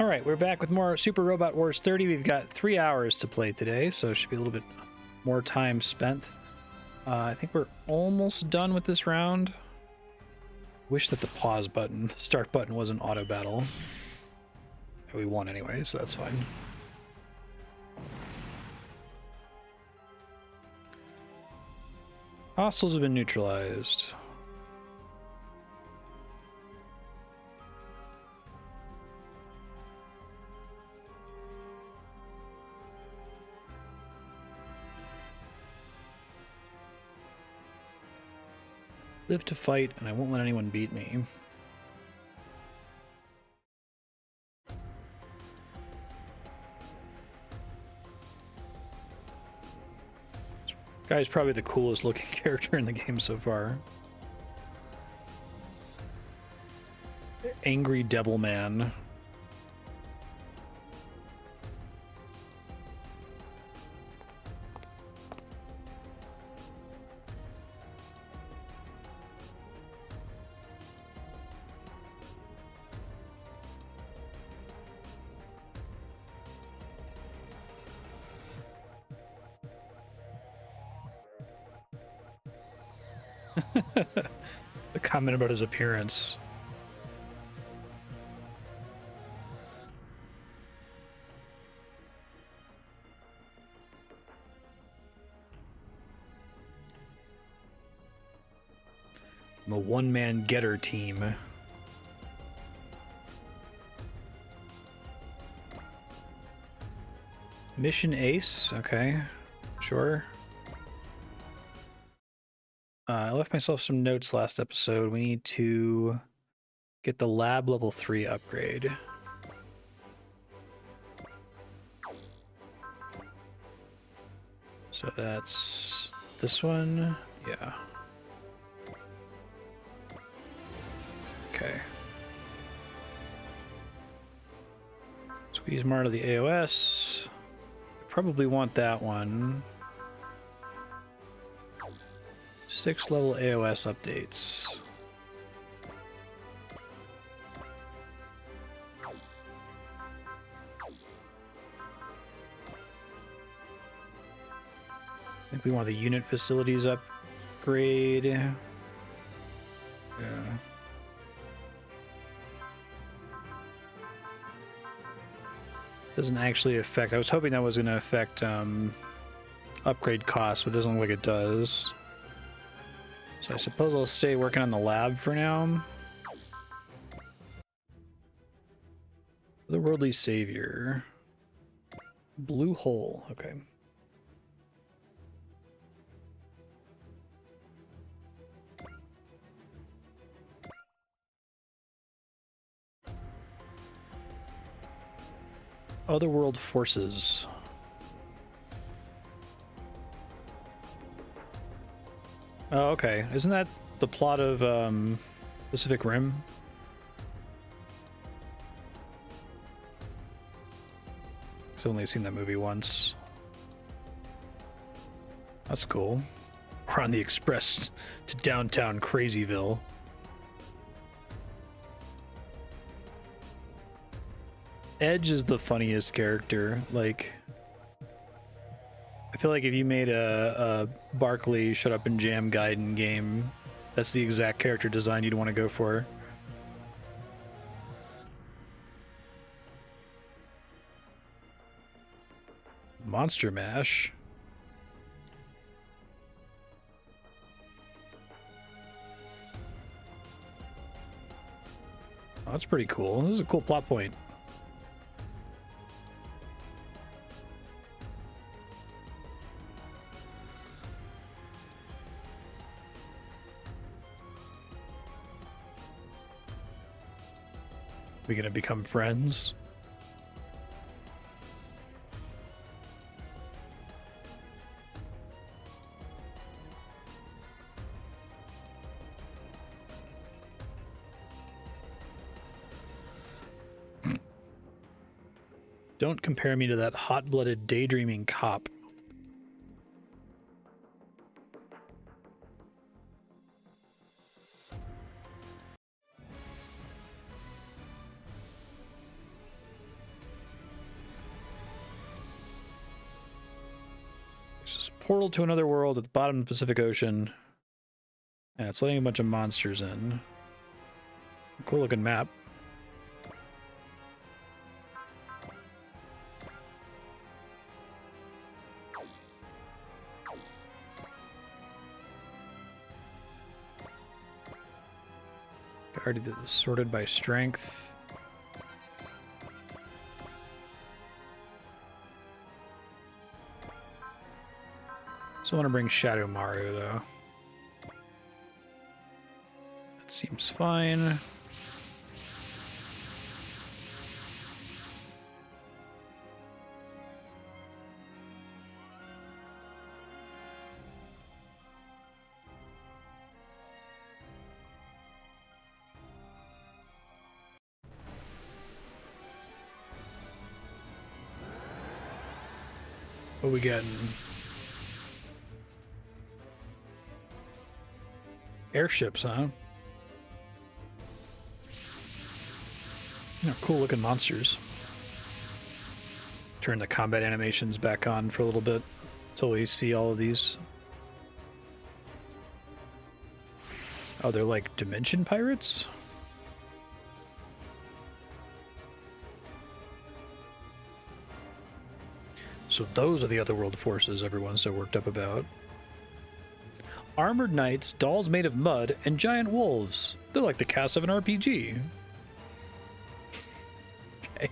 All right, we're back with more Super Robot Wars 30. We've got 3 hours to play today, so it should be a little bit more time spent. I think we're almost done with this round. Wish that the pause button, the start button, was an auto battle. We won anyway, so that's fine. Hostiles have been neutralized. Live to fight, and I won't let anyone beat me. This guy's probably the coolest looking character in the game so far. Angry Devil Man. The comment about his appearance. I'm a one-man getter team. Mission Ace, okay, sure. I left myself some notes last episode. We need to get the lab level 3 upgrade. So that's this one, yeah. Okay. Squeeze more out of the AOS. Probably want that one. 6 level AOS updates. I think we want the unit facilities upgrade. Yeah. Doesn't actually affect. I was hoping that was going to affect upgrade costs, but it doesn't look like it does. So I suppose I'll stay working on the lab for now. Otherworldly Savior. Blue hole, okay. Otherworld forces. Oh, okay. Isn't that the plot of Pacific Rim? I've only seen that movie once. That's cool. We're on the express to downtown Crazyville. Edge is the funniest character. Like, I feel like if you made a Barkley Shut Up and Jam Gaiden game, that's the exact character design you'd want to go for. Monster Mash. Oh, that's pretty cool. This is a cool plot point. We gonna become friends? Don't compare me to that hot-blooded daydreaming cop. It's a portal to another world at the bottom of the Pacific Ocean. Yeah, it's letting a bunch of monsters in. Cool looking map. Already sorted by strength. So I want to bring Shadow Maru though. That seems fine. What we getting? Airships, huh? Cool looking monsters. Turn the combat animations back on for a little bit until we see all of these. Oh, they're like dimension pirates? So those are the Otherworld forces everyone's so worked up about. Armored knights, dolls made of mud, and giant wolves. They're like the cast of an RPG. Okay.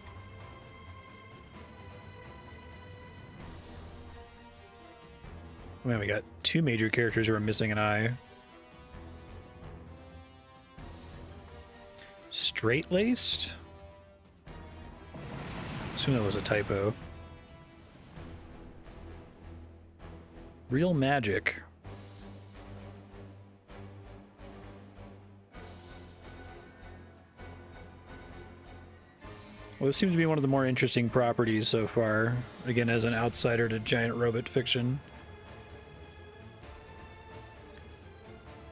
Man, we got two major characters who are missing an eye. Straight-laced? Assume that was a typo. Real magic. Well, this seems to be one of the more interesting properties so far. Again, as an outsider to giant robot fiction.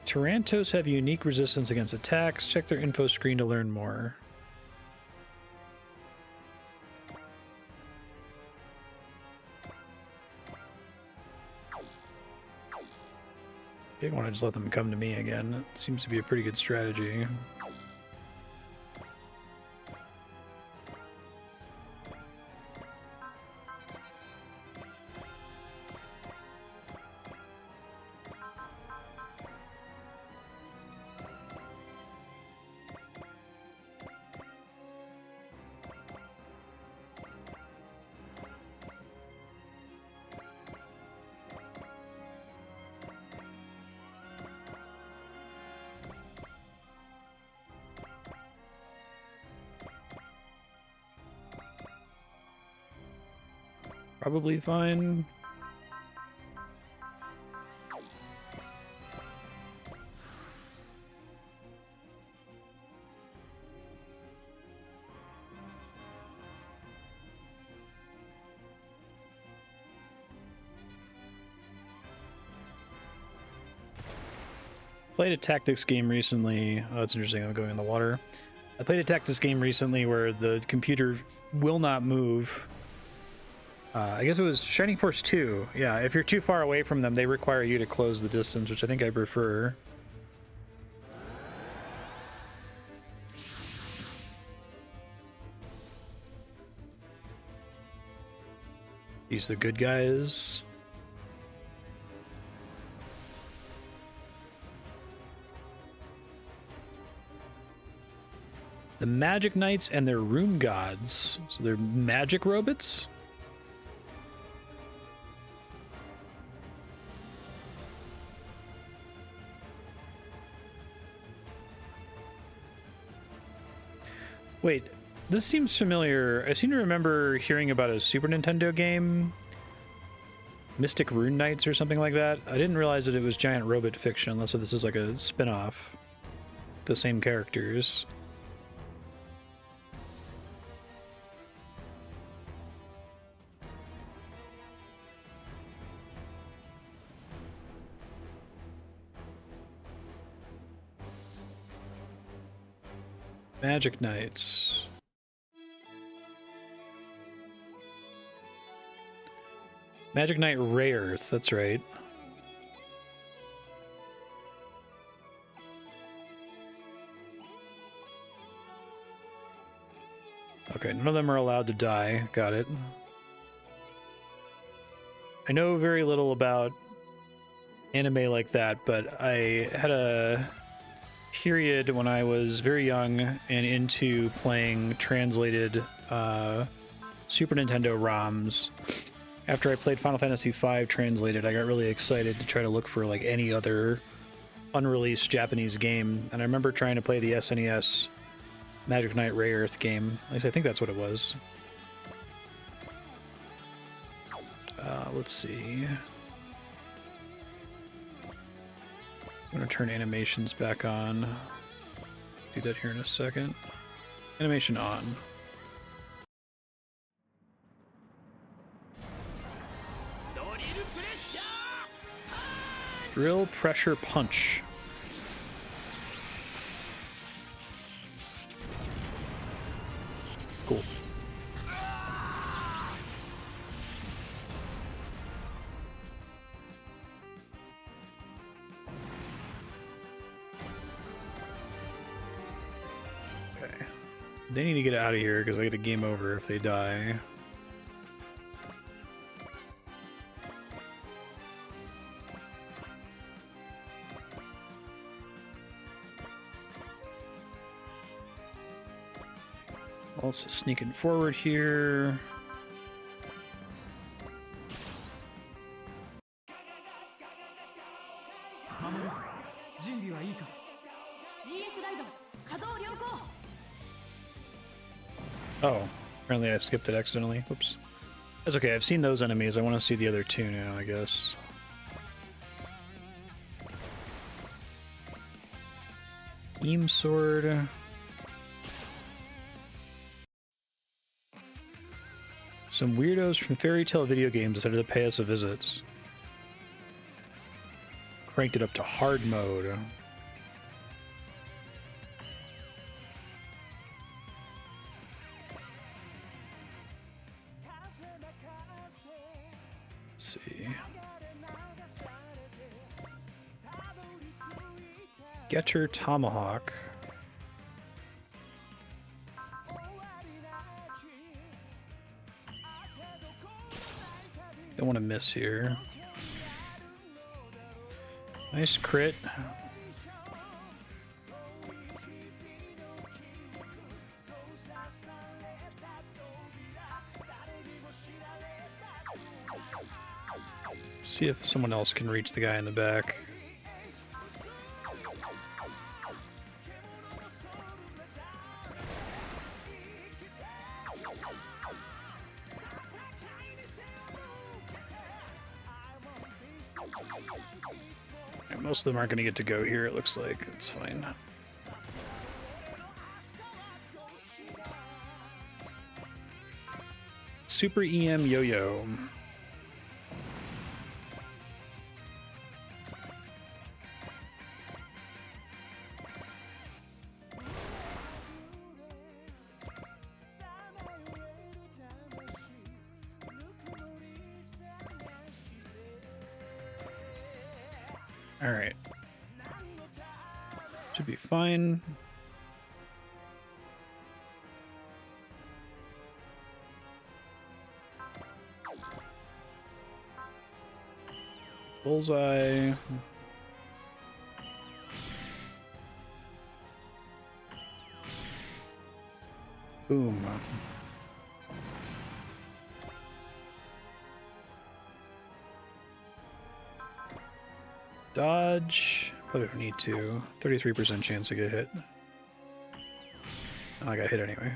Tarantos have unique resistance against attacks. Check their info screen to learn more. I want to just let them come to me again. It seems to be a pretty good strategy. Probably fine. Played a tactics game recently. Oh, it's interesting. I'm going in the water. I played a tactics game recently where the computer will not move. I guess it was Shining Force 2. Yeah, if you're too far away from them, they require you to close the distance, which I think I prefer. These the good guys. The Magic Knights and their Rune Gods. So they're magic robots? Wait, this seems familiar. I seem to remember hearing about a Super Nintendo game, Mystic Rune Knights or something like that. I didn't realize that it was giant robot fiction, unless this is like a spin-off. The same characters. Magic Knights. Magic Knight Rayearth, that's right. Okay, none of them are allowed to die. Got it. I know very little about anime like that, but I had a period when I was very young and into playing translated Super Nintendo ROMs. After I played Final Fantasy V translated, I got really excited to try to look for like any other unreleased Japanese game, and I remember trying to play the SNES Magic Knight Rayearth game. At least I think that's what it was. Let's see. I'm going to turn animations back on. Do that here in a second. Animation on. Drill pressure punch. Cool. Okay. They need to get out of here because I get a game over if they die. Also sneaking forward here. Oh, apparently I skipped it accidentally. Whoops. That's okay, I've seen those enemies. I want to see the other two now, I guess. Beam sword. Some weirdos from fairy tale video games decided to pay us a visit. Cranked it up to hard mode. Let's see. Getter Tomahawk. Don't want to miss here. Nice crit. See if someone else can reach the guy in the back. Most of them aren't going to get to go here, it looks like. It's fine. Super EM Yo-Yo. Alright. Should be fine. Bullseye. Boom. Dodge. Probably don't need to. 33% chance to get hit. Oh, I got hit anyway.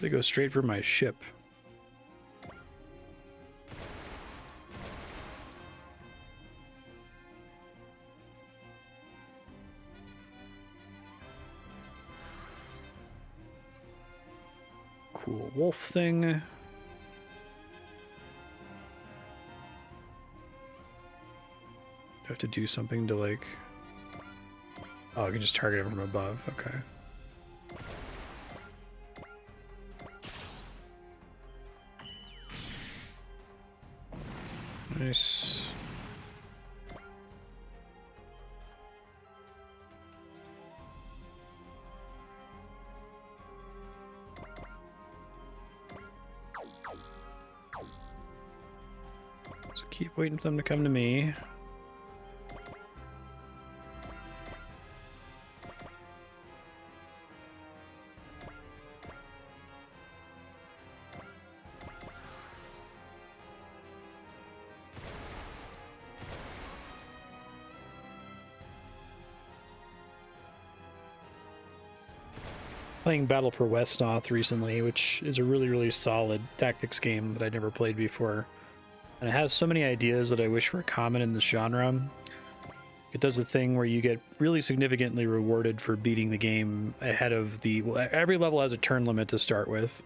They go straight for my ship. cool wolf thing. Do I have to do something to like... Oh, I can just target it from above. Okay. Nice. So keep waiting for them to come to me. Playing Battle for Westnoth recently, which is a really, really solid tactics game that I'd never played before. And it has so many ideas that I wish were common in this genre. It does a thing where you get really significantly rewarded for beating the game ahead of the... Well, every level has a turn limit to start with,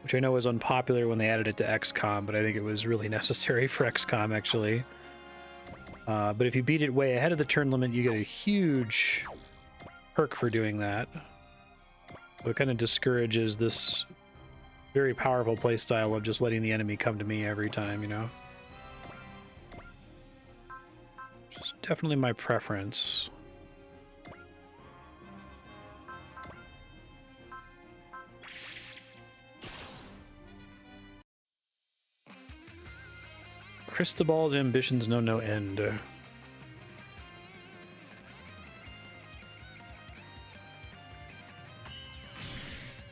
which I know was unpopular when they added it to XCOM, but I think it was really necessary for XCOM, actually. But if you beat it way ahead of the turn limit, you get a huge perk for doing that. So it kind of discourages this very powerful playstyle of just letting the enemy come to me every time, you know? Which is definitely my preference. Cristobal's ambitions know no end.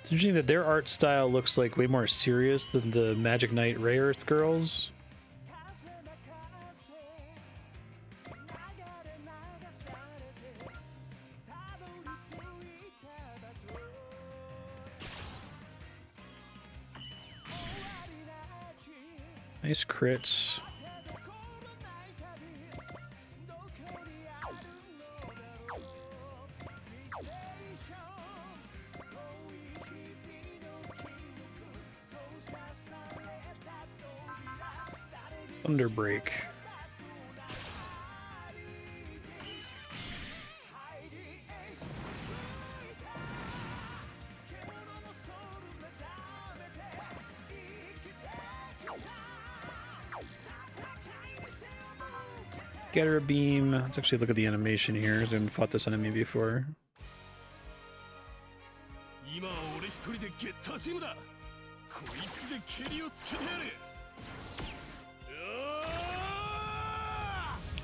It's interesting that their art style looks like way more serious than the Magic Knight Rayearth girls. Nice crits. Thunderbreak. Get her a beam. Let's actually look at the animation here. I haven't fought this enemy before.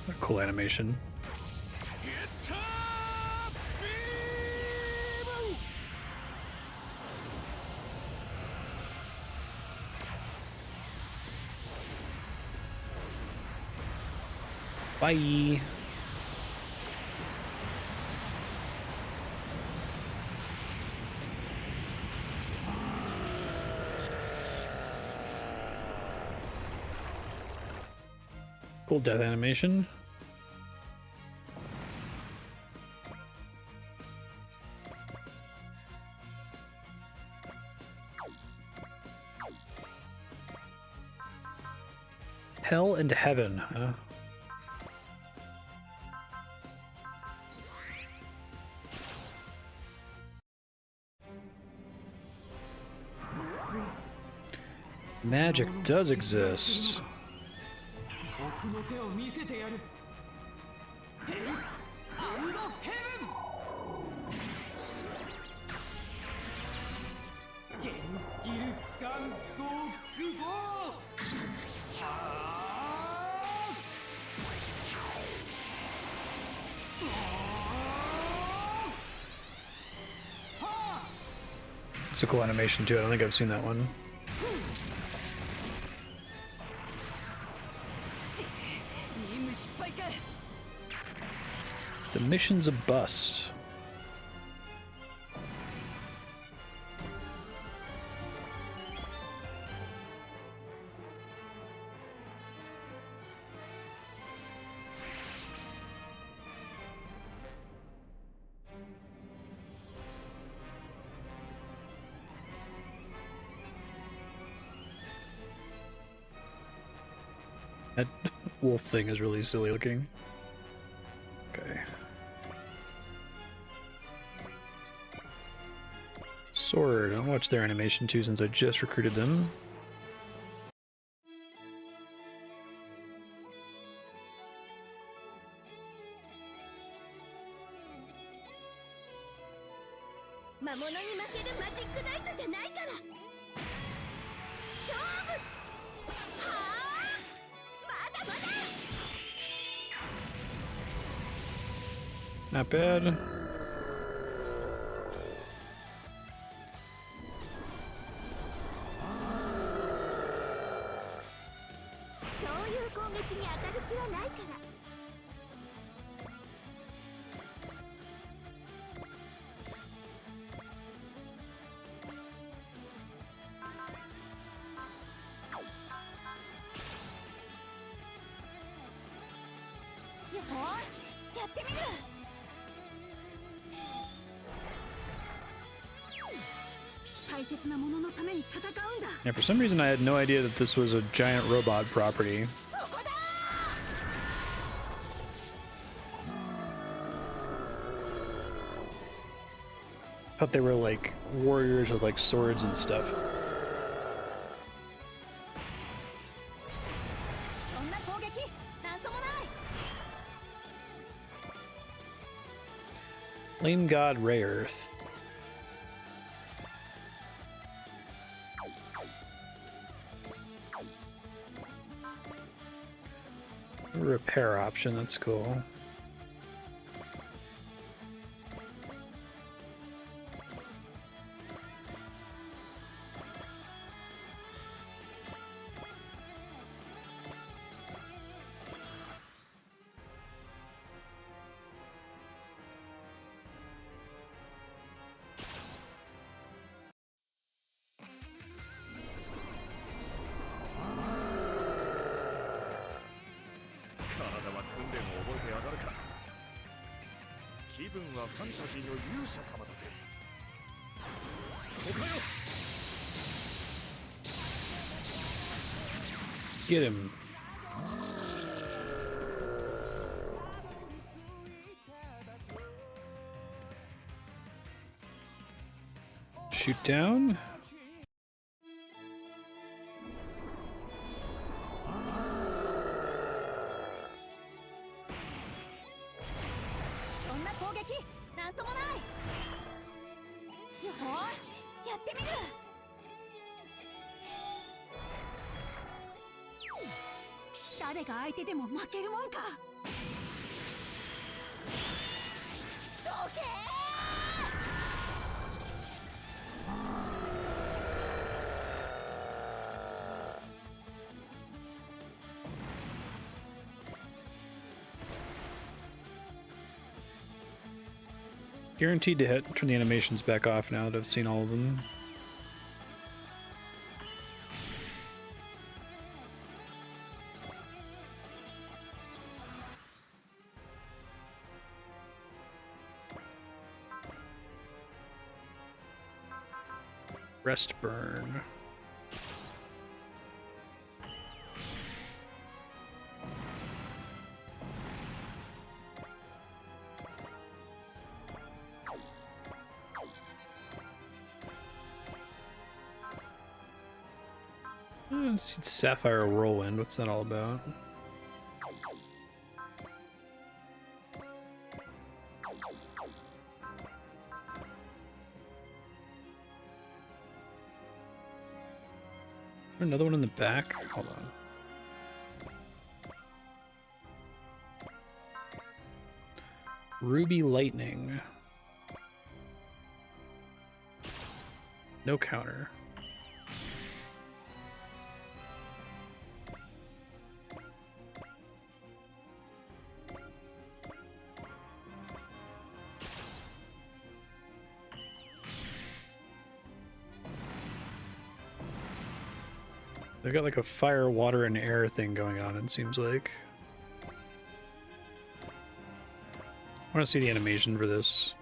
A cool animation. Bye. Cool death animation. Hell and heaven. Magic does exist. It's a cool animation too. I don't think I've seen that one. The mission's a bust. That wolf thing is really silly looking. Okay. Sword. I'll watch their animation too since I just recruited them. Not bad. Yeah, for some reason I had no idea that this was a giant robot property. Thought they were like warriors with like swords and stuff. Flame God Rayearth. Repair option, that's cool. Get him. Shoot down. Guaranteed to hit. Turn the animations back off now that I've seen all of them. Rest burn. Let's see, Sapphire Whirlwind. What's that all about? Another one in the back? Hold on. Ruby Lightning. No counter. They've got like a fire, water, and air thing going on, it seems like. I want to see the animation for this.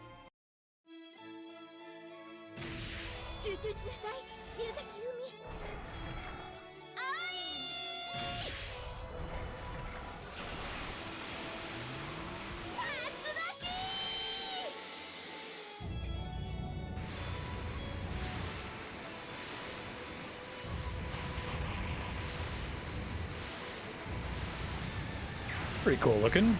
Pretty cool looking.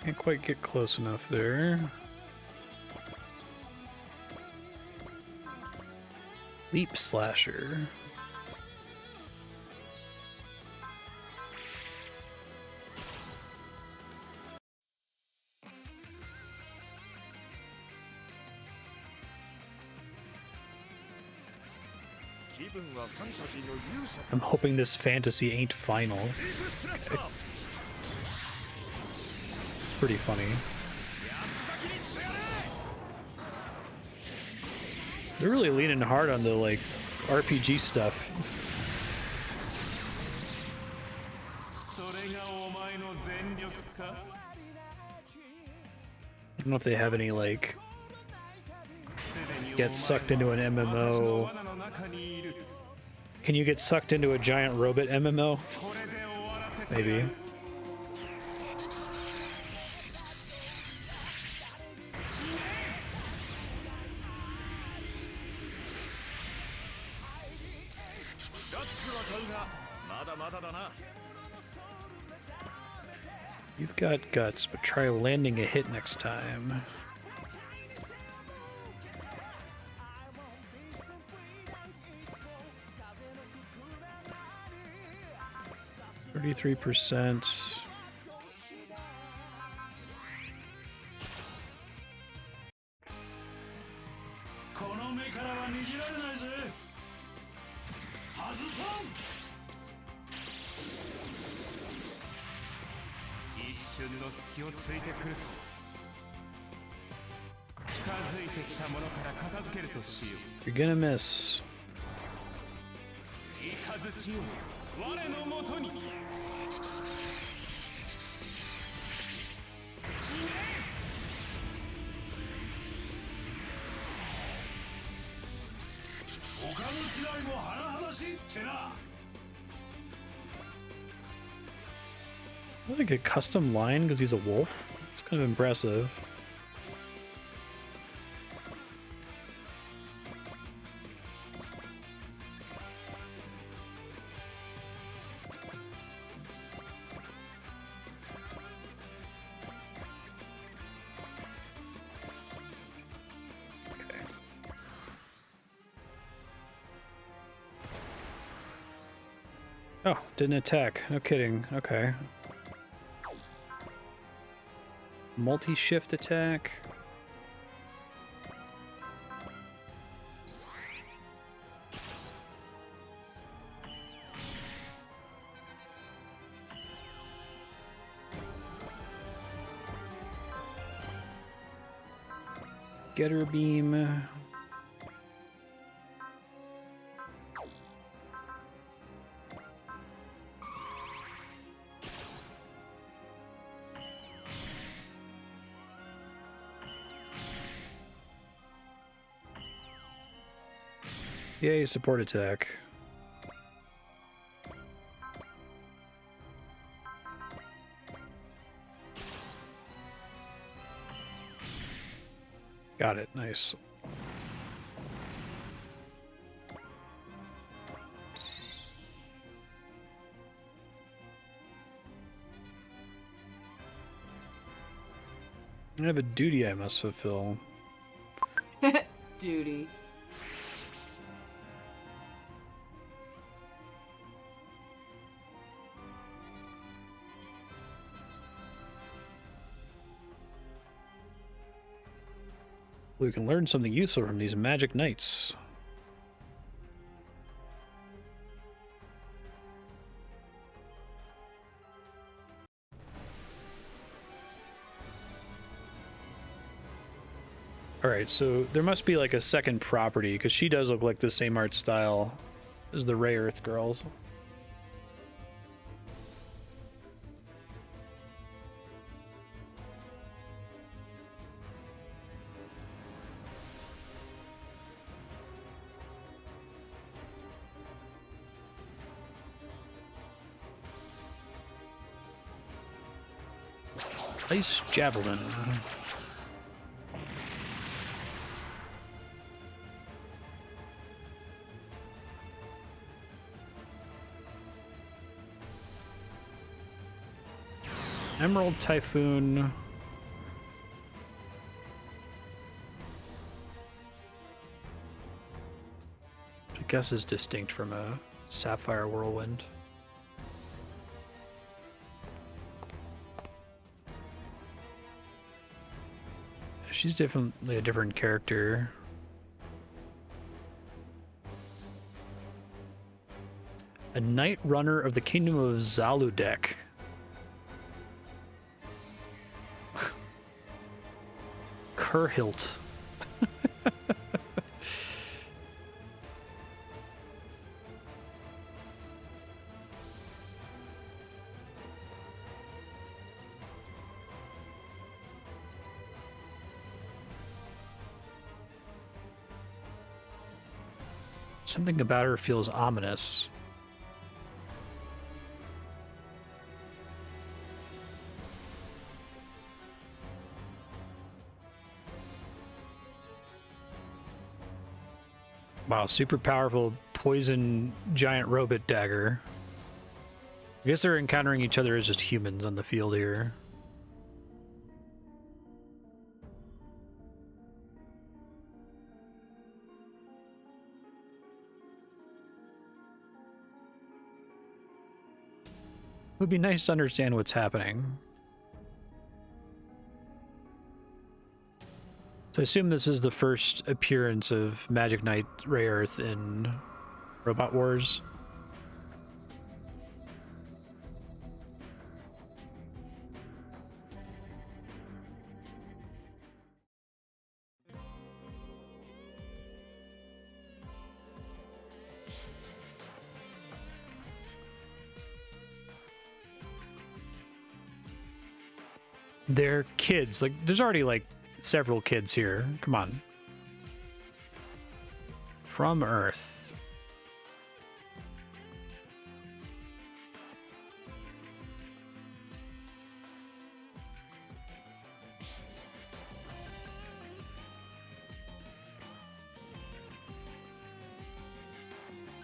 Can't quite get close enough there. Leap slasher. I'm hoping this fantasy ain't final. Okay. Pretty funny. They're really leaning hard on the like RPG stuff. I don't know if they have any like get sucked into an MMO. Can you get sucked into a giant robot MMO? Maybe. You've got guts, but try landing a hit next time. %. You're gonna miss. Like a custom line because he's a wolf. It's kind of impressive. Oh, didn't attack. No kidding. Okay. Multi-shift attack. Getter beam. Yay, support attack. Got it, nice. I have a duty I must fulfill. Duty. We can learn something useful from these magic knights. Alright, so there must be like a second property, because she does look like the same art style as the Rayearth girls. Ice Javelin. Emerald Typhoon. Which I guess is distinct from a Sapphire Whirlwind. She's definitely a different character. A Knight Runner of the Kingdom of Zaludek. Kurhilt. Something about her feels ominous. Wow, super powerful poison giant robot dagger. I guess they're encountering each other as just humans on the field here. It would be nice to understand what's happening. So I assume this is the first appearance of Magic Knight Rayearth in Robot Wars. They're kids. Like, there's already, like, several kids here. Come on. From Earth.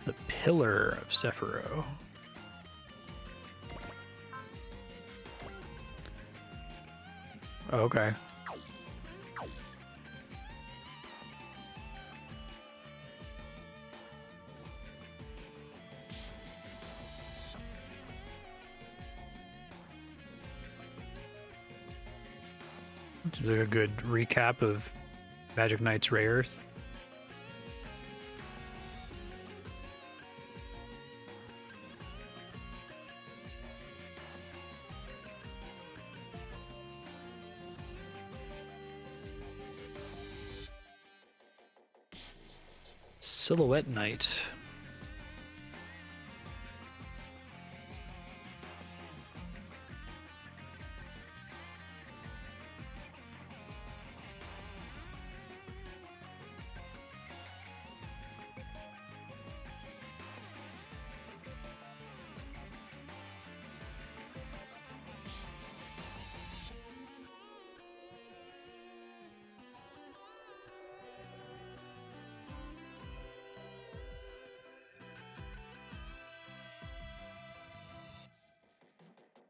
The Pillar of Sephiroth. Okay. Is there a good recap of Magic Knight's Rayearth? Silhouette Knight.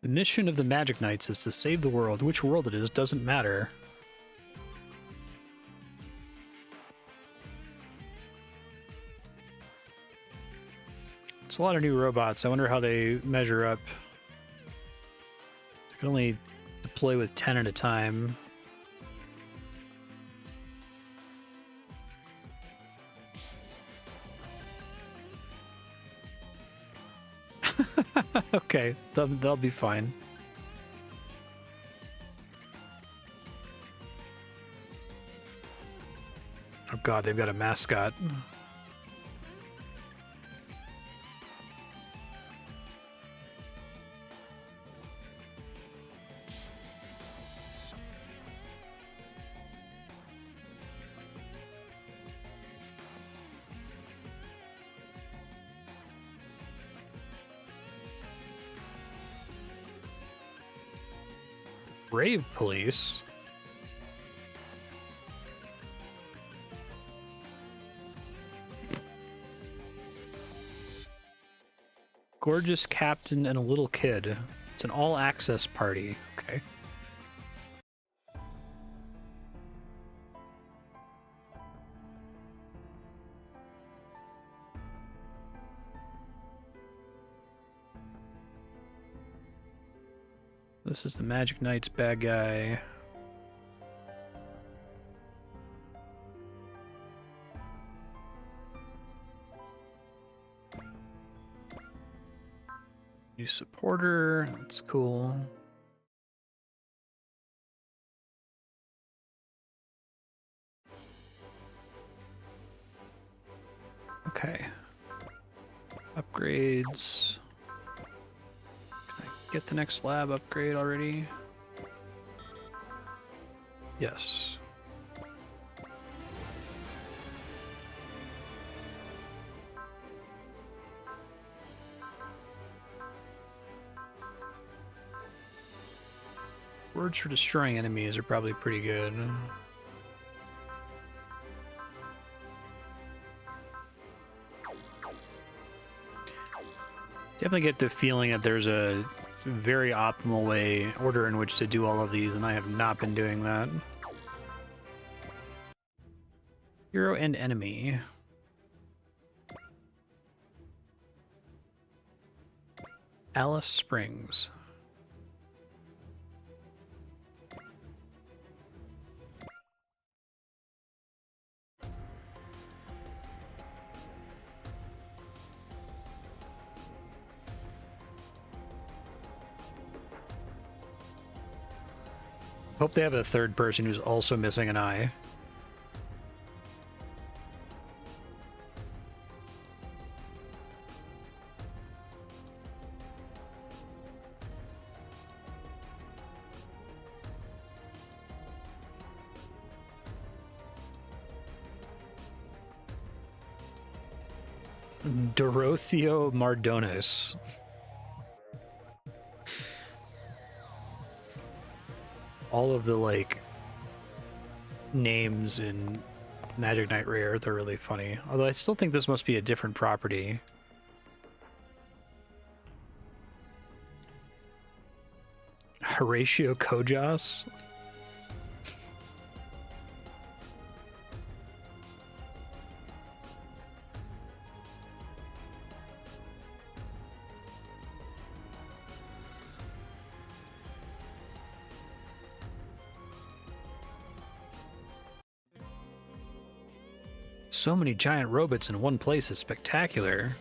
The mission of the Magic Knights is to save the world. Which world it is doesn't matter. It's a lot of new robots. I wonder how they measure up. They can only deploy with 10 at a time. Okay, they'll be fine. Oh god, they've got a mascot. Brave police. Gorgeous captain and a little kid. It's an all-access party. Okay. This is the Magic Knight's bad guy. New supporter, that's cool. Okay. Upgrades. Can I get the next lab upgrade already? Yes. Words for destroying enemies are probably pretty good. Definitely get the feeling that there's a very optimal order in which to do all of these, and I have not been doing that. Hero and enemy. Alice Springs. Hope they have a third person who's also missing an eye. Dorotheo Mardonis. All of the, like, names in Magic Knight Rayearth are really funny. Although I still think this must be a different property. Horatio Kojas? So many giant robots in one place is spectacular.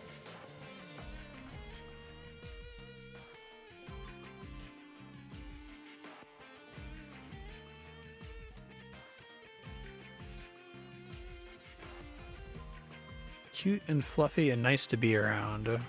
Cute and fluffy and nice to be around.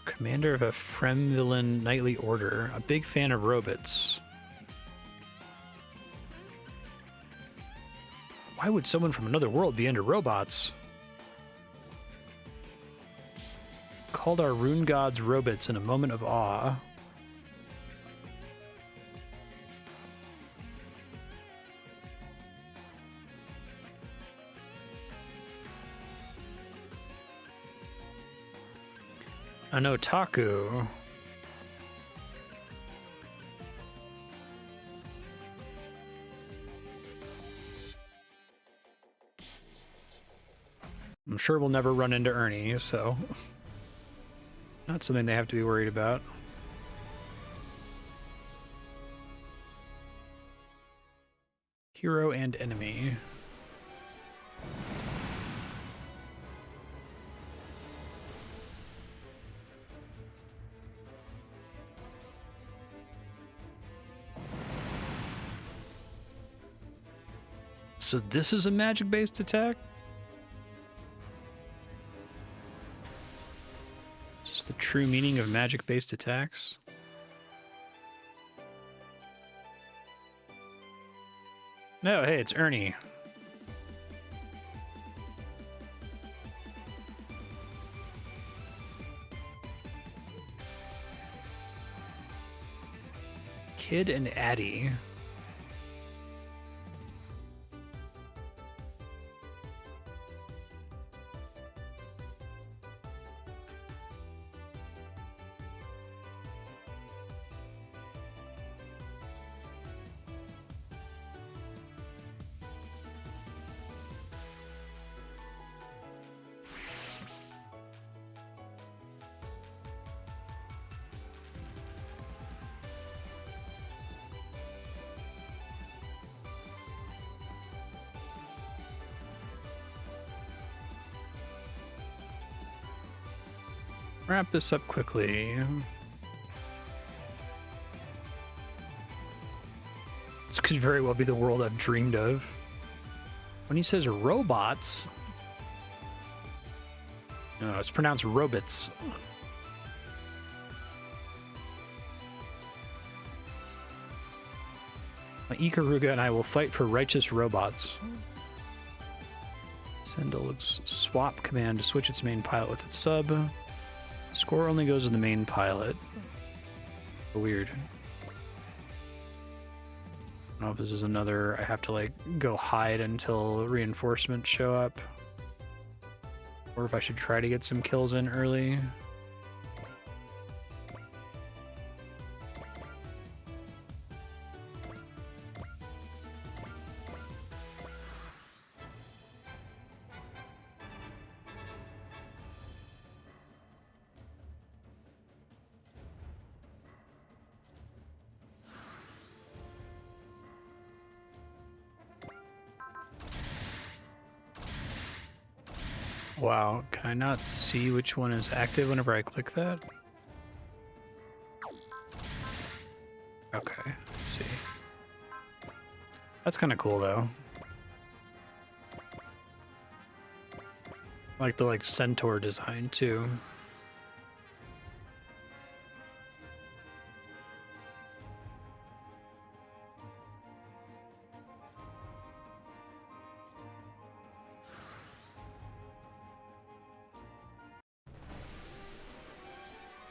Commander of a Fremvillain Knightly Order. A big fan of robots. Why would someone from another world be into robots? Called our rune gods robots in a moment of awe. An otaku. I'm sure we'll never run into Ernie, so not something they have to be worried about. Hero and enemy. So this is a magic-based attack? Is this the true meaning of magic-based attacks? No, hey, it's Ernie. Kid and Addie. Wrap this up quickly. This could very well be the world I've dreamed of. When he says robots, no, it's pronounced robots. My Ikaruga and I will fight for righteous robots. Send a swap command to switch its main pilot with its sub. Score only goes to the main pilot. Weird. I don't know if this is another, I have to like go hide until reinforcements show up. Or if I should try to get some kills in early. Wow, can I not see which one is active whenever I click that? Okay, let's see. That's kind of cool though. I like the centaur design too.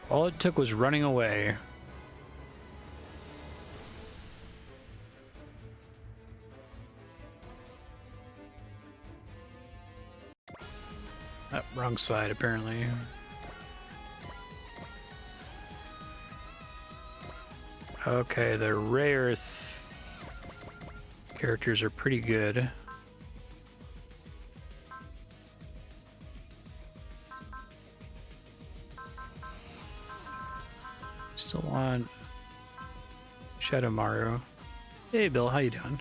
All it took was running away. Wrong side, apparently. Okay, the Rayearth characters are pretty good. Still want Shadow Maru. Hey Bill, how you doing?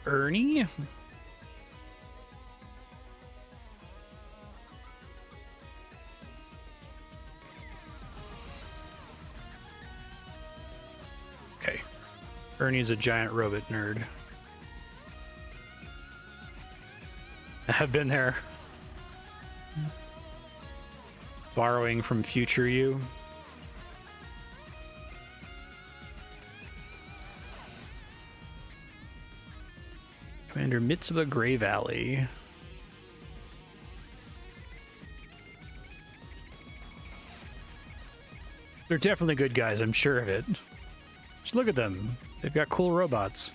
Ernie? Okay. Ernie's a giant robot nerd. I've been there. Borrowing from future you. Commander Mitsuba Grey Valley. They're definitely good guys, I'm sure of it. Just look at them. They've got cool robots.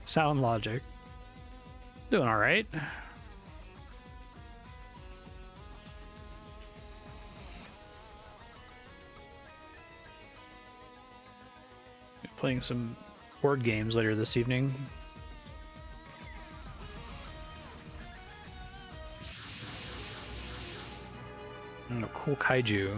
Sound logic. Doing all right. Playing some board games later this evening. Oh, cool kaiju.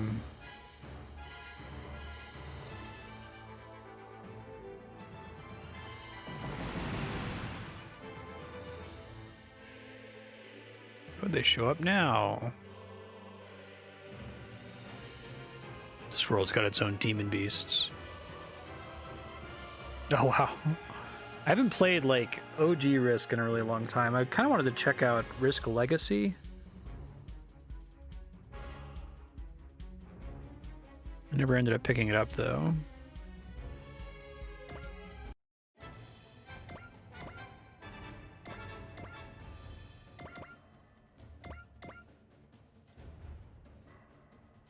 Would they show up now? This world's got its own demon beasts. Oh, wow. I haven't played, like, OG Risk in a really long time. I kind of wanted to check out Risk Legacy. I never ended up picking it up, though.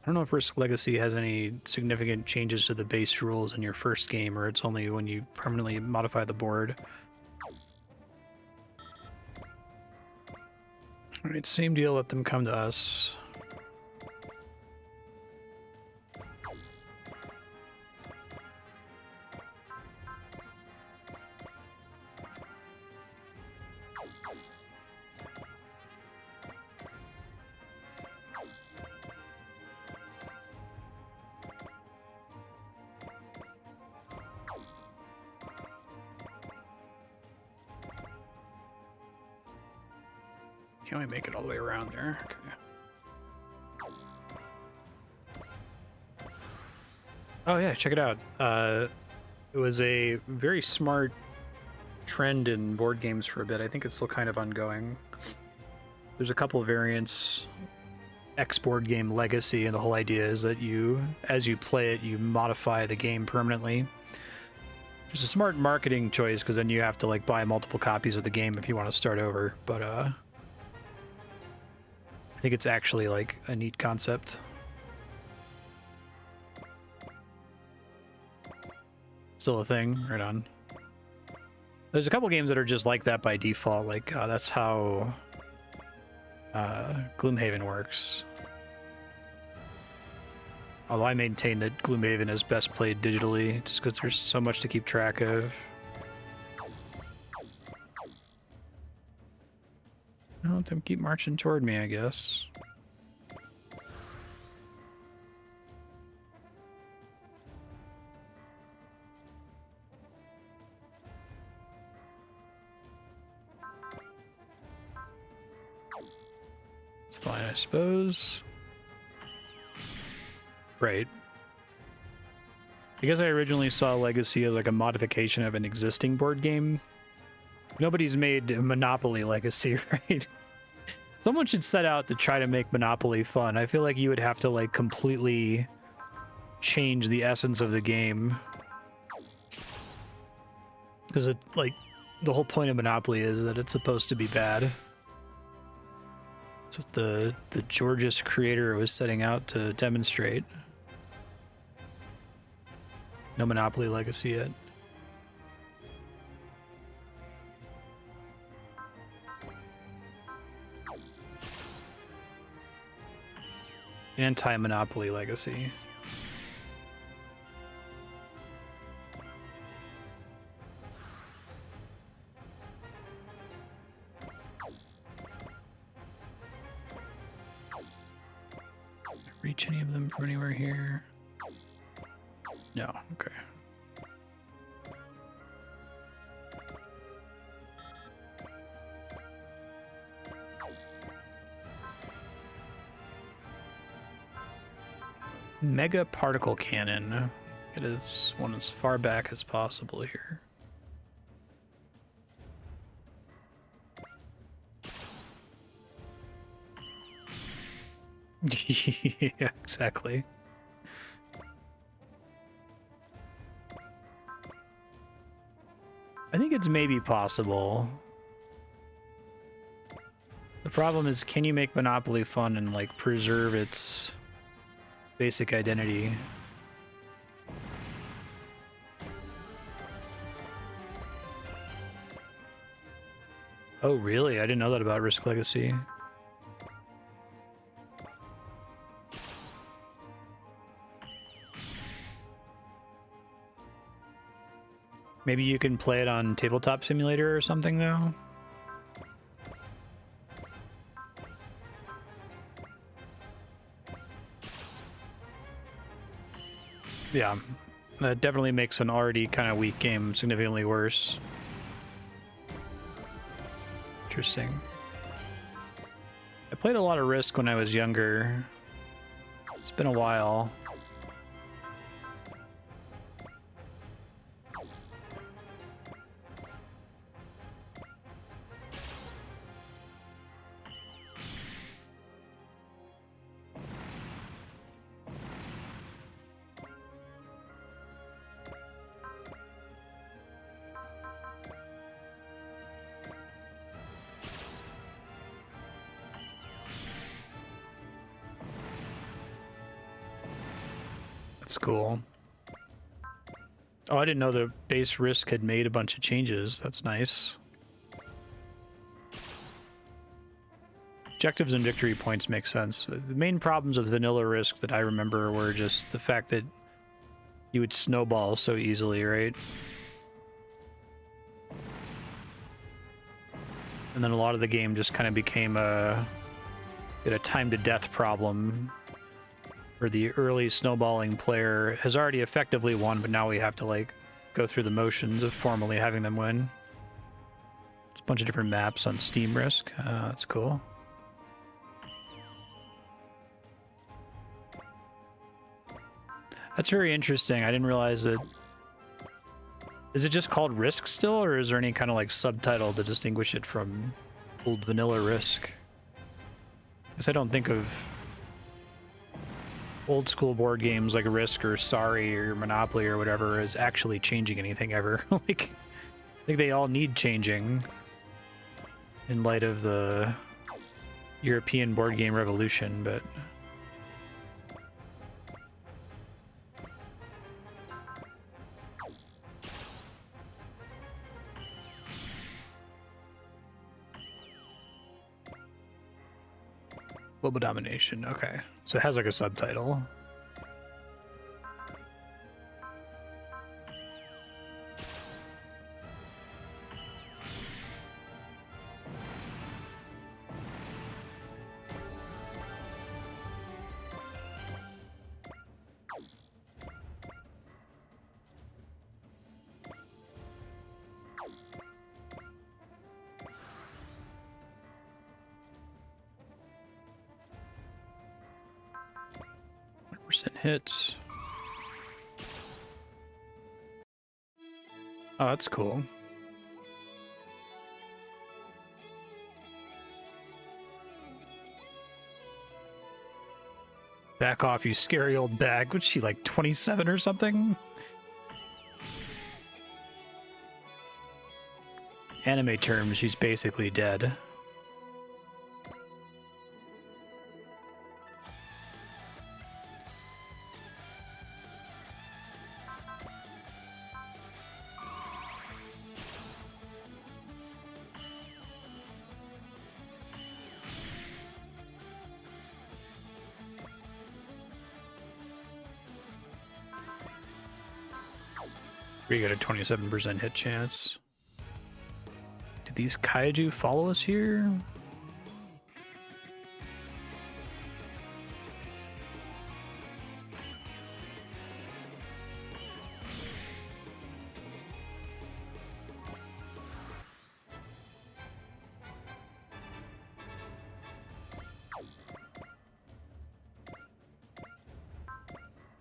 I don't know if Risk Legacy has any significant changes to the base rules in your first game, or it's only when you permanently modify the board. Alright, same deal, let them come to us. Can we make it all the way around there? Okay. Oh yeah, check it out. It was a very smart trend in board games for a bit. I think it's still kind of ongoing. There's a couple of variants. X board game Legacy, and the whole idea is that you, as you play it, you modify the game permanently. It's a smart marketing choice because then you have to like buy multiple copies of the game if you want to start over. But I think it's actually like a neat concept. Still a thing, right on. There's a couple games that are just like that by default, like that's how Gloomhaven works. Although I maintain that Gloomhaven is best played digitally, just because there's so much to keep track of. I'll let them keep marching toward me, I guess. It's fine, I suppose. Right. Because I originally saw Legacy as like a modification of an existing board game, nobody's made Monopoly Legacy, right? Someone should set out to try to make Monopoly fun. I feel like you would have to like completely change the essence of the game. Because it like the whole point of Monopoly is that it's supposed to be bad. That's what the Georgias creator was setting out to demonstrate. No Monopoly Legacy yet. Anti-Monopoly Legacy. Reach any of them from anywhere here? No, okay. Mega particle cannon. It is one as far back as possible here. Yeah, exactly. I think it's maybe possible. The problem is, can you make Monopoly fun and like preserve its basic identity? Oh, really? I didn't know that about Risk Legacy. Maybe you can play it on Tabletop Simulator or something, though? Yeah, that definitely makes an already kind of weak game significantly worse. Interesting. I played a lot of Risk when I was younger. It's been a while. That's cool. Oh, I didn't know the base Risk had made a bunch of changes. That's nice. Objectives and victory points make sense. The main problems with vanilla Risk that I remember were just the fact that you would snowball so easily, right? And then a lot of the game just kind of became a time to death problem where the early snowballing player has already effectively won, but now we have to like go through the motions of formally having them win. It's a bunch of different maps on Steam Risk. That's cool. That's very interesting. I didn't realize that. Is it just called Risk still, or is there any kind of like subtitle to distinguish it from old vanilla Risk? Because I don't think of old school board games like Risk or Sorry or Monopoly or whatever as actually changing anything ever. Like, I think they all need changing in light of the European board game revolution, but Global Domination, okay. So it has like a subtitle. Hits. Oh, that's cool. Back off, you scary old bag. Was she like 27 or something? Anime terms, she's basically dead. We got a 27% hit chance. Did these kaiju follow us here?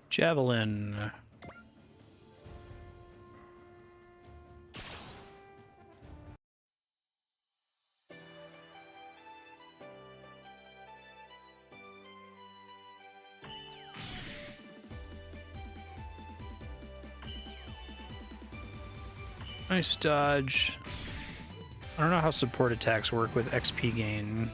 Javelin. Nice dodge. I don't know how support attacks work with XP gain.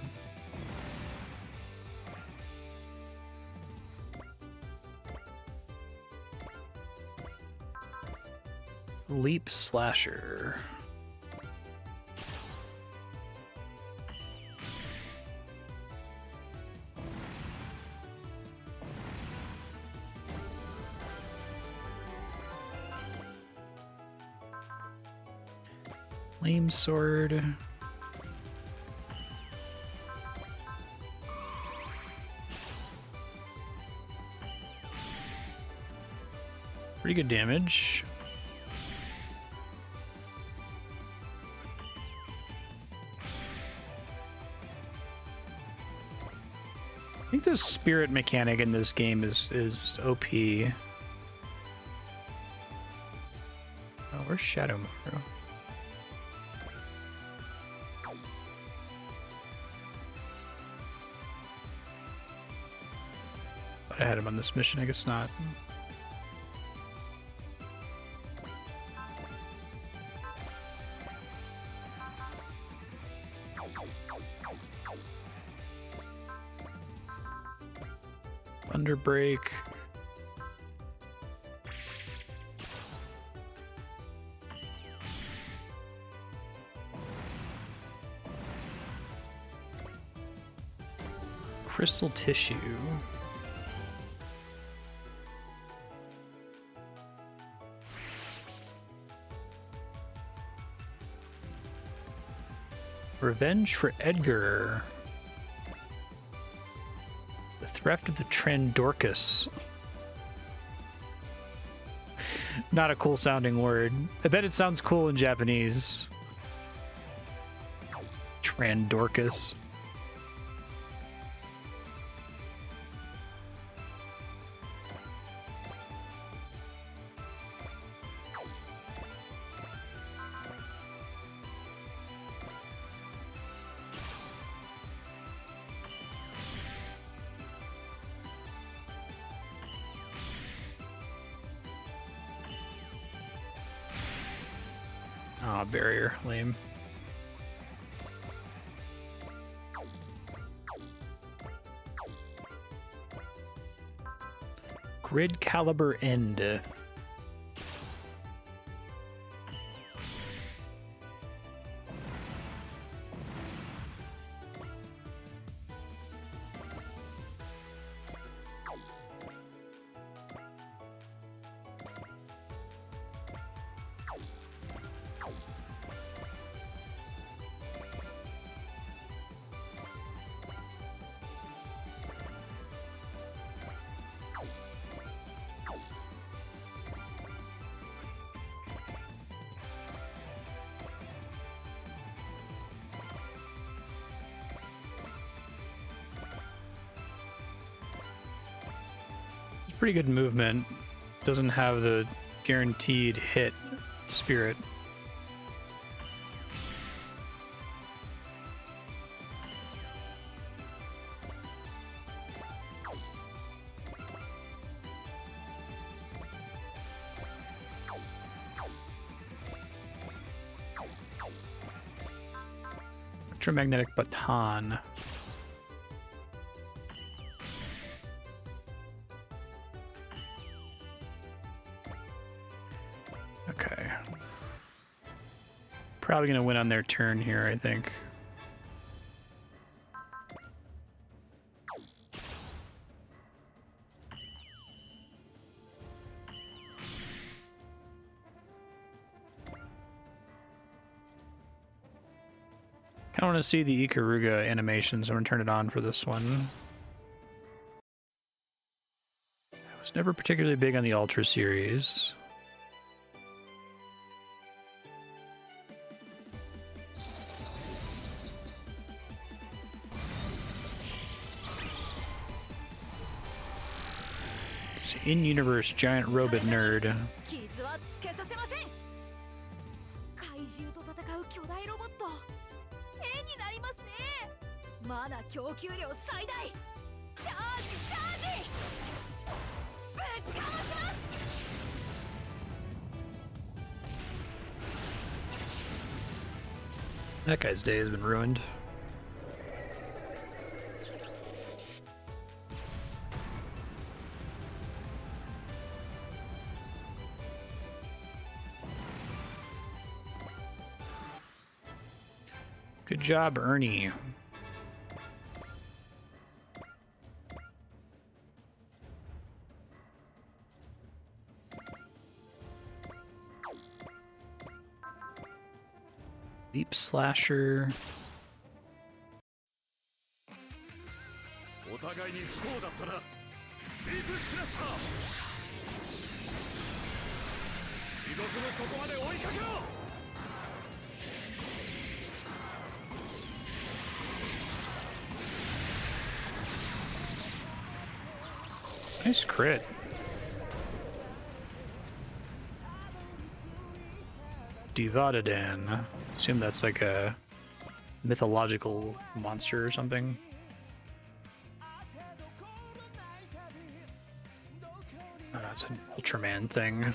Leap Slasher. Flame Sword. Pretty good damage. think the spirit mechanic in this game is OP. Oh, where's Shadow Maru? Thought I had him on this mission, I guess not. Thunderbreak. Crystal tissue. Revenge for Edgar. The theft of the Trandorcus. Not a cool sounding word. I bet it sounds cool in Japanese. Trandorcus. Aw, barrier. Lame. Grid caliber end. Pretty good movement. Doesn't have the guaranteed hit spirit. Electromagnetic baton. Okay. Probably gonna win on their turn here, I think. I want to see the Ikaruga animation, so I'm going to turn it on for this one. I was never particularly big on the Ultra series. It's in-universe giant robot nerd. That guy's day has been ruined. Good job, Ernie. Deep Slasher. Nice crit. Divadadan. Assume that's like a mythological monster or something. Oh, that's an Ultraman thing.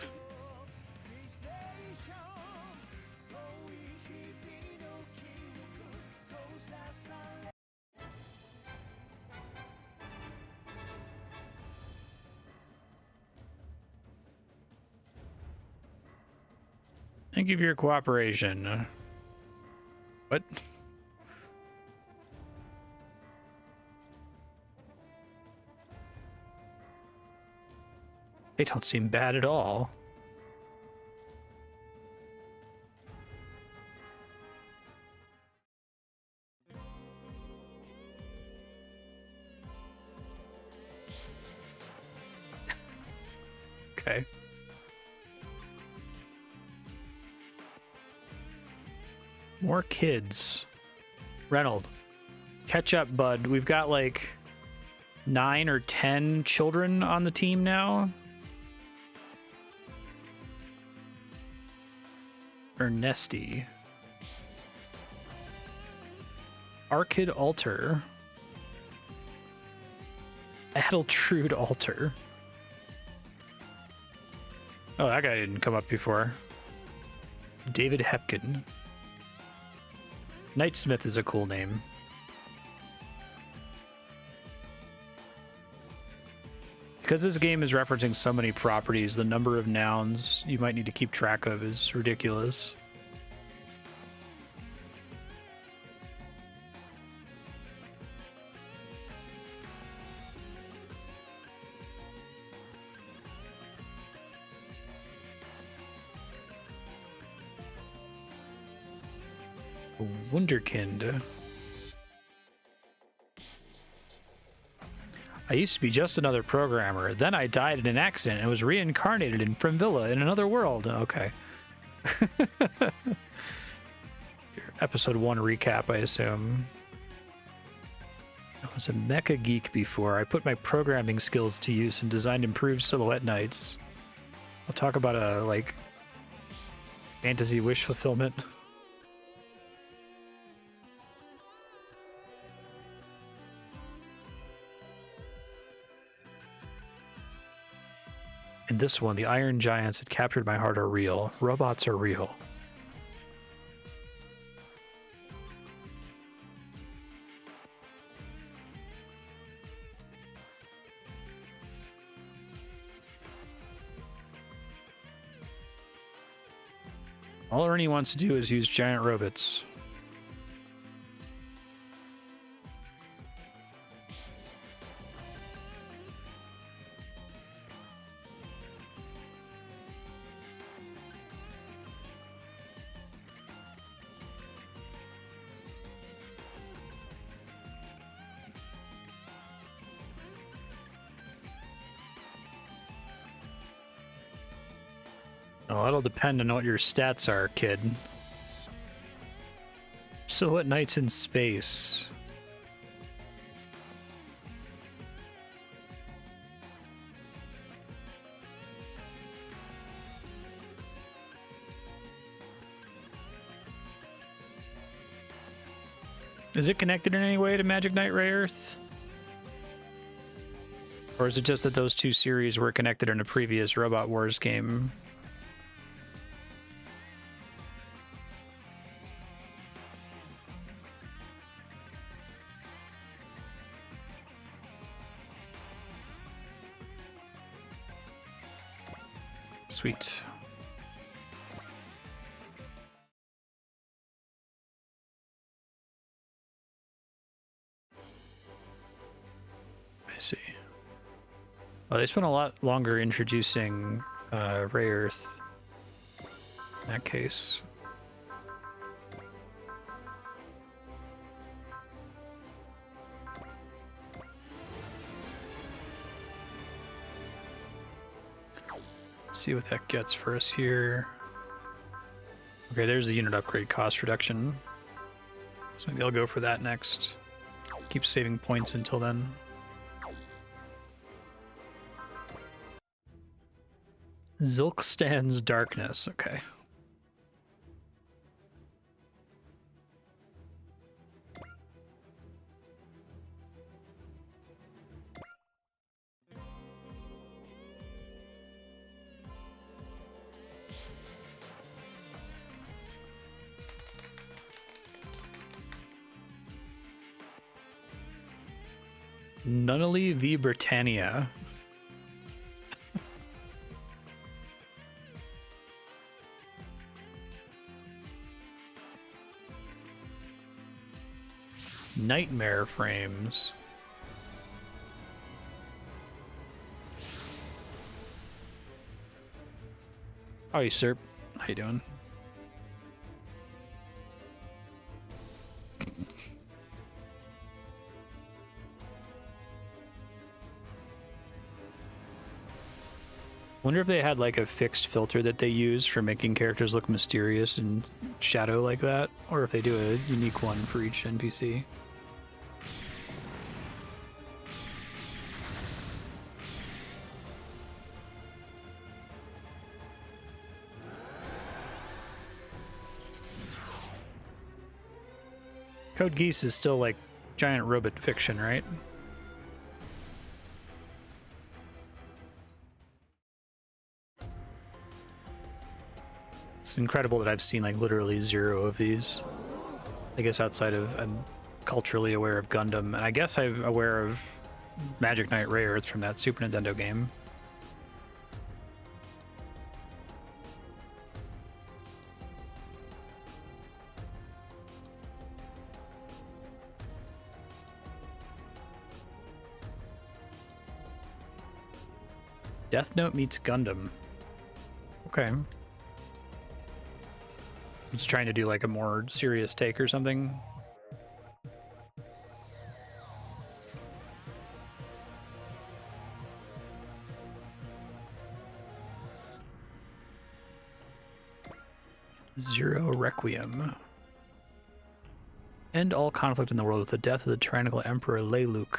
Thank you for your cooperation. What? They don't seem bad at all. Okay. More kids. Reynold, catch up, bud. We've got like 9 or 10 children on the team now. Ernesty. Arkid Alter. Adeltrude Alter. Oh, that guy didn't come up before. David Hepkin. Knightsmith is a cool name. Because this game is referencing so many properties, the number of nouns you might need to keep track of is ridiculous. Wunderkind. I used to be just another programmer. Then I died in an accident and was reincarnated in Primvilla in another world. Okay. Episode 1 recap, I assume. I was a mecha geek before. I put my programming skills to use and designed improved silhouette knights. I'll talk about a, like, fantasy wish fulfillment. In this one, the Iron Giants that captured my heart are real. Robots are real. All Ernie wants to do is use giant robots. Oh, that'll depend on what your stats are, kid. Silhouette Knights in space. Is it connected in any way to Magic Knight Rayearth? Or is it just that those two series were connected in a previous Robot Wars game? Sweet. I see. Well, they spent a lot longer introducing Rayearth in that case. See what that gets for us here. Okay, there's the unit upgrade cost reduction. So maybe I'll go for that next. Keep saving points until then. Zilkhstan's Darkness. Okay. Nunnally v Britannia. Nightmare frames. How are you, sir? How you doing? Wonder if they had like a fixed filter that they use for making characters look mysterious and shadow like that, or if they do a unique one for each NPC. Code Geass is still like giant robot fiction, right? It's incredible that I've seen like literally 0 of these. I guess outside of, I'm culturally aware of Gundam, and I guess I'm aware of Magic Knight Rayearth from that Super Nintendo game. Death Note meets Gundam. Okay. Just trying to do like a more serious take or something. Zero Requiem. End all conflict in the world with the death of the tyrannical emperor Lelouch.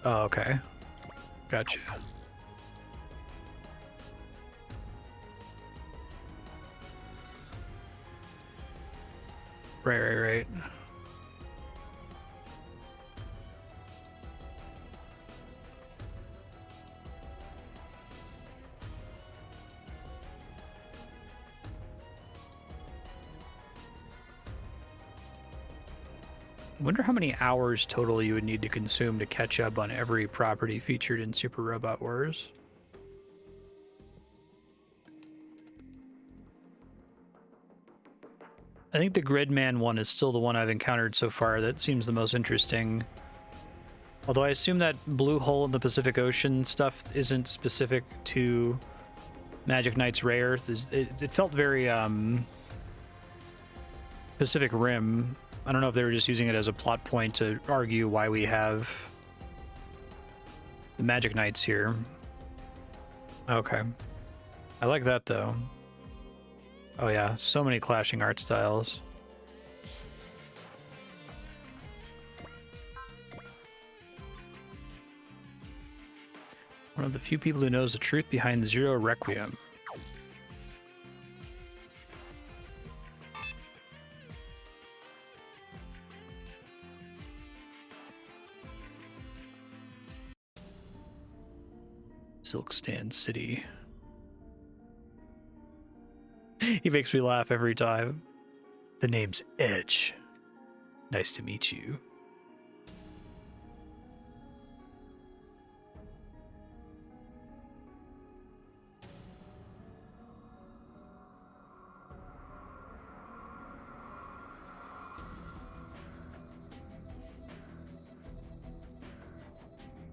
Oh, okay. Gotcha. Right. I wonder how many hours total you would need to consume to catch up on every property featured in Super Robot Wars. I think the Gridman one is still the one I've encountered so far that seems the most interesting. Although I assume that blue hole in the Pacific Ocean stuff isn't specific to Magic Knight's Rayearth. It felt very Pacific Rim. I don't know if they were just using it as a plot point to argue why we have the Magic Knights here. Okay. I like that though. Oh yeah, so many clashing art styles. One of the few people who knows the truth behind Zero Requiem. Zilkhstan City. He makes me laugh every time. The name's Edge. Nice to meet you.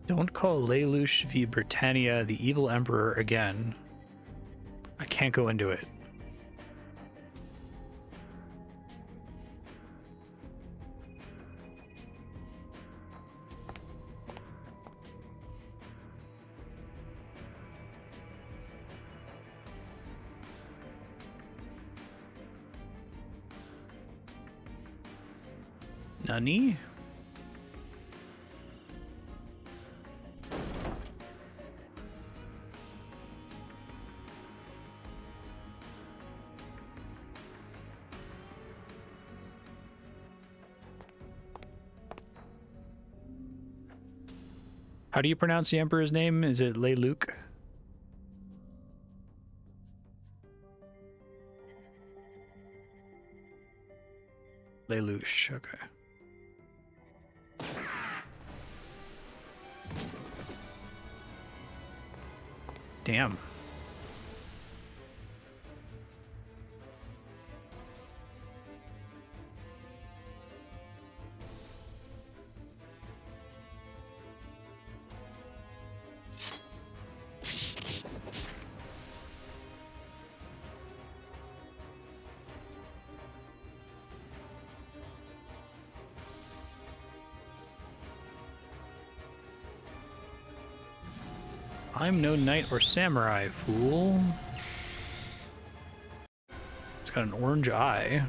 Don't call Lelouch v Britannia the evil emperor again. I can't go into it. Nani? How do you pronounce the Emperor's name? Is it Lelouch? Lelouch, okay. Damn. I'm no knight or samurai, fool. It's got an orange eye.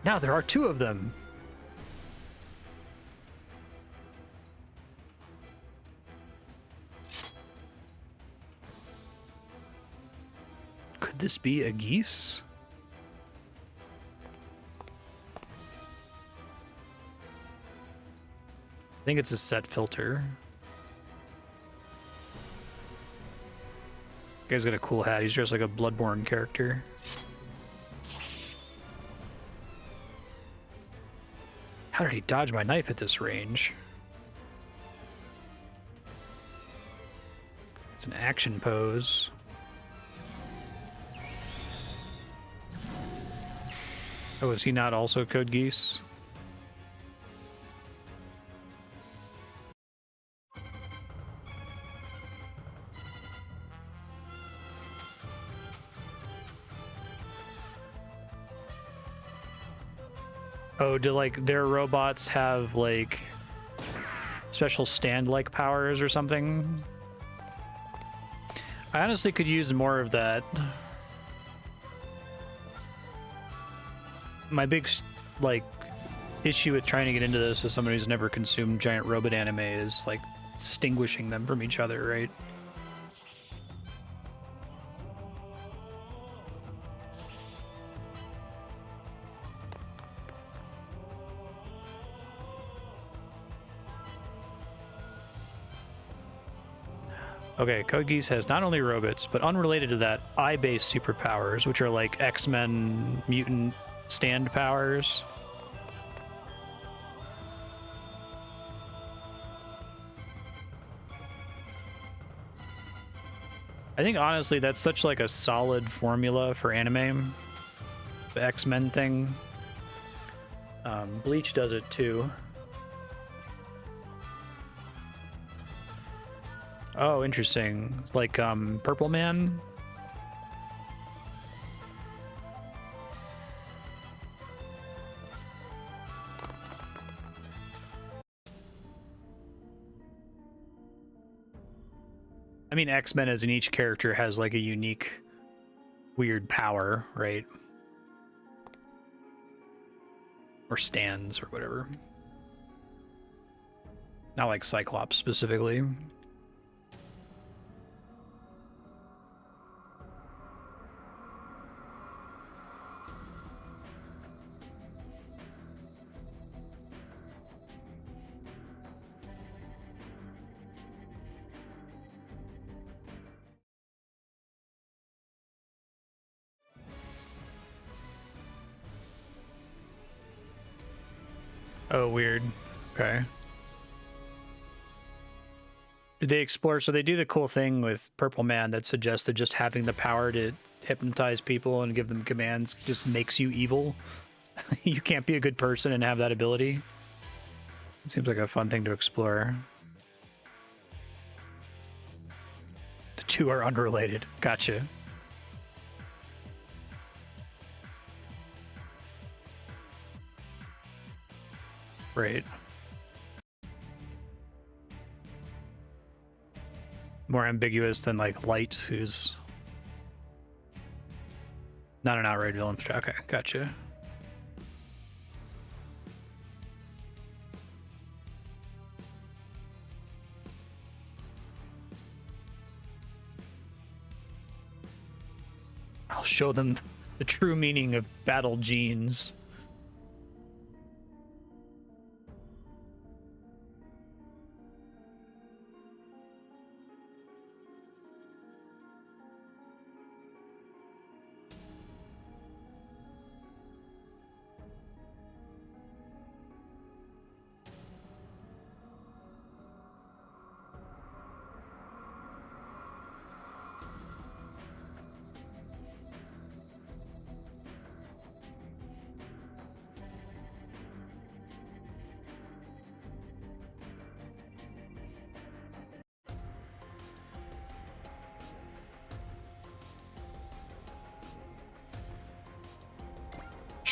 Now there are two of them. Could this be a Geass? I think it's a set filter. Guy's got a cool hat. He's dressed like a Bloodborne character. How did he dodge my knife at this range? It's an action pose. Oh, is he not also Code Geass? Oh, do like their robots have like special stand-like powers or something? I honestly could use more of that. My big like issue with trying to get into this as someone who's never consumed giant robot anime is like distinguishing them from each other, right? Okay, Code Geass has not only robots, but unrelated to that, eye-based superpowers, which are like X-Men mutant stand powers. I think honestly that's such like a solid formula for anime. The X-Men thing. Bleach does it too. Oh, interesting. Like Purple Man. I mean, X-Men as in each character has like a unique weird power, right? Or stands or whatever. Not like Cyclops specifically. Oh, weird. Okay. Did they explore? So they do the cool thing with Purple Man that suggests that just having the power to hypnotize people and give them commands just makes you evil. You can't be a good person and have that ability. It seems like a fun thing to explore. The two are unrelated. Gotcha. Right. More ambiguous than like Light, who's not an outright villain. Okay, gotcha. I'll show them the true meaning of battle genes.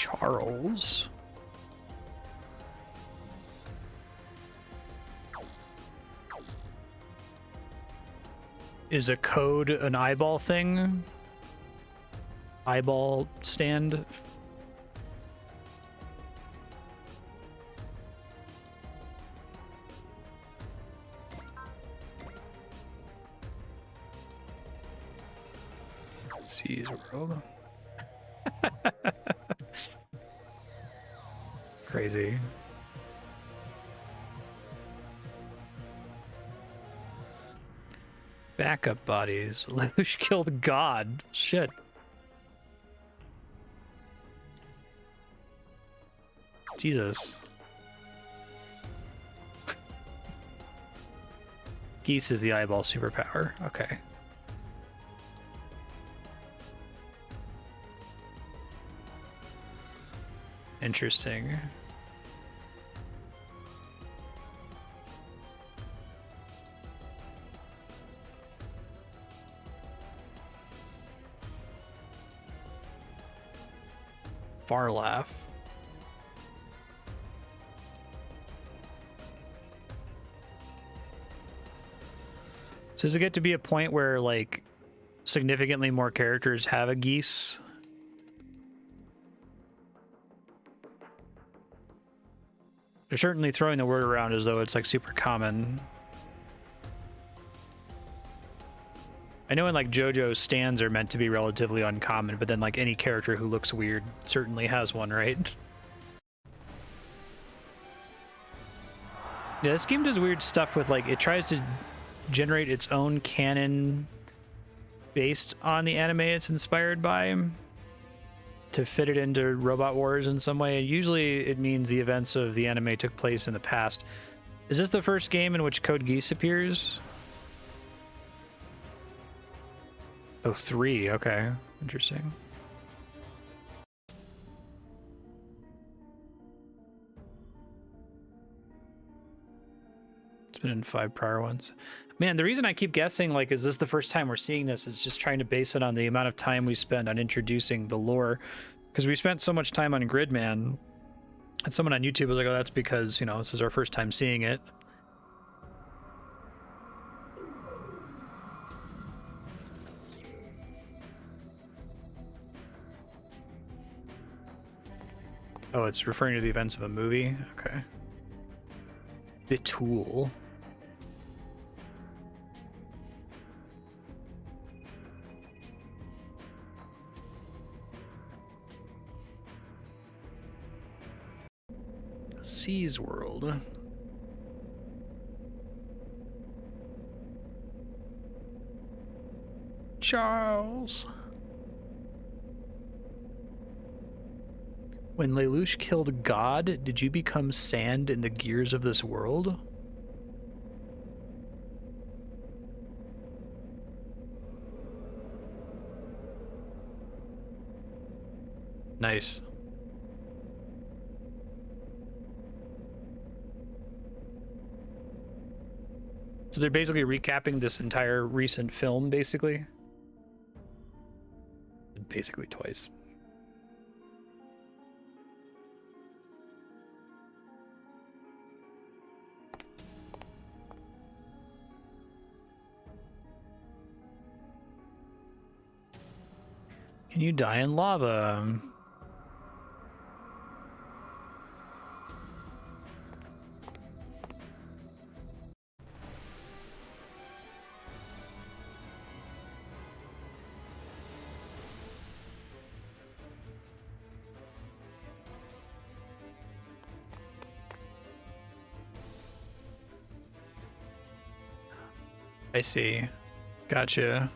Charles. Is a code an eyeball thing? Eyeball stand? Seas world. Crazy. Backup bodies. Lelouch killed God. Shit. Jesus. Geass is the eyeball superpower. Okay. Interesting. Far laugh. So does it get to be a point where like significantly more characters have a Geass? They're certainly throwing the word around as though it's like super common. I know in like JoJo, stands are meant to be relatively uncommon, but then like any character who looks weird certainly has one, right? Yeah, this game does weird stuff with like, it tries to generate its own canon based on the anime it's inspired by to fit it into Robot Wars in some way. Usually it means the events of the anime took place in the past. Is this the first game in which Code Geass appears? Oh, 3. Okay. Interesting. It's been in 5 prior ones. Man, the reason I keep guessing, like, is this the first time we're seeing this, is just trying to base it on the amount of time we spend on introducing the lore. Because we spent so much time on Gridman. And someone on YouTube was like, oh, that's because, you know, this is our first time seeing it. Oh, it's referring to the events of a movie? Okay. The Tool. Seas World. Charles. When Lelouch killed God, did you become sand in the gears of this world? Nice. So they're basically recapping this entire recent film, basically. Basically twice. Can you die in lava? I see. Gotcha.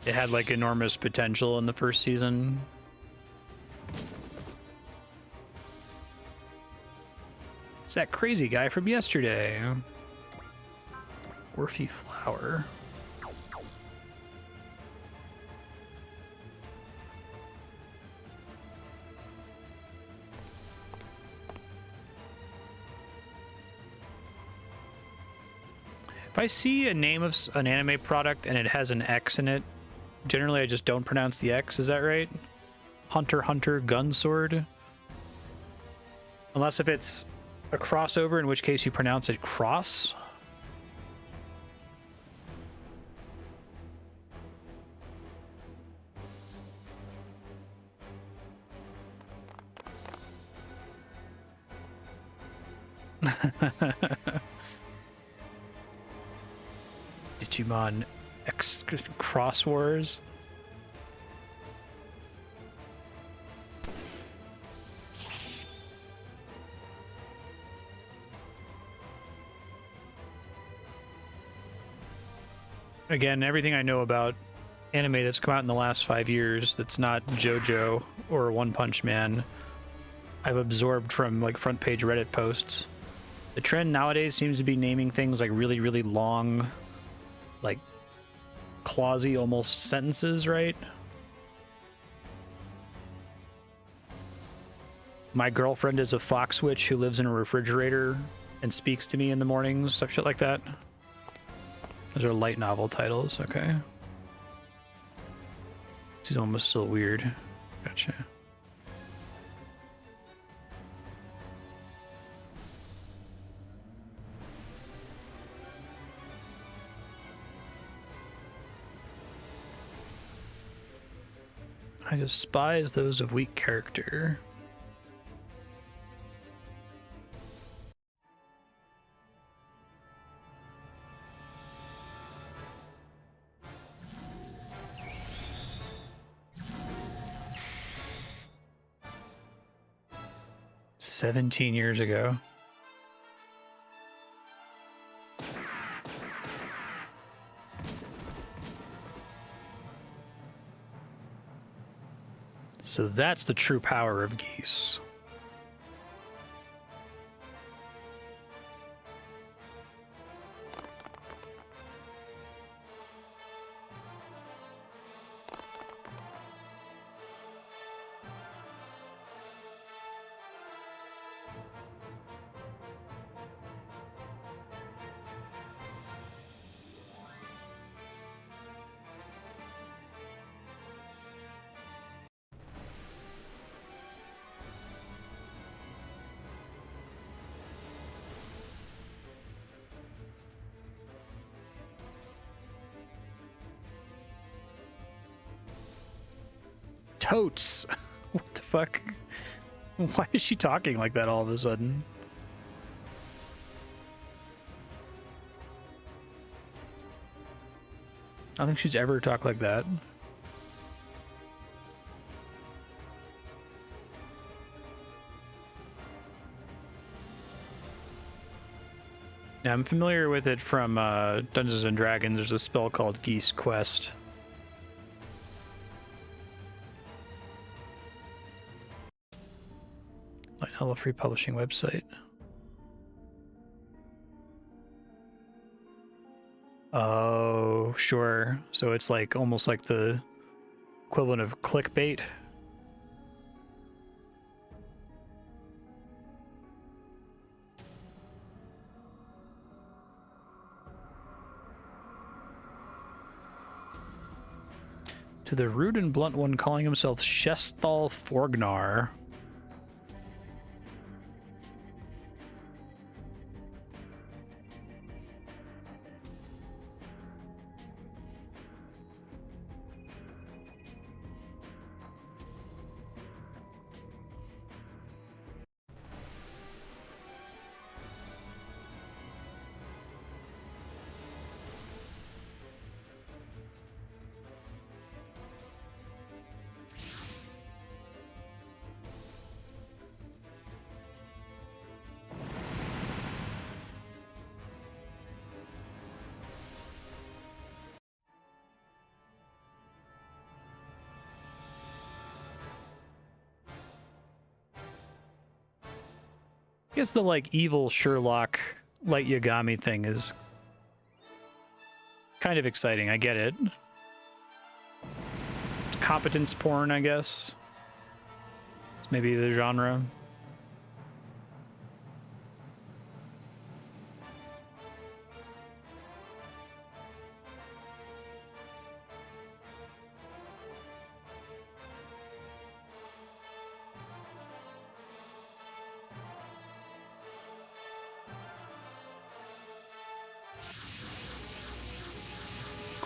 It had like enormous potential in the first season. It's that crazy guy from yesterday. Orphy Flower. If I see a name of an anime product and it has an X in it, Generally, I just don't pronounce the X. Is that right? Hunter Hunter Gunsword. Unless if it's a crossover, in which case you pronounce it cross. Digimon X Cross Wars. Again, everything I know about anime that's come out in the last 5 years that's not JoJo or One Punch Man, I've absorbed from like front page Reddit posts. The trend nowadays seems to be naming things like really, really long, like clausy almost sentences, right? My girlfriend is a fox witch who lives in a refrigerator and speaks to me in the mornings, stuff shit like that. Those are light novel titles, okay. She's almost still weird. Gotcha. I despise those of weak character. "17 years ago. So that's the true power of Geass. Totes! What the fuck? Why is she talking like that all of a sudden? I don't think she's ever talked like that. Yeah, I'm familiar with it from Dungeons and Dragons. There's a spell called Geass Quest. Light novel free publishing website. Oh, sure. So it's like almost like the equivalent of clickbait. To the rude and blunt one calling himself Shesthal Forgnar. I guess the like evil Sherlock Light Yagami thing is kind of exciting. I get it. Competence porn, I guess. It's maybe the genre.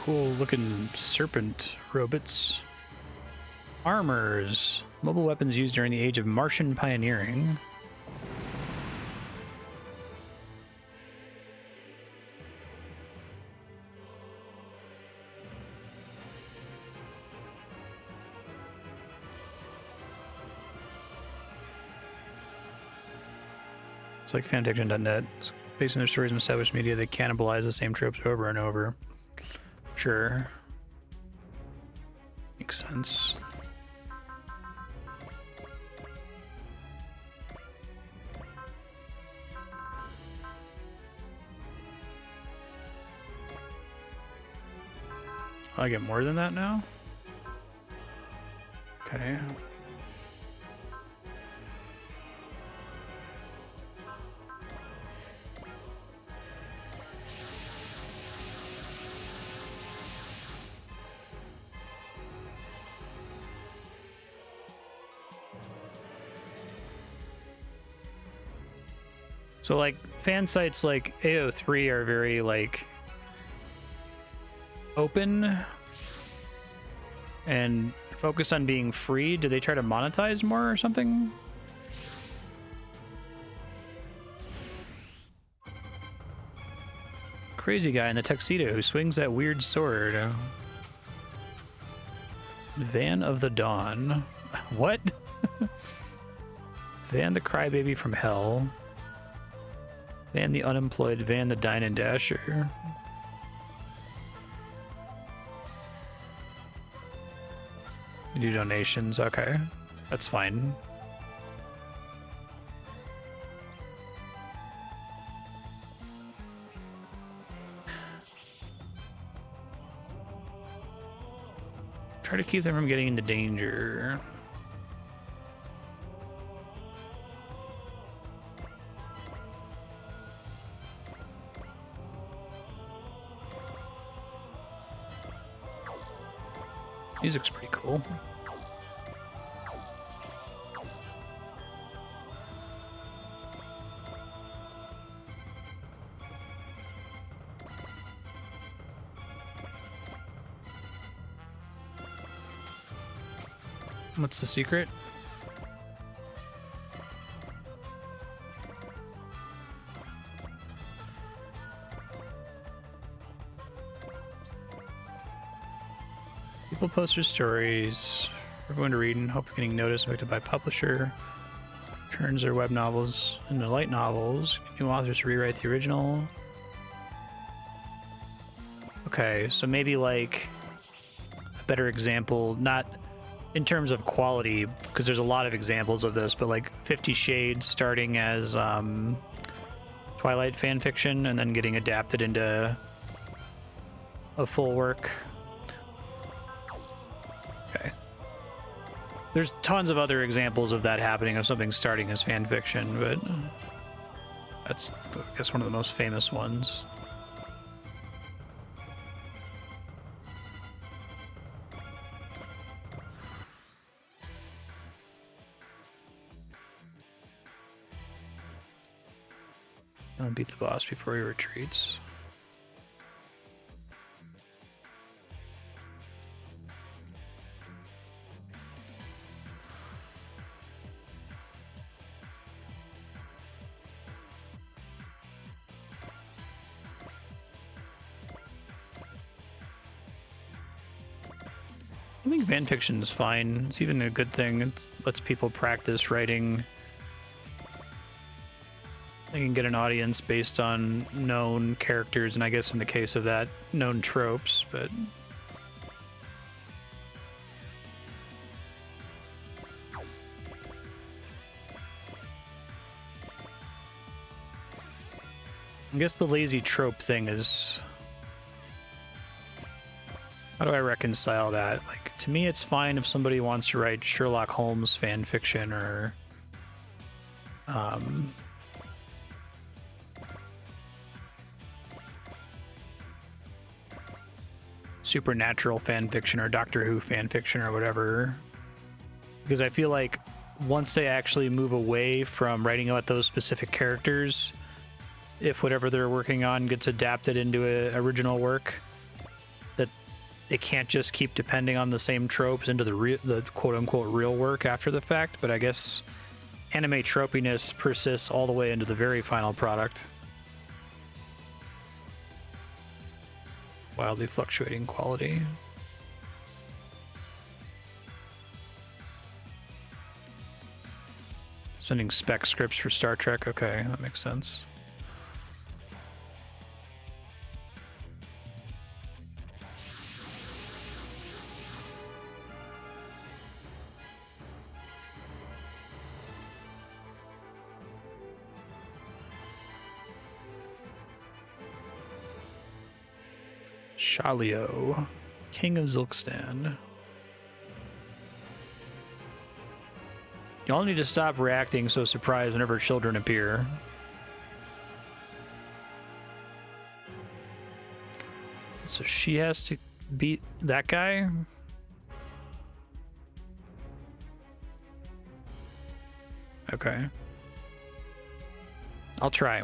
cool looking serpent robots. Armors. Mobile weapons used during the age of Martian pioneering. It's like fanfiction.net. Based on their stories in established media, they cannibalize the same tropes over and over. Sure. Makes sense. I get more than that now? Okay. So, like, fan sites like AO3 are very, like, open and focused on being free. Do they try to monetize more or something? Crazy guy in the tuxedo who swings that weird sword. Van of the Dawn. What? Van the Crybaby from Hell. Van the Unemployed, Van the Dine and Dasher. You do donations, okay. That's fine. Try to keep them from getting into danger. Music's pretty cool. What's the secret? People post their stories for everyone to read and hope you're getting noticed and picked up by publisher. Turns their web novels into light novels. New authors to rewrite the original. Okay, so maybe like a better example, not in terms of quality, because there's a lot of examples of this, but like 50 Shades starting as Twilight fan fiction and then getting adapted into a full work. Okay. There's tons of other examples of that happening, of something starting as fan fiction, but that's, I guess, one of the most famous ones. Beat the boss before he retreats. I think fan fiction is fine. It's even a good thing. It lets people practice writing. They can get an audience based on known characters, and I guess in the case of that, known tropes, but... I guess the lazy trope thing is... How do I reconcile that? Like, to me, it's fine if somebody wants to write Sherlock Holmes fan fiction or... Supernatural fan fiction or Doctor Who fan fiction or whatever, because I feel like once they actually move away from writing about those specific characters, if whatever they're working on gets adapted into an original work, that they can't just keep depending on the same tropes into the quote-unquote real work after the fact, but I guess anime tropiness persists all the way into the very final product. Wildly fluctuating quality. Sending spec scripts for Star Trek. Okay, that makes sense. Shalio, King of Zilkhstan. Y'all need to stop reacting so surprised whenever children appear. So she has to beat that guy? Okay. I'll try.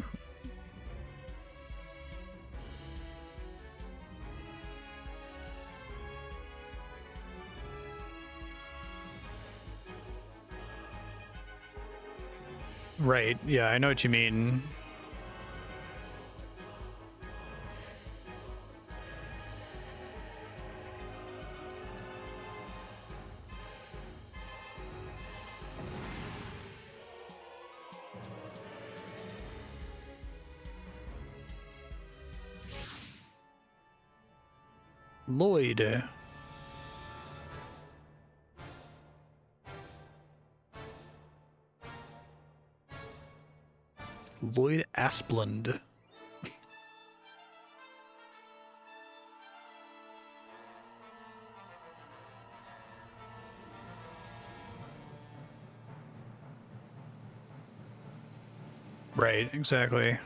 Right, yeah, I know what you mean. Lloyd. Lloyd Asplund. Right, exactly.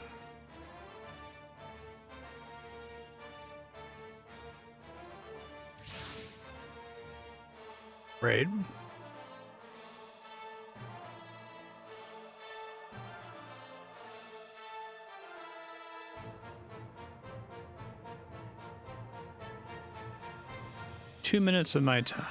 Right. Two minutes of my time.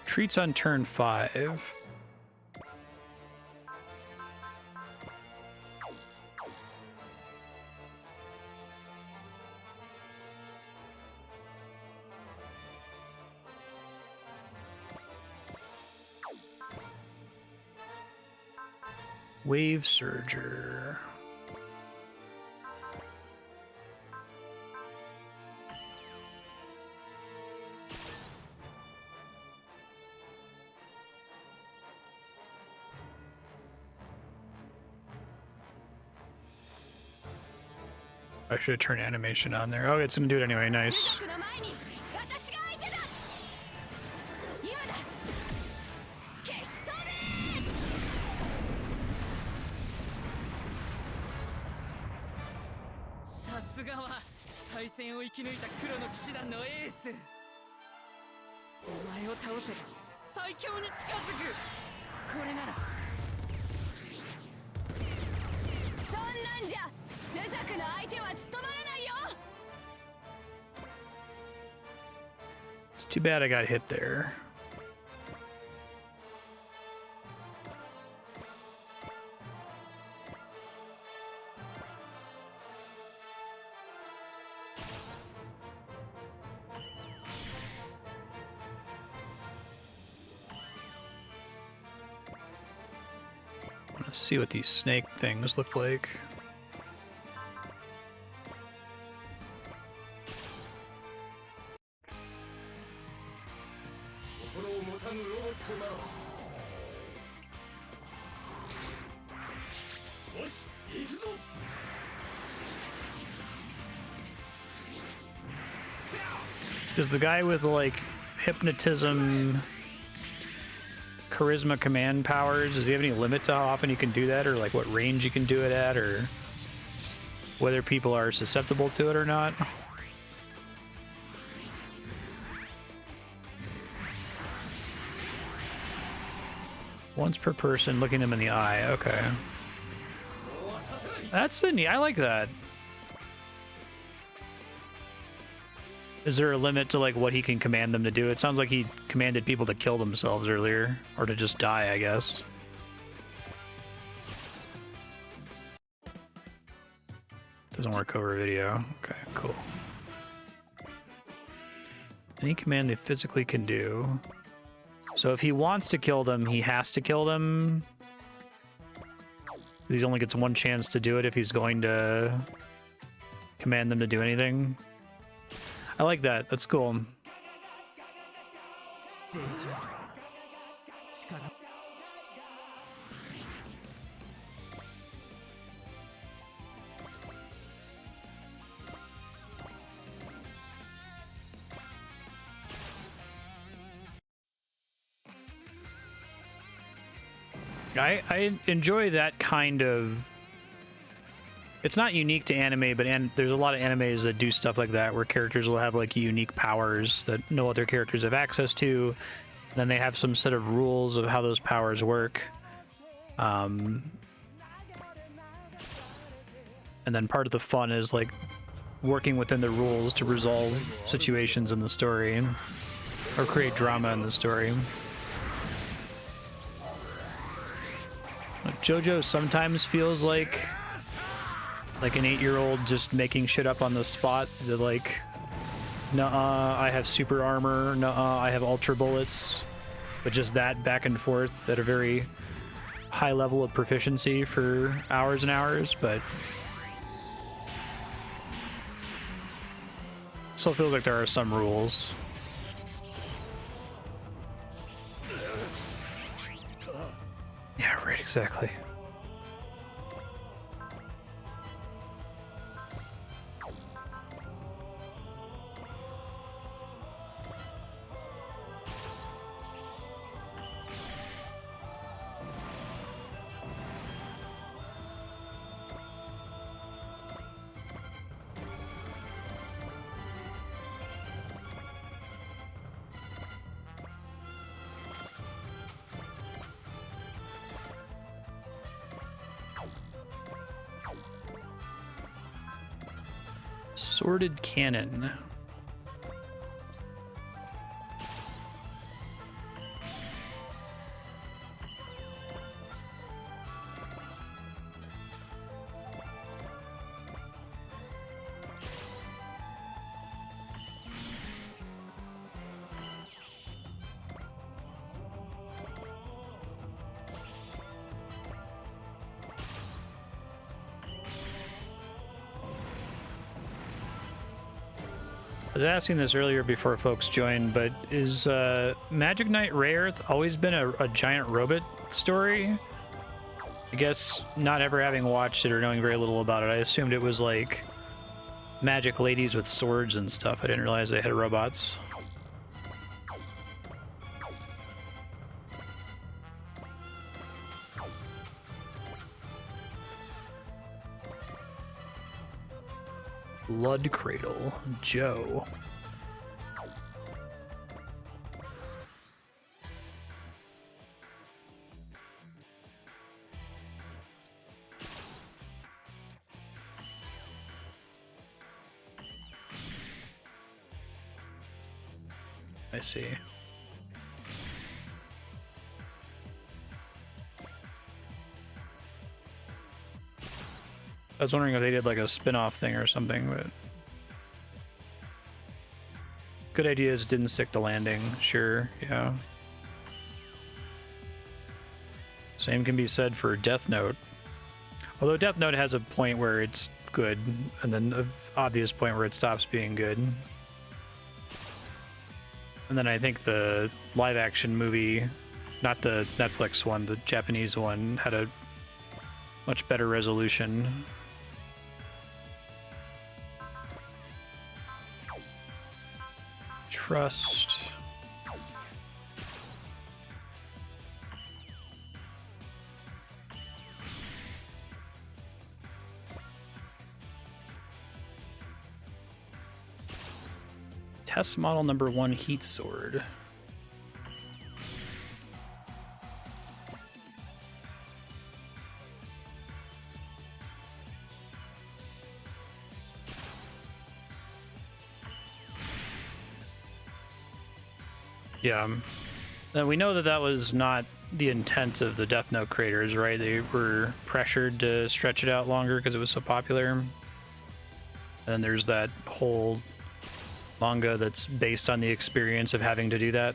Treats on turn 5. Wave Surger. I should have turned animation on there. Oh, it's gonna do it anyway. Nice. It's too bad I got hit there. Let's see what these snake things look like. Does the guy with like hypnotism, charisma command powers, does he have any limit to how often you can do that, or like what range you can do it at, or whether people are susceptible to it or not? Once per person, looking them in the eye. Okay. That's neat. I like that. Is there a limit to like what he can command them to do? It sounds like he commanded people to kill themselves earlier, or to just die, I guess. Doesn't work over video. Okay, cool. Any command they physically can do. So if he wants to kill them, he has to kill them. He only gets one chance to do it if he's going to command them to do anything. I like that. That's cool. I enjoy that kind of... It's not unique to anime, but there's a lot of animes that do stuff like that, where characters will have like unique powers that no other characters have access to. And then they have some set of rules of how those powers work. And then part of the fun is like working within the rules to resolve situations in the story or create drama in the story. JoJo sometimes feels like an 8-year-old just making shit up on the spot. They're like, nuh-uh, I have super armor, nuh-uh, I have ultra bullets. But just that back and forth at a very high level of proficiency for hours and hours, but still feels like there are some rules. Yeah, right, exactly. Sworded cannon. I was asking this earlier before folks joined, but is Magic Knight Rayearth always been a giant robot story? I guess not ever having watched it or knowing very little about it, I assumed it was like magic ladies with swords and stuff. I didn't realize they had robots. Blood Cradle, Joe. I see. I was wondering if they did like a spin-off thing or something, but good ideas didn't stick the landing. Sure, yeah. Same can be said for Death Note. Although Death Note has a point where it's good, and then an obvious point where it stops being good. And then I think the live-action movie, not the Netflix one, the Japanese one, had a much better resolution. Trust. Test model number 1 heat sword. Yeah. We know that that was not the intent of the Death Note creators, right? They were pressured to stretch it out longer because it was so popular. And then there's that whole manga that's based on the experience of having to do that.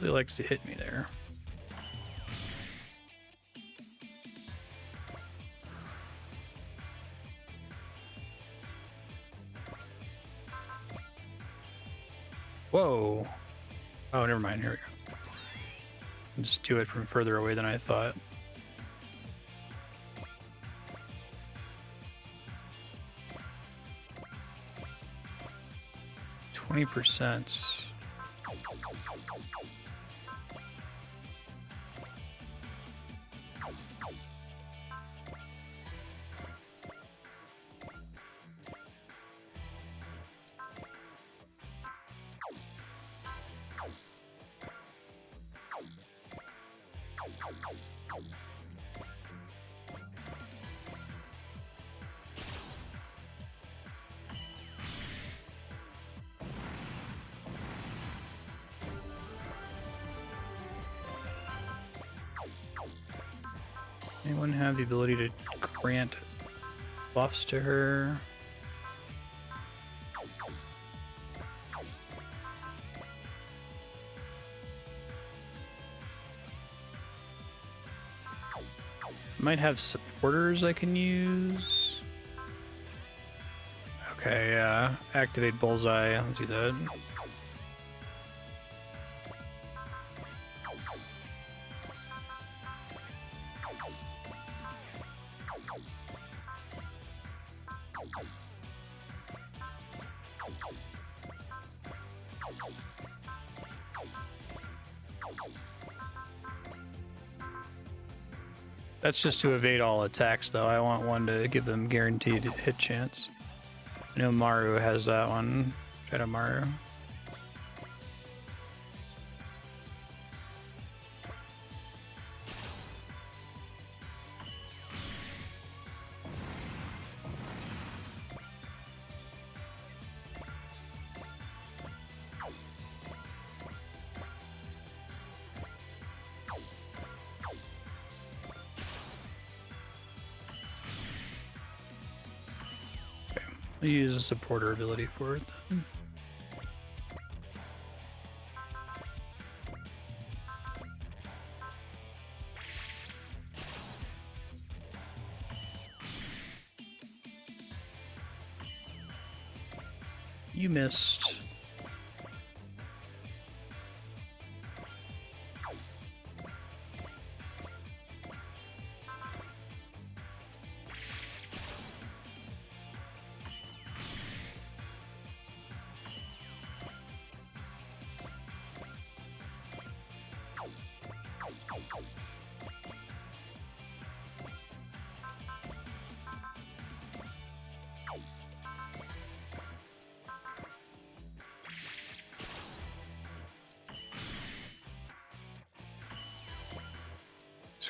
Really likes to hit me there. Whoa. Oh, never mind. Here we go. Just do it from further away than I thought. %. Anyone have the ability to grant buffs to her? Might have supporters I can use. Okay, yeah. Activate bullseye. Let's do that. That's just to evade all attacks, though. I want one to give them guaranteed hit chance. I know Maru has that one. Shadow Maru. I'll use a supporter ability for it then. You missed.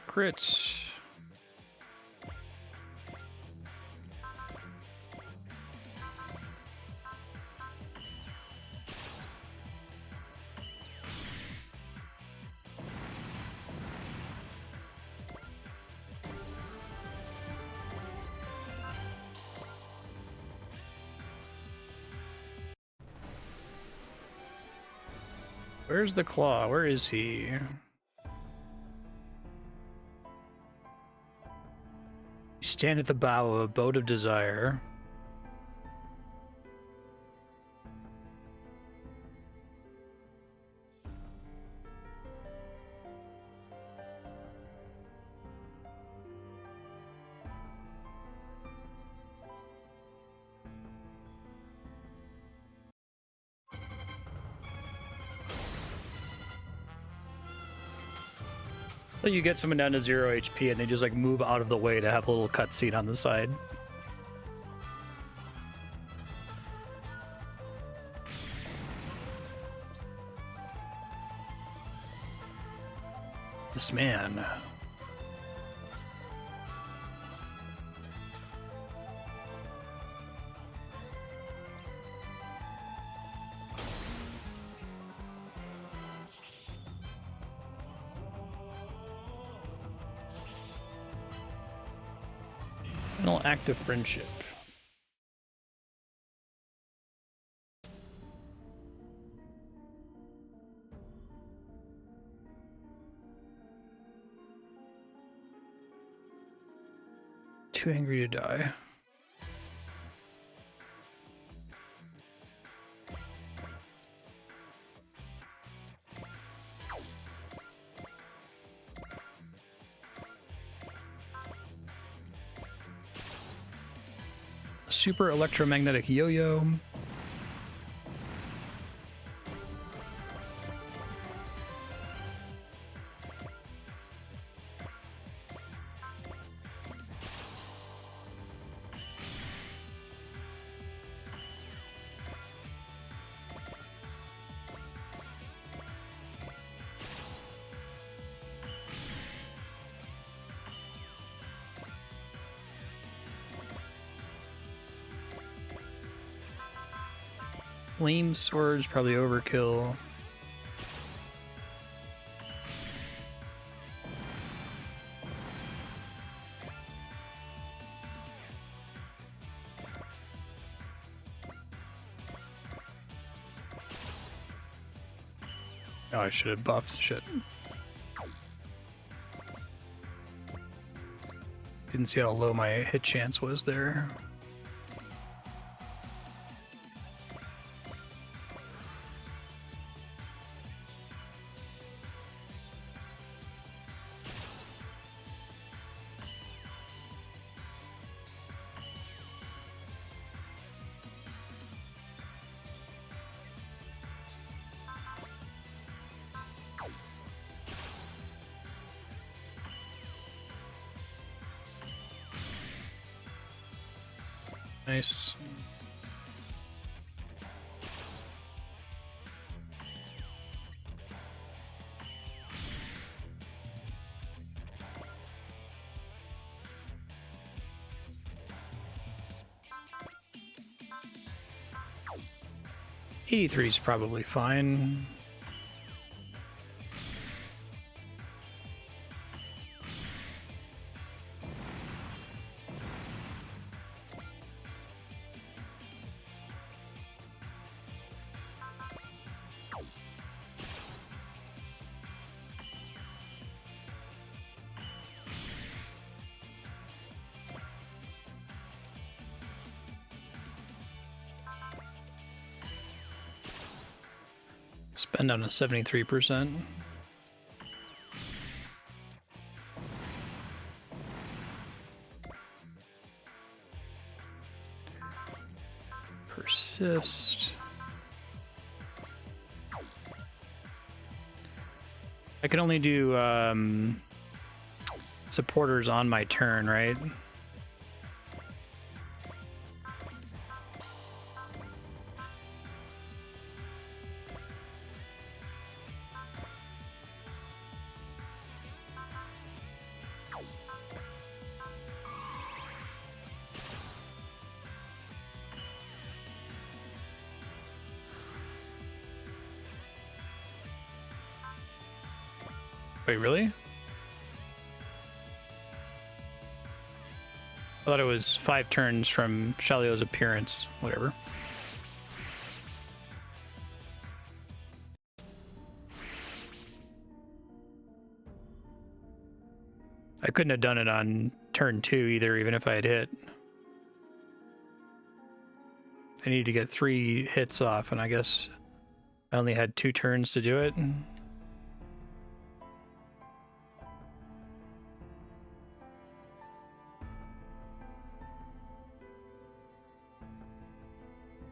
Crits. Where's the claw? Where is he? You stand at the bow of a boat of desire. So you get someone down to 0 HP and they just like move out of the way to have a little cutscene on the side. This man. Final act of friendship. Too angry to die. Super electromagnetic yo-yo. Flame sword's probably overkill. Oh, I should have buffed. Shit. Didn't see how low my hit chance was there. Nice. E3 is probably fine. Spend on a 73%. Persist. I can only do supporters on my turn, right? Wait, really? I thought it was 5 turns from Shaliot's appearance. Whatever. I couldn't have done it on turn 2 either, even if I had hit. I needed to get 3 hits off, and I guess I only had 2 turns to do it.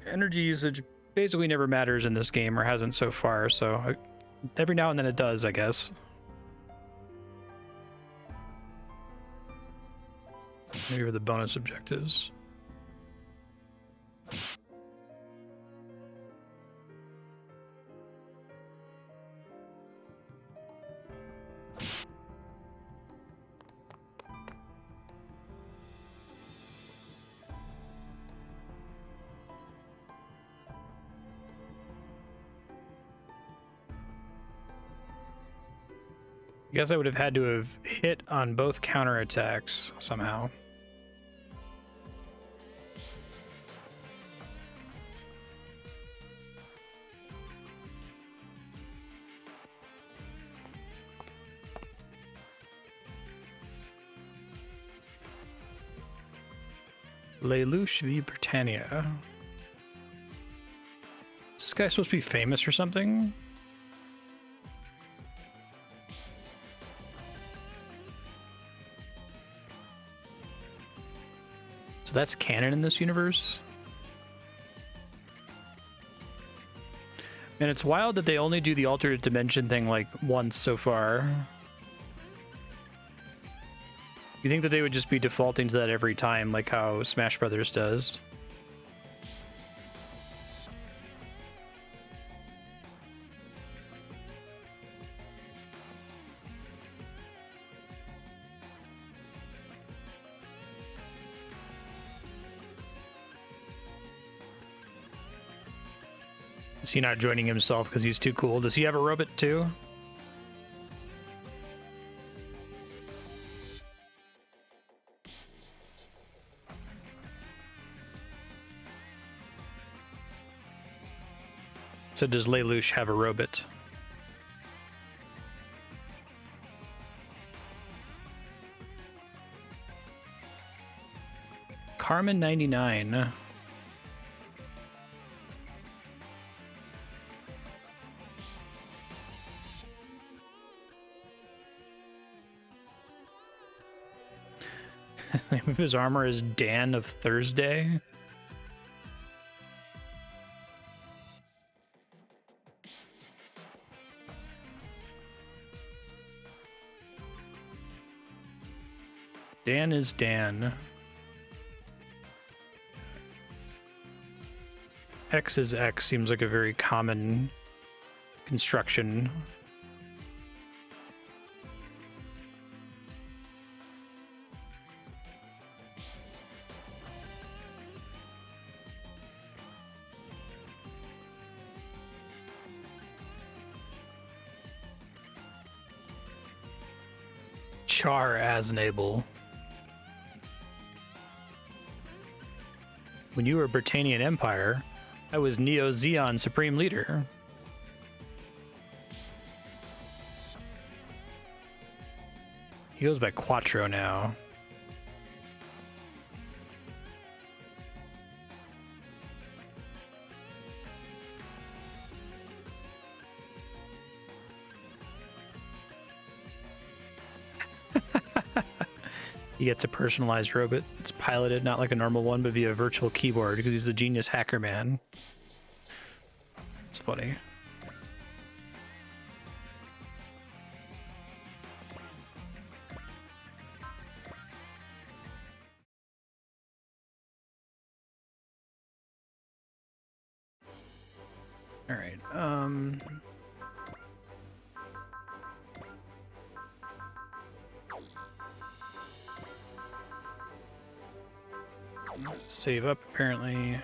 Energy usage basically never matters in this game, or hasn't so far, so every now and then it does, I guess. Maybe with the bonus objectives. guess I would have had to have hit on both counterattacks somehow. Lelouch v. Britannia. Is this guy supposed to be famous or something? So that's canon in this universe? And it's wild that they only do the alternate dimension thing like once so far. You think that they would just be defaulting to that every time, like how Smash Brothers does? Is he not joining himself because he's too cool? Does he have a robot too? So does Lelouch have a robot? Carmen 99. The name of his armor is Dan of Thursday. Dan is Dan. X is X seems like a very common construction. Char Aznable. When you were Britannian Empire, I was Neo Zeon Supreme Leader. He goes by Quattro now. He gets a personalized robot. It's piloted not like a normal one, but via a virtual keyboard because he's a genius hacker man. It's funny. All right. Save up, apparently. Are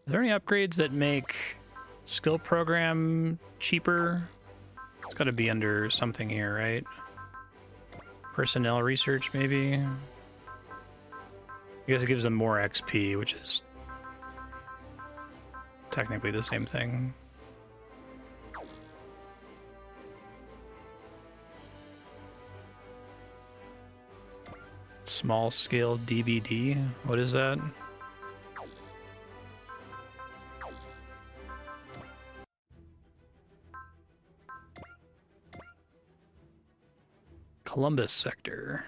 there any upgrades that make skill program cheaper? It's got to be under something here, right? Personnel research, maybe? I guess it gives them more XP, which is technically the same thing. Small scale DBD? What is that? Columbus sector.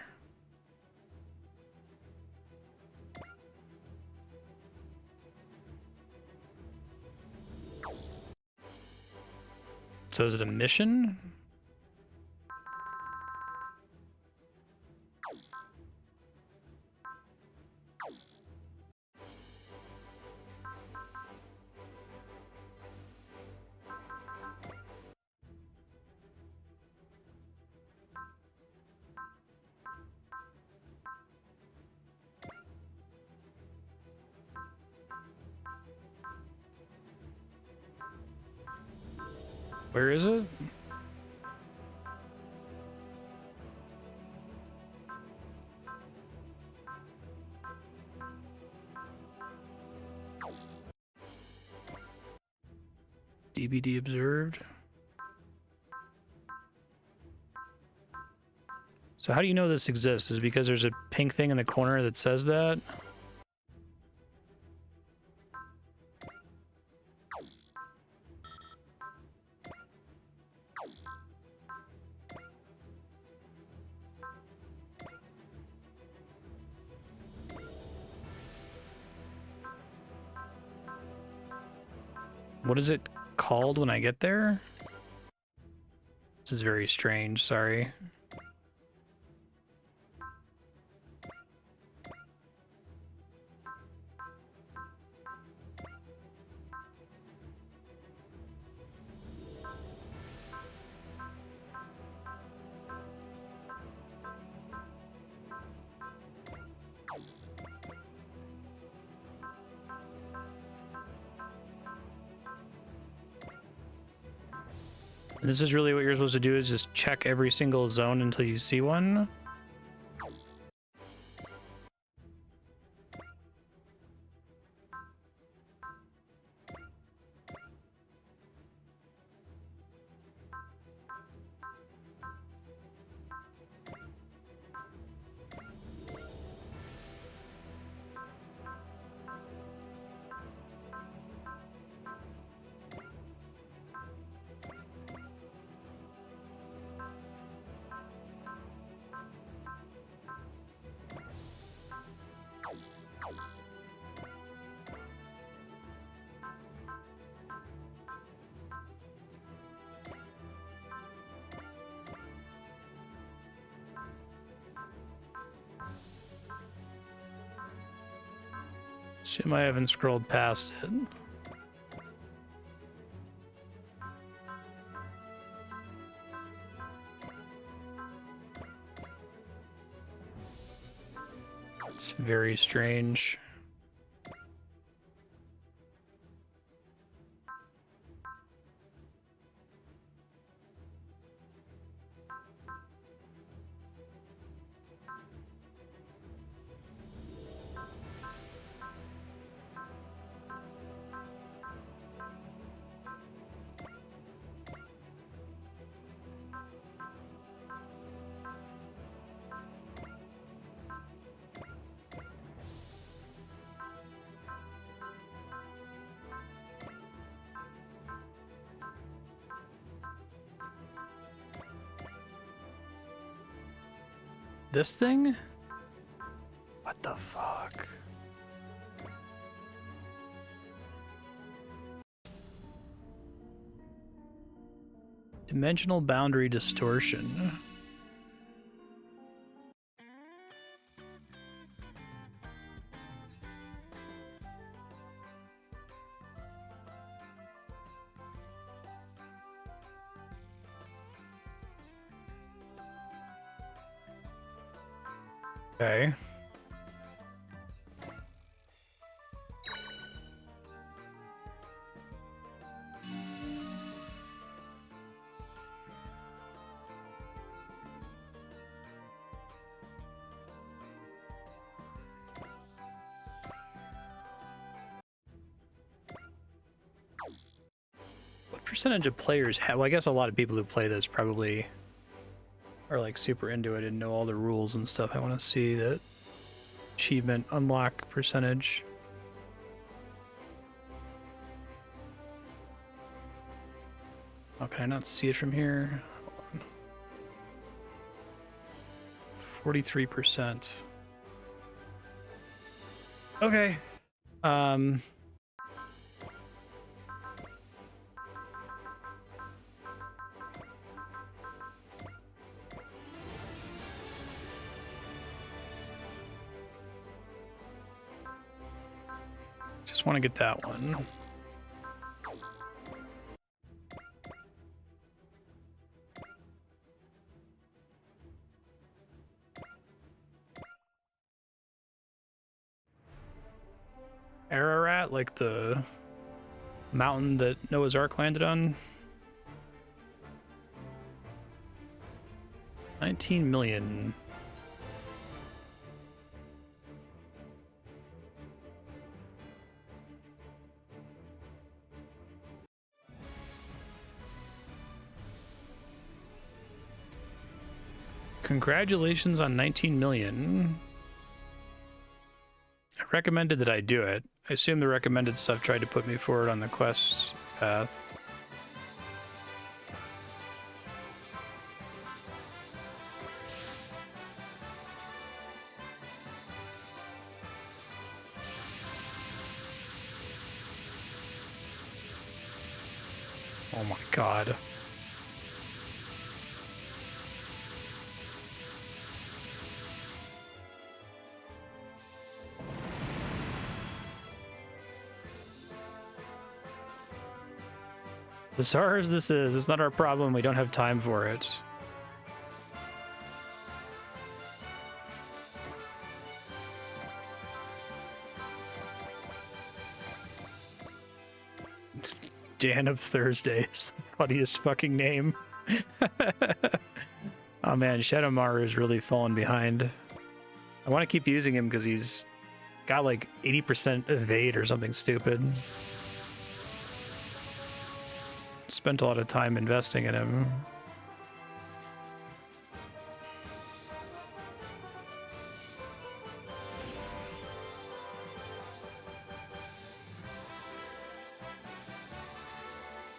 So is it a mission? Where is it? DBD observed. So how do you know this exists? Is it because there's a pink thing in the corner that says that? What is it called when I get there? This is very strange, sorry. And this is really what you're supposed to do, is just check every single zone until you see one. Shit, I haven't scrolled past it. It's very strange. This thing? What the fuck? Dimensional boundary distortion. Okay. What percentage of players have? Well, I guess a lot of people who play this probably are like super into it and know all the rules and stuff. I want to see that achievement unlock percentage. Oh, can I not see it from here? 43%. Okay. Just want to get that one. Ararat, like the mountain that Noah's Ark landed on. 19 million. Congratulations on 19 million. I recommended that I do it. I assume the recommended stuff tried to put me forward on the quest path. Oh my god. As hard as this is, it's not our problem. We don't have time for it. Dan of Thursday is the funniest fucking name. Oh man, Shadowmaru is really falling behind. I want to keep using him because he's got like 80% evade or something stupid. Spent a lot of time investing in him.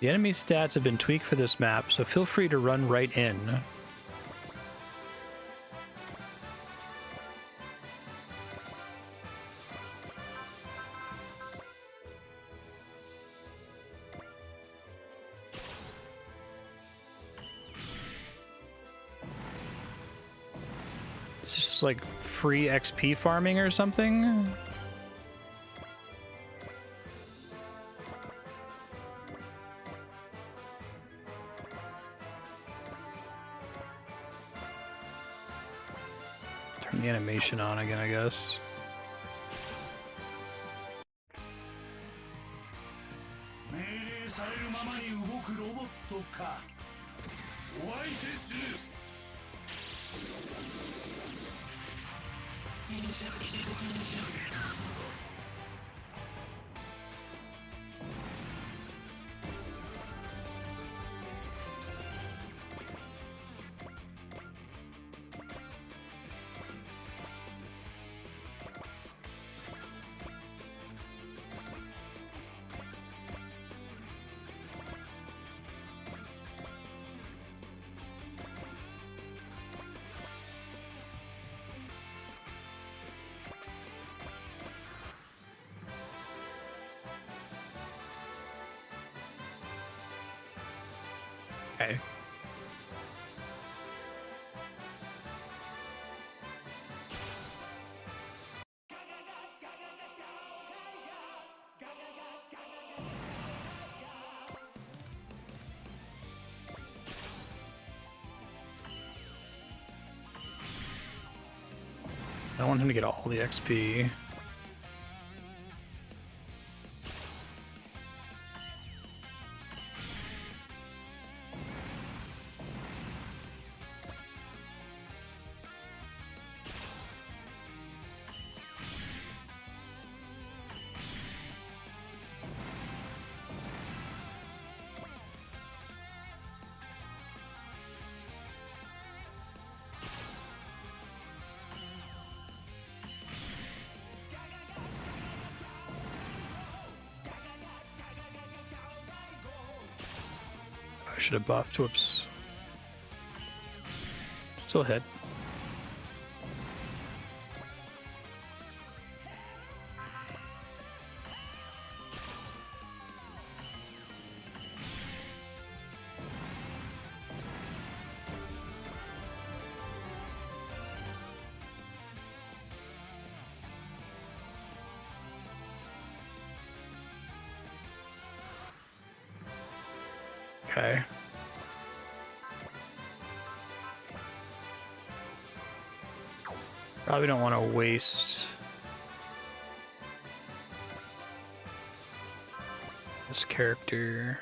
The enemy stats have been tweaked for this map, so feel free to run right in. It's just like free XP farming or something. Turn the animation on again, I guess. Okay. I want him to get all the XP. I should have buffed. Whoops. Still hit. Okay. Probably don't want to waste this character.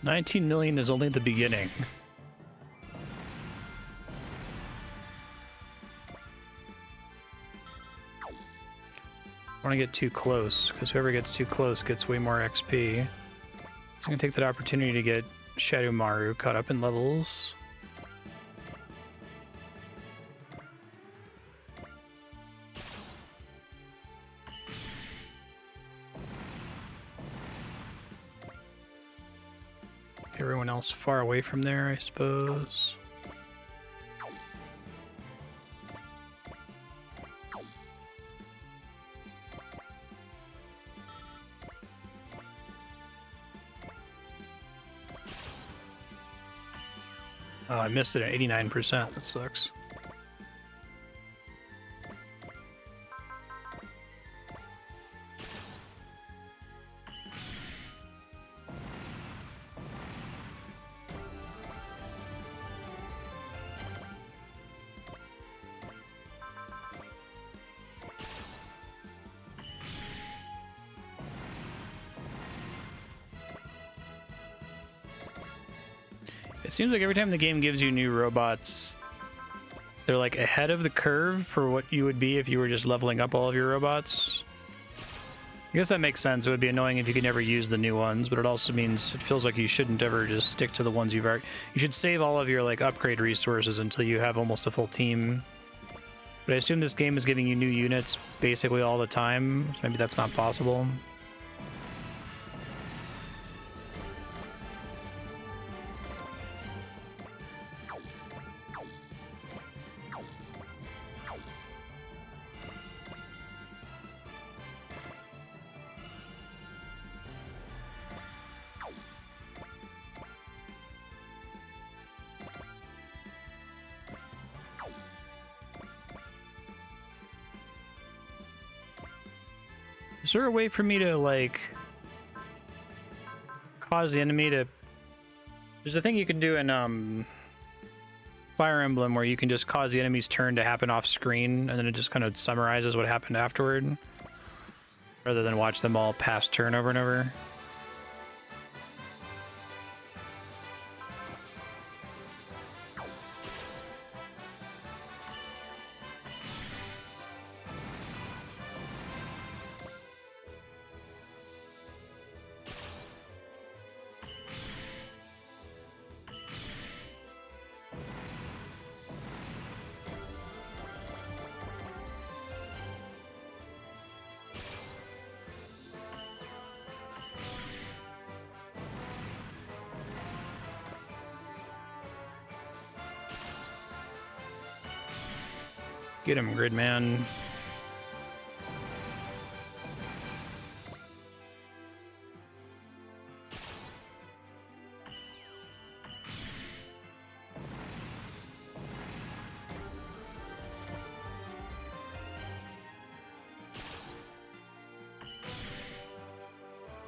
19 million is only the beginning. I don't want to get too close, because whoever gets too close gets way more XP. So I'm going to take that opportunity to get Shadow Maru caught up in levels. Everyone else far away from there, I suppose. Oh, I missed it at 89%. That sucks. It seems like every time the game gives you new robots, they're like ahead of the curve for what you would be if you were just leveling up all of your robots. I guess that makes sense. It would be annoying if you could never use the new ones, but it also means it feels like you shouldn't ever just stick to the ones you've already... You should save all of your like upgrade resources until you have almost a full team. But I assume this game is giving you new units basically all the time, so maybe that's not possible. Is there a way for me to, like, cause the enemy to... There's a thing you can do in Fire Emblem where you can just cause the enemy's turn to happen off screen, and then it just kind of summarizes what happened afterward, rather than watch them all pass turn over and over. Get him, Gridman.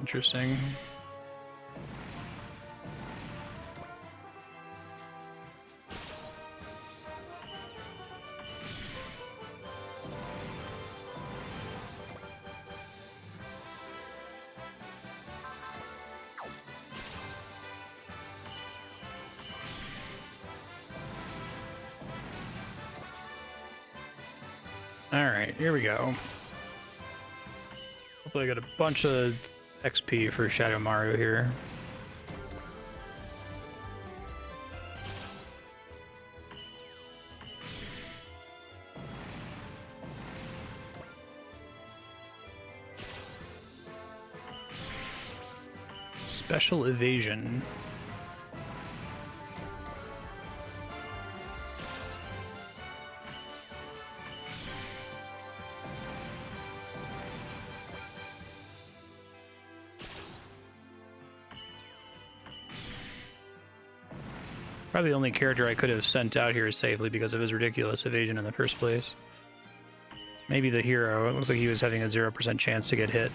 Interesting. Alright, here we go. Hopefully I got a bunch of XP for Shadow Maru here. Special evasion. Probably the only character I could have sent out here safely because of his ridiculous evasion in the first place. Maybe the hero. It looks like he was having a 0% chance to get hit.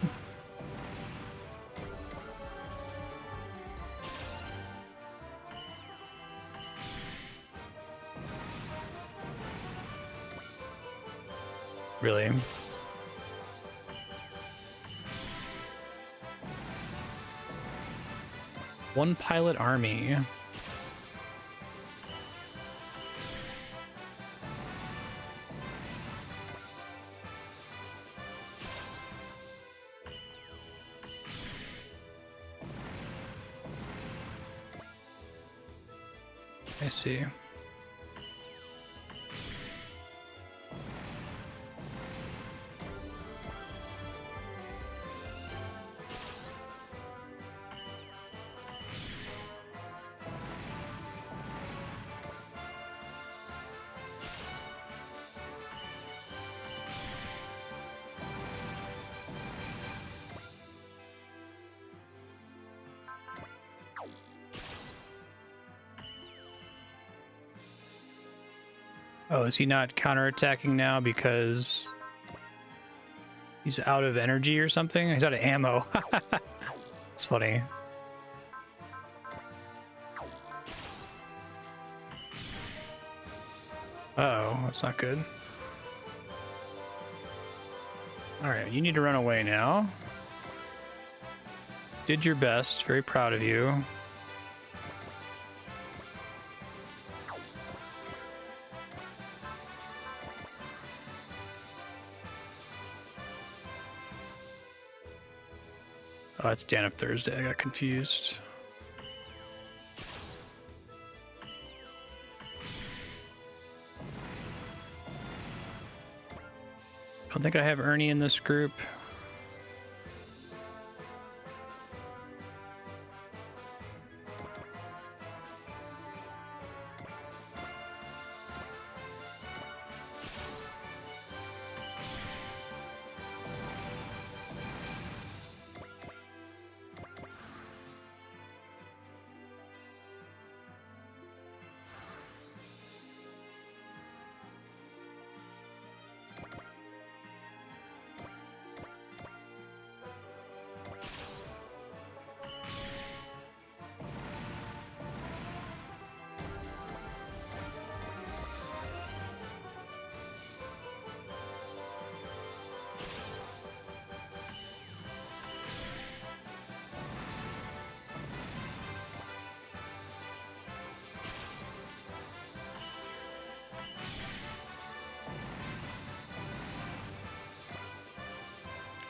Really? One pilot army. I see. Oh, is he not counterattacking now because he's out of energy or something? He's out of ammo. It's funny. Uh-oh, that's not good. Alright, you need to run away now. Did your best. Very proud of you. Oh, it's Dan of Thursday. I got confused. I don't think I have Ernie in this group.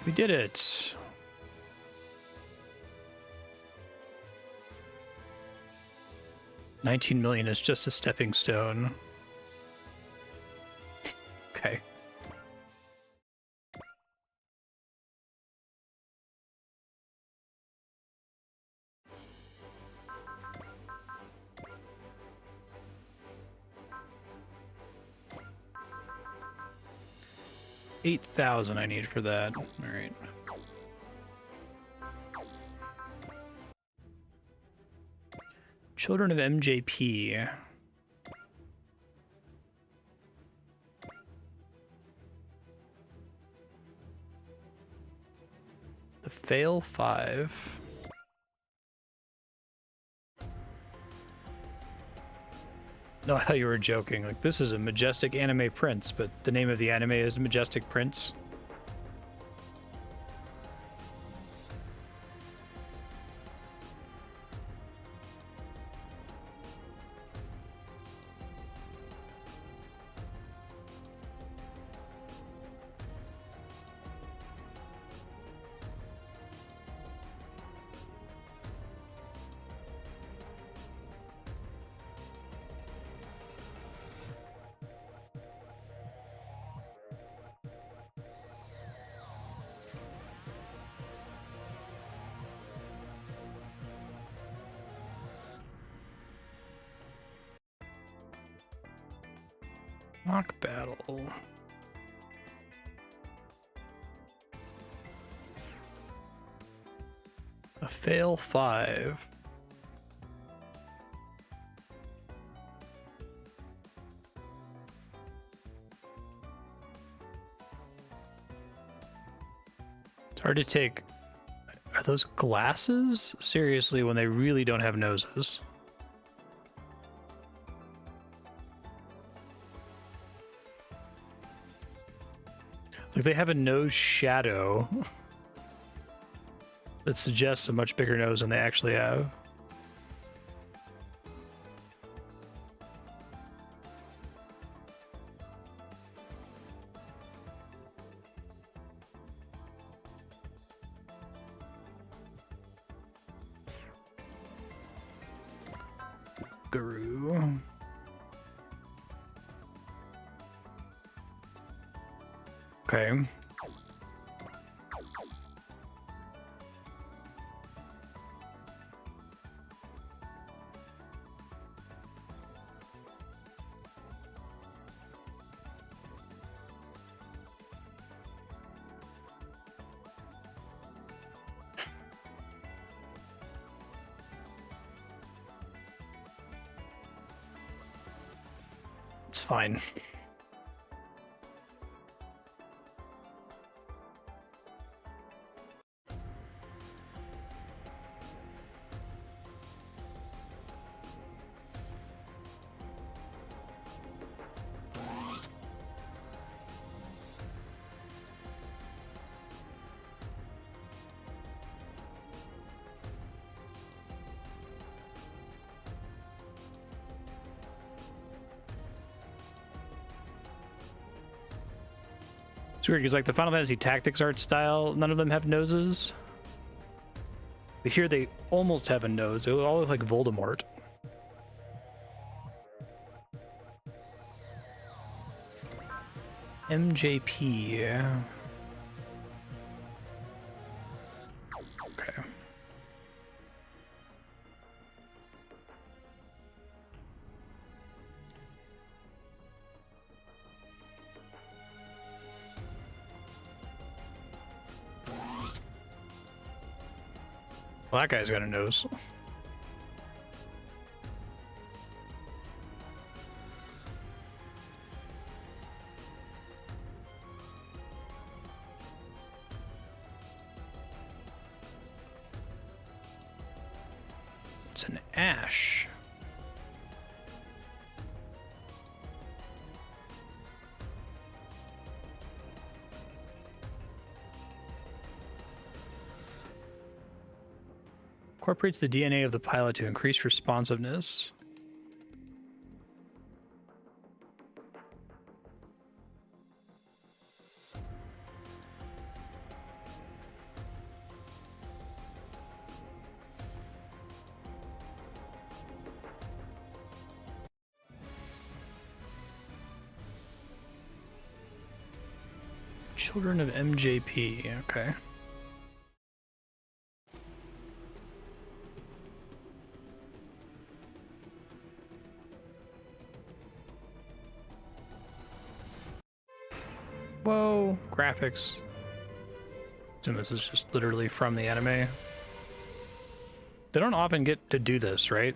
We did it. $19 million is just a stepping stone. Okay. $8,000 I need for that. All right. Children of MJP. The Fail 5. No, I thought you were joking. Like, this is a Majestic anime prince, but the name of the anime is Majestic Prince. Mock battle. A fail 5. It's hard to take. Are those glasses? Seriously, when they really don't have noses. Like, they have a nose shadow that suggests a much bigger nose than they actually have. Guru. Okay. It's fine. It's weird because like the Final Fantasy Tactics art style, none of them have noses. But here they almost have a nose. They all look like Voldemort. MJP, yeah. Okay. Well, that guy's got a nose. It's an ash. Incorporates the DNA of the pilot to increase responsiveness. Children of MJP, okay. Whoa, graphics. Assume this is just literally from the anime. They don't often get to do this, right?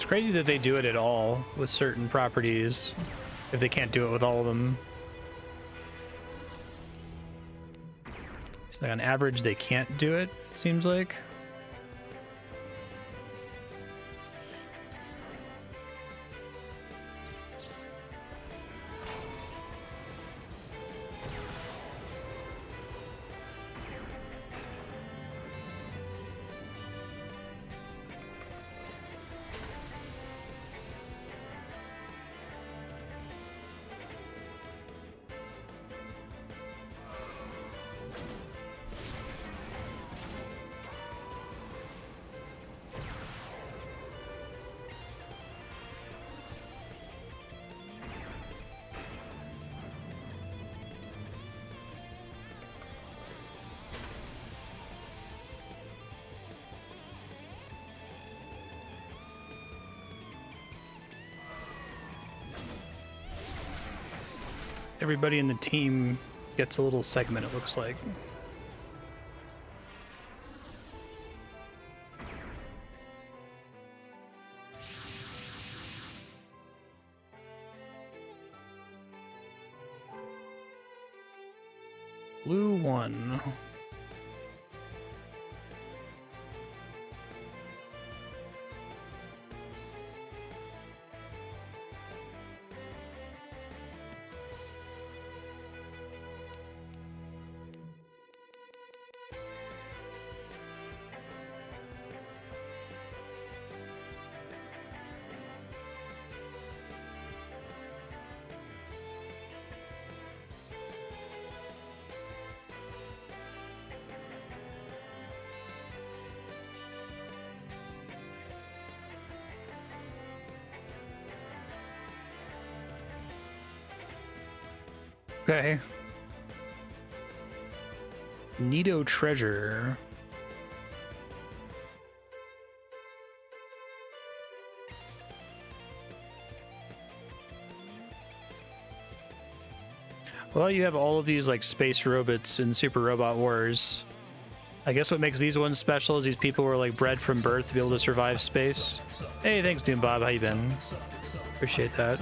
Crazy that they do it at all with certain properties if they can't do it with all of them. So on average they can't do it, it seems like. Everybody in the team gets a little segment, it looks like. Blue 1. Okay. Nido treasure. Well, you have all of these like space robots in Super Robot Wars. I guess what makes these ones special is these people were like bred from birth to be able to survive space. Hey, thanks, Doom Bob. How you been? Appreciate that.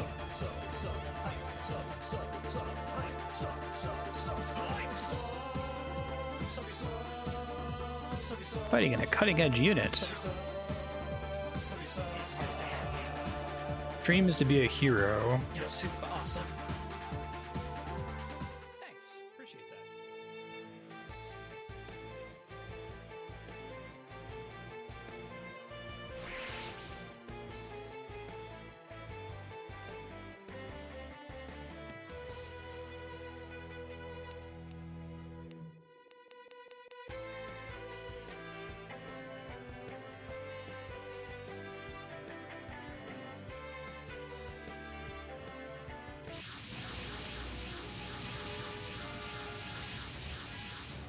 Fighting in a cutting-edge unit. Dream is to be a hero. You're super awesome. Thanks. Appreciate that.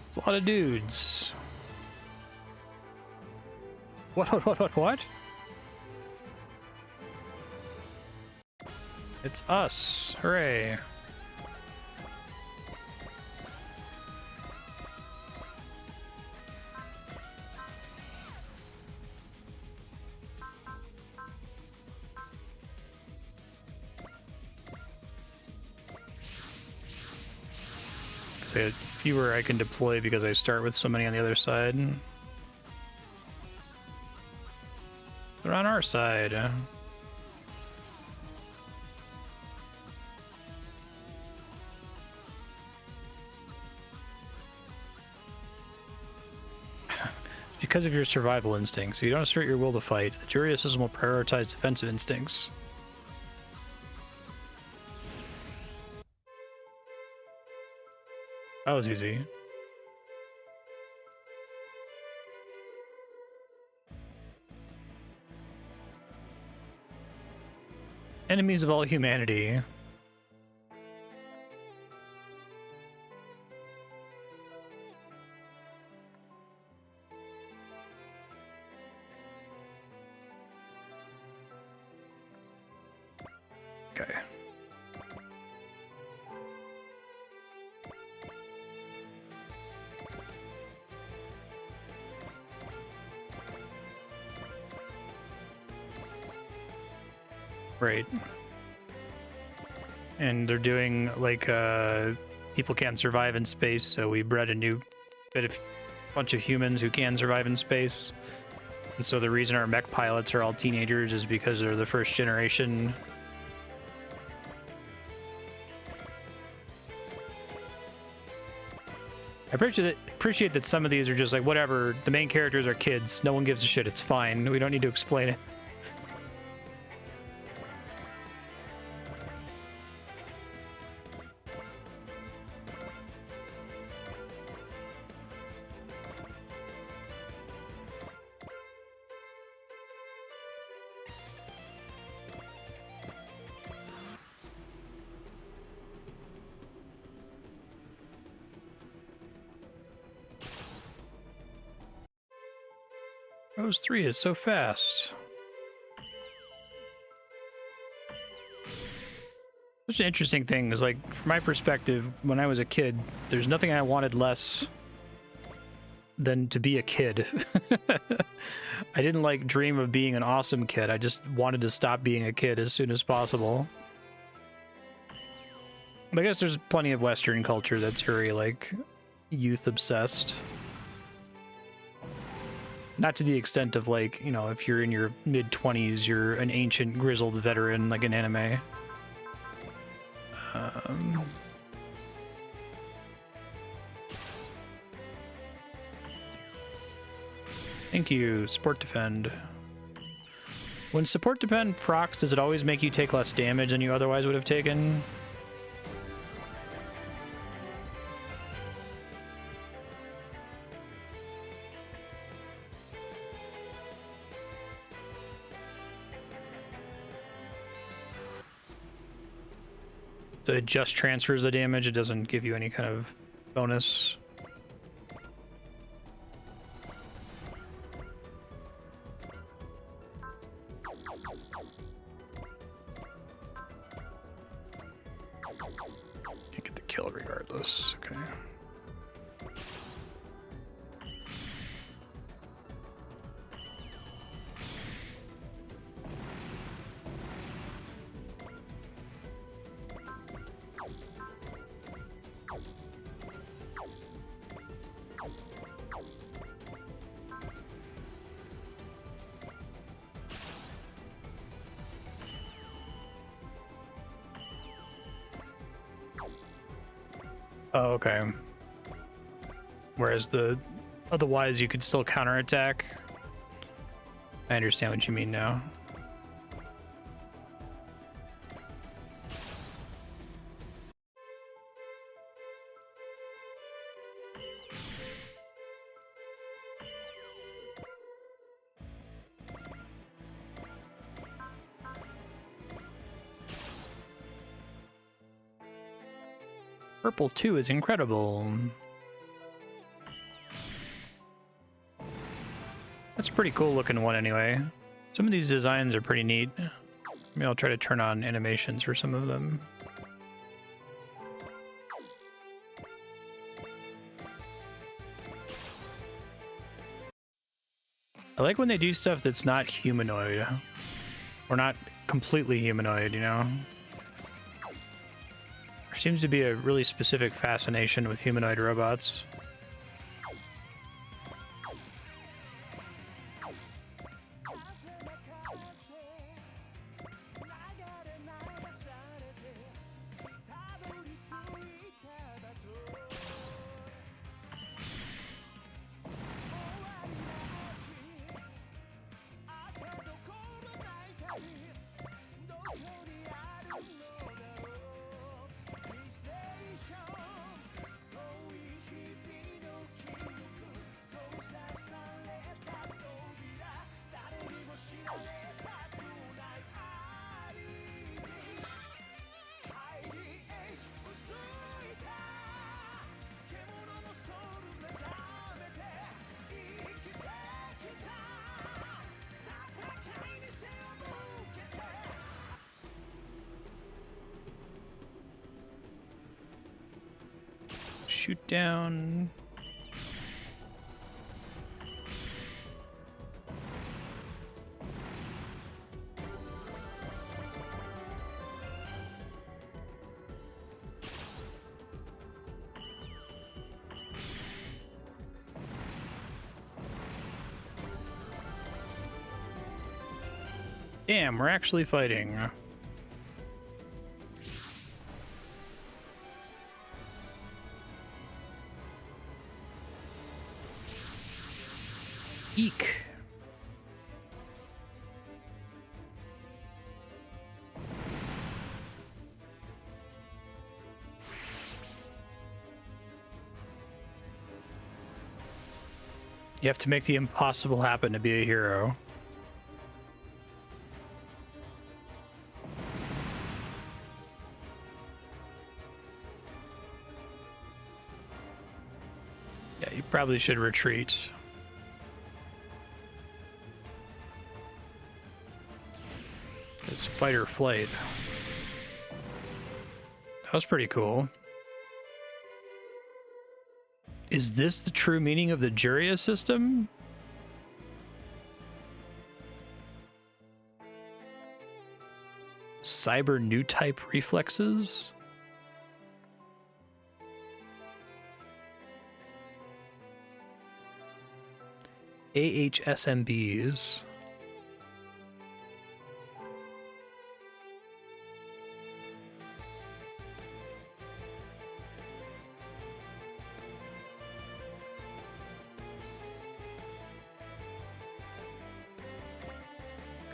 It's a lot of dudes. What? It's us. Hooray. So fewer I can deploy because I start with so many on the other side. They're on our side. Because of your survival instincts. If you don't assert your will to fight, the Juria system will prioritize defensive instincts. That was easy. Enemies of all humanity. Okay. Right. And they're doing like people can't survive in space, so we bred a new bunch of humans who can survive in space. And so the reason our mech pilots are all teenagers is because they're the first generation. I appreciate that some of these are just like, whatever, the main characters are kids. No one gives a shit. It's fine. We don't need to explain it. Rose 3 is so fast. Such an interesting thing is, like, from my perspective, when I was a kid, there's nothing I wanted less than to be a kid. I didn't like dream of being an awesome kid. I just wanted to stop being a kid as soon as possible. I guess there's plenty of Western culture that's very, like, youth obsessed. Not to the extent of, like, you know, if you're in your mid-20s, you're an ancient, grizzled veteran, like an anime. Thank you, Support Defend. When Support Defend procs, does it always make you take less damage than you otherwise would have taken? So it just transfers the damage, it doesn't give you any kind of bonus. Can't get the kill regardless, okay. Oh, okay. Whereas otherwise you could still counterattack. I understand what you mean now. Purple 2 is incredible. That's a pretty cool looking one anyway. Some of these designs are pretty neat. Maybe I'll try to turn on animations for some of them. I like when they do stuff that's not humanoid. Or not completely humanoid, you know? There seems to be a really specific fascination with humanoid robots. Shoot down. Damn, we're actually fighting. Eek. You have to make the impossible happen to be a hero. Yeah, you probably should retreat. It's fight or flight. That was pretty cool. Is this the true meaning of the Geass system? Cyber new type reflexes? AHSMBs.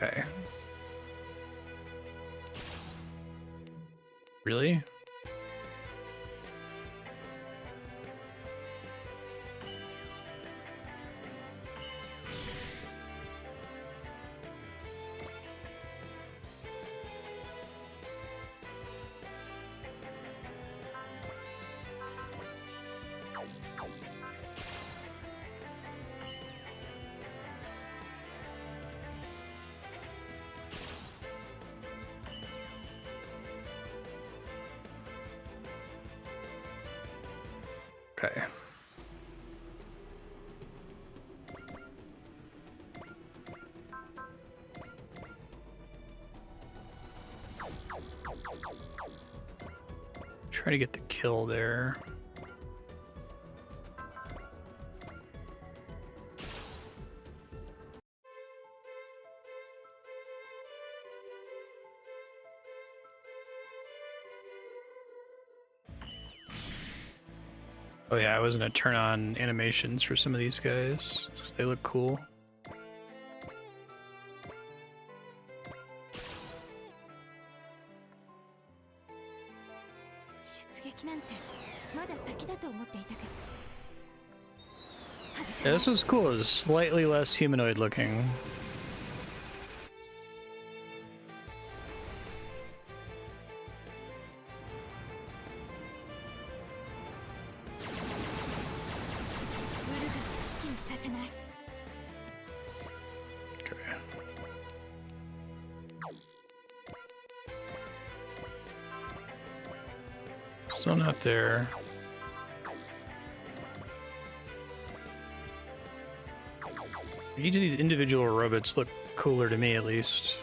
Okay. Really? Okay. Try to get the kill there. Oh yeah, I was gonna turn on animations for some of these guys, 'cause they look cool. Yeah, this was cool. It was slightly less humanoid looking. Still not there. Each of these individual robots look cooler to me, at least.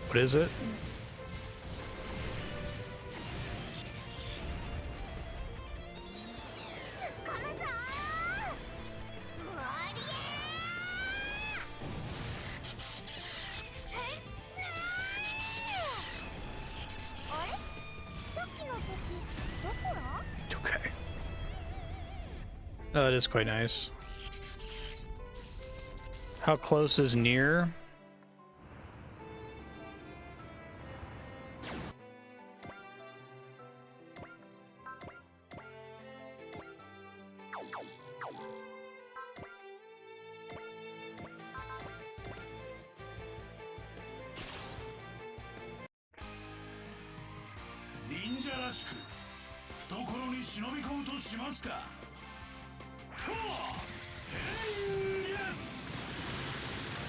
What is it? Okay. Oh, it is quite nice. How close is near?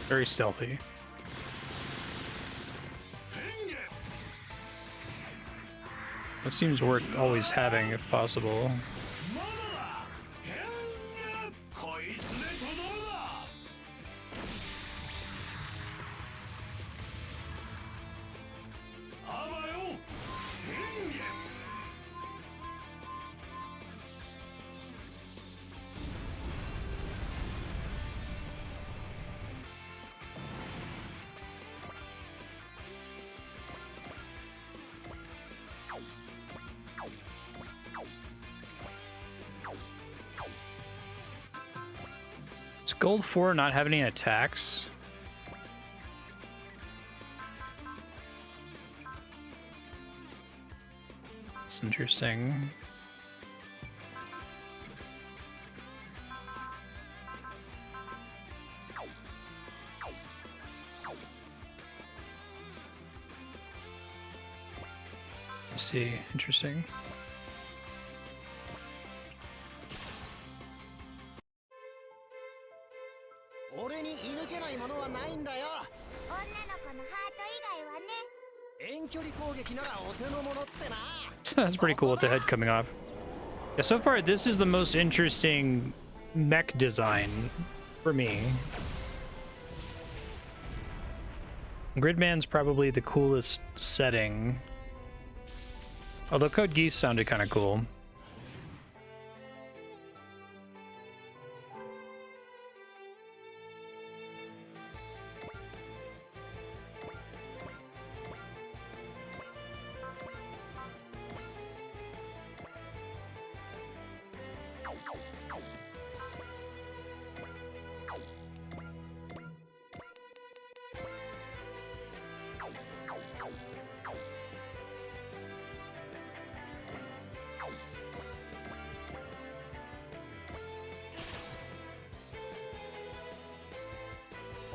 Very stealthy. That seems worth always having if possible. Does Gold 4 not have any attacks? That's interesting. Let's see, interesting. That's pretty cool with the head coming off. Yeah, so far this is the most interesting mech design for me. Gridman's probably the coolest setting. Although Code Geass sounded kind of cool.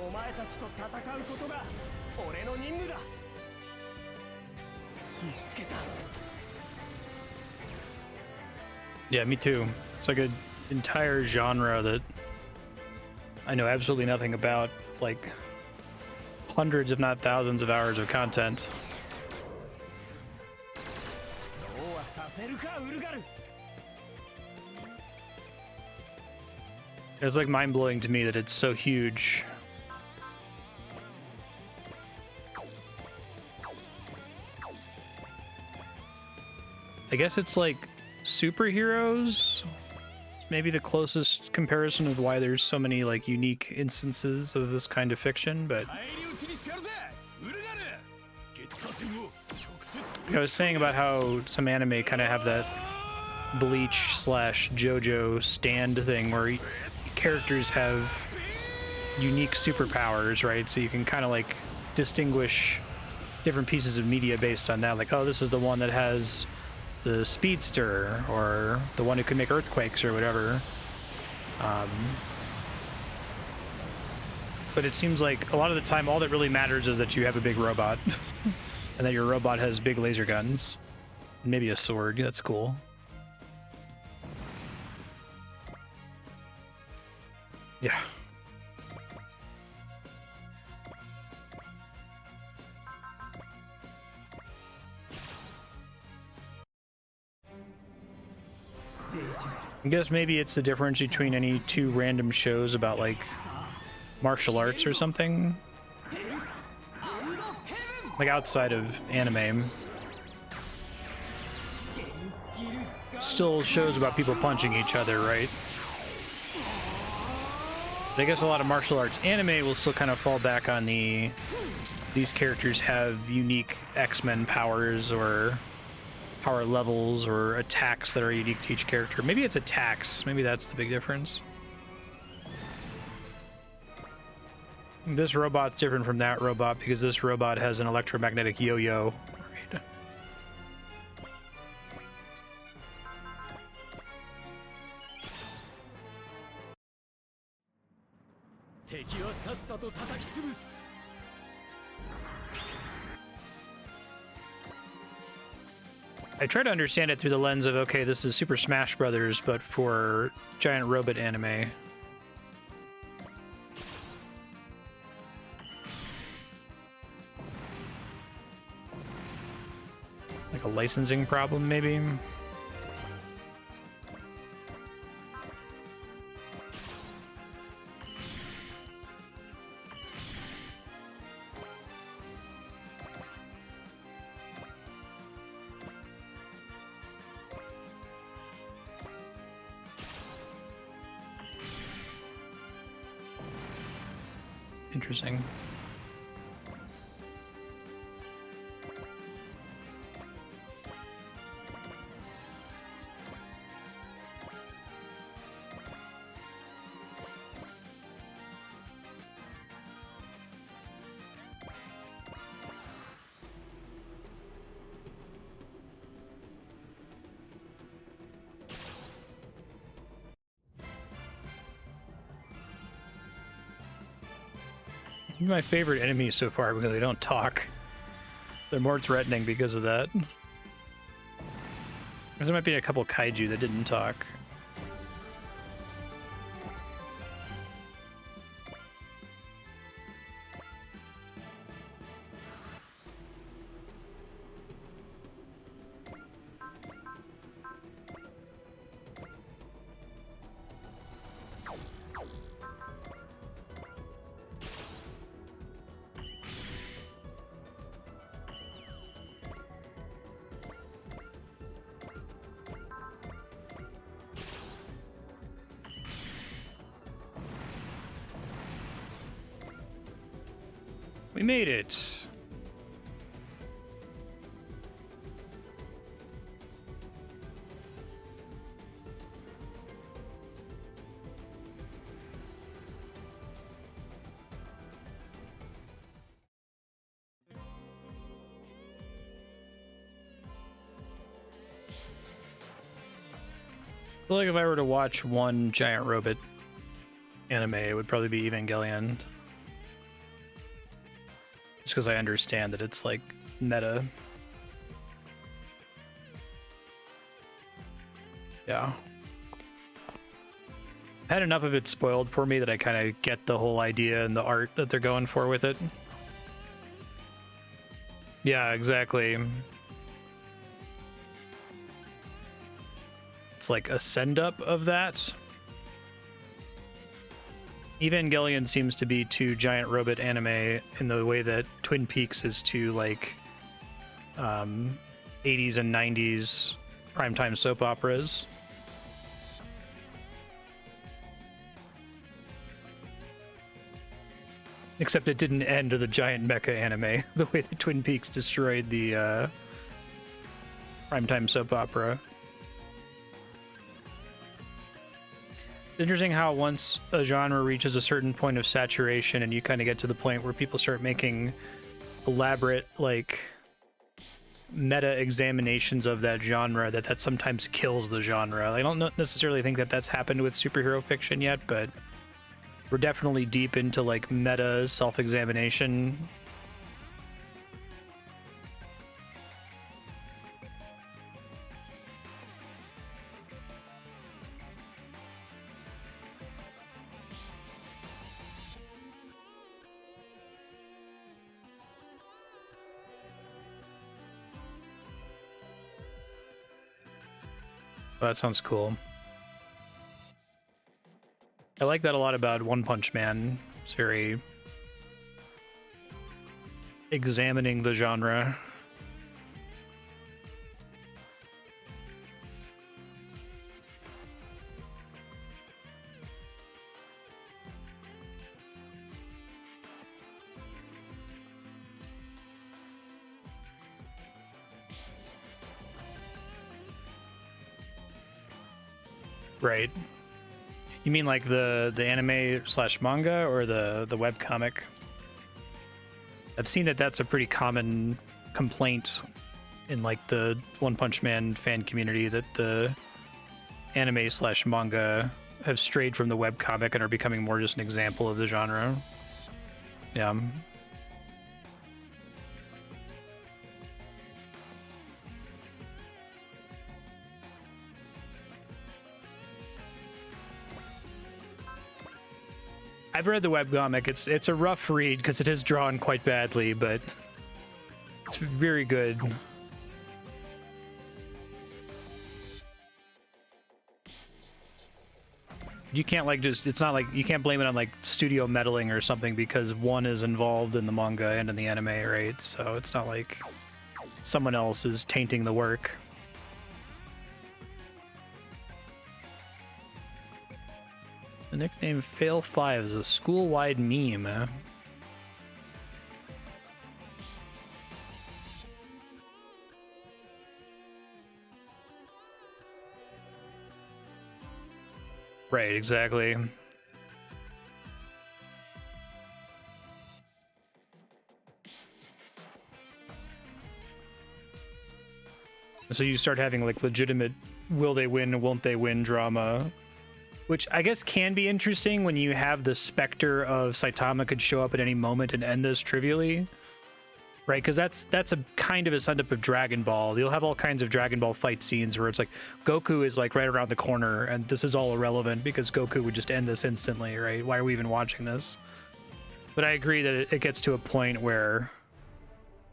お前たちと戦うことが俺の任務だ。見つけた。 Yeah, me too. It's like an entire genre that I know absolutely nothing about. Like hundreds, if not thousands, of hours of content. そうはさせるか、ウルガル。 It's like mind-blowing to me that it's so huge. I guess it's like superheroes. Maybe the closest comparison of why there's so many like unique instances of this kind of fiction, but I was saying about how some anime kind of have that Bleach slash JoJo stand thing where characters have unique superpowers, right? So you can kind of like distinguish different pieces of media based on that. Like, oh, this is the one that has the speedster, or the one who can make earthquakes or whatever. But it seems like a lot of the time all that really matters is that you have a big robot and that your robot has big laser guns. Maybe a sword. That's cool. Yeah. I guess maybe it's the difference between any two random shows about like martial arts or something. Like outside of anime. Still shows about people punching each other, right? I guess a lot of martial arts anime will still kind of fall back on these characters have unique X-Men powers or power levels or attacks that are unique to each character. Maybe it's attacks. Maybe that's the big difference. This robot's different from that robot because this robot has an electromagnetic yo-yo. Right. 敵はさっさと叩き潰す。 I try to understand it through the lens of, okay, this is Super Smash Brothers, but for giant robot anime. Like a licensing problem, maybe? Interesting. My favorite enemies so far because they don't talk. They're more threatening because of that. There might be a couple kaiju that didn't talk. We made it. I feel like if I were to watch one giant robot anime, it would probably be Evangelion. Just because I understand that it's like meta. Yeah. Had enough of it spoiled for me that I kind of get the whole idea and the art that they're going for with it. Yeah, exactly. It's like a send-up of that. Evangelion seems to be to giant robot anime in the way that Twin Peaks is to like 80s and 90s primetime soap operas. Except it didn't end with a giant mecha anime, the way that Twin Peaks destroyed the primetime soap opera. It's interesting how once a genre reaches a certain point of saturation and you kind of get to the point where people start making elaborate, like, meta examinations of that genre, that sometimes kills the genre. I don't necessarily think that that's happened with superhero fiction yet, but we're definitely deep into like meta self-examination. Oh, that sounds cool. I like that a lot about One Punch Man. It's very examining the genre. Right. You mean like the anime / manga or the webcomic? I've seen that that's a pretty common complaint in like the One Punch Man fan community, that the anime / manga have strayed from the webcomic and are becoming more just an example of the genre. Yeah. I've read the webcomic. It's a rough read because it is drawn quite badly, but it's very good. You can't like just, it's not like, you can't blame it on like studio meddling or something, because one is involved in the manga and in the anime, right? So it's not like someone else is tainting the work. The nickname Fail5 is a school-wide meme. Right, exactly. So you start having like legitimate will they win, won't they win drama, which I guess can be interesting when you have the specter of Saitama could show up at any moment and end this trivially, right? Because that's a kind of a send-up of Dragon Ball. You'll have all kinds of Dragon Ball fight scenes where it's like Goku is like right around the corner and this is all irrelevant because Goku would just end this instantly, right? Why are we even watching this? But I agree that it gets to a point where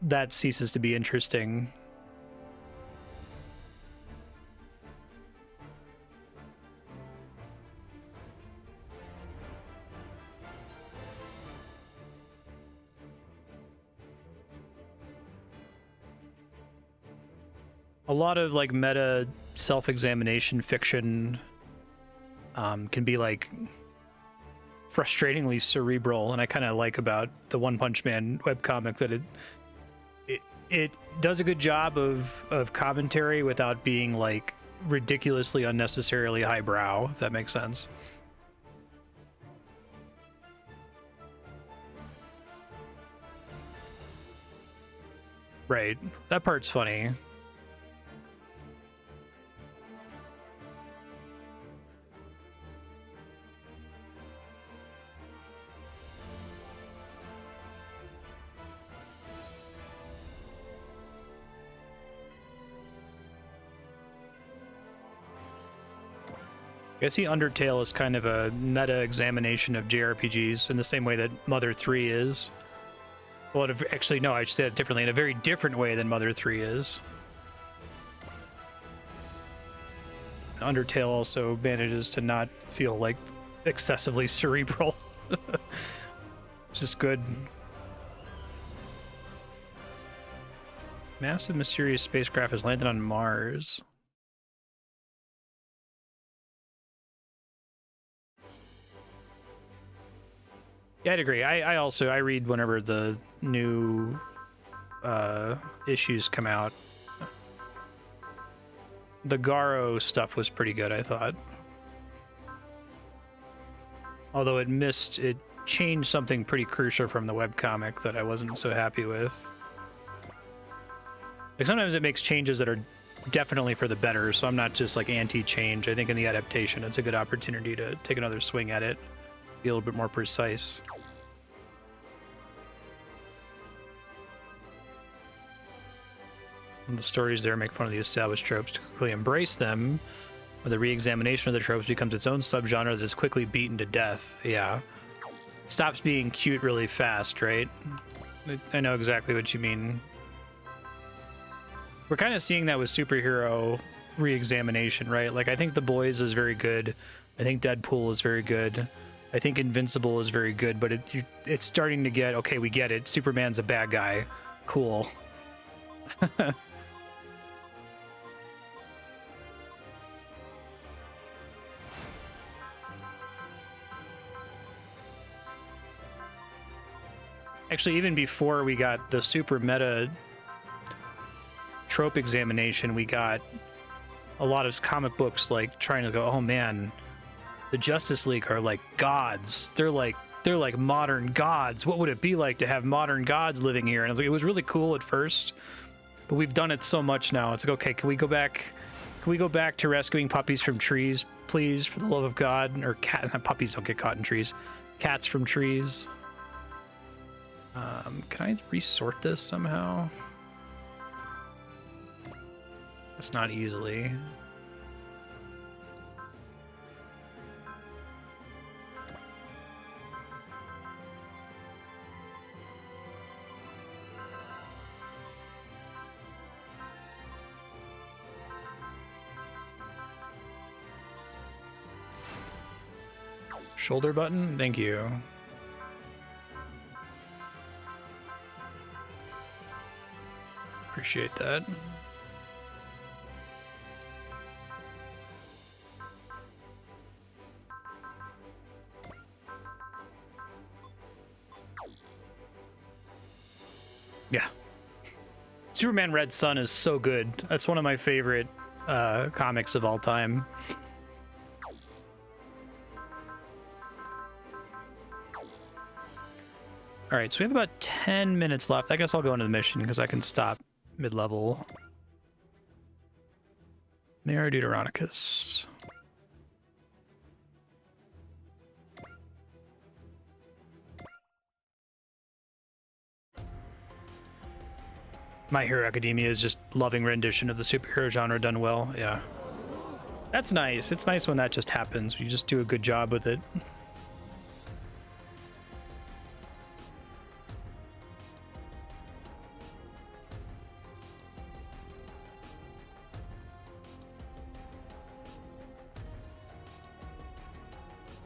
that ceases to be interesting. A lot of like meta self-examination fiction can be like frustratingly cerebral, and I kind of like about the One Punch Man webcomic that it does a good job of commentary without being like ridiculously unnecessarily highbrow, if that makes sense. Right, that part's funny. I see Undertale as kind of a meta examination of JRPGs in the same way that Mother 3 is. Well, actually, no, I should say it differently, in a very different way than Mother 3 is. Undertale also manages to not feel like excessively cerebral. Which is good. Massive mysterious spacecraft has landed on Mars. Yeah, I'd agree. I read whenever the new issues come out. The Garo stuff was pretty good, I thought. Although it changed something pretty crucial from the webcomic that I wasn't so happy with. Like sometimes it makes changes that are definitely for the better, so I'm not just like anti-change. I think in the adaptation it's a good opportunity to take another swing at it. Be a little bit more precise. And the stories there make fun of the established tropes to quickly embrace them, where the re-examination of the tropes becomes its own subgenre that is quickly beaten to death. Yeah. It stops being cute really fast, right? I know exactly what you mean. We're kind of seeing that with superhero re-examination, right? Like, I think The Boys is very good. I think Deadpool is very good. I think Invincible is very good, but it's starting to get, okay, we get it. Superman's a bad guy. Cool. Actually, even before we got the super meta trope examination, we got a lot of comic books like trying to go, oh man, the Justice League are like gods. They're like modern gods. What would it be like to have modern gods living here? And I was like, it was really cool at first, but we've done it so much now. It's like, okay, can we go back to rescuing puppies from trees, please, for the love of God? Or puppies don't get caught in trees. Cats from trees. Can I resort this somehow? It's not easily. Shoulder button? Thank you. Appreciate that. Yeah. Superman Red Sun is so good. That's one of my favorite comics of all time. All right, so we have about 10 minutes left. I guess I'll go into the mission because I can stop mid-level. Nero Deuteronicus. My Hero Academia is just loving rendition of the superhero genre done well. Yeah. That's nice. It's nice when that just happens. You just do a good job with it.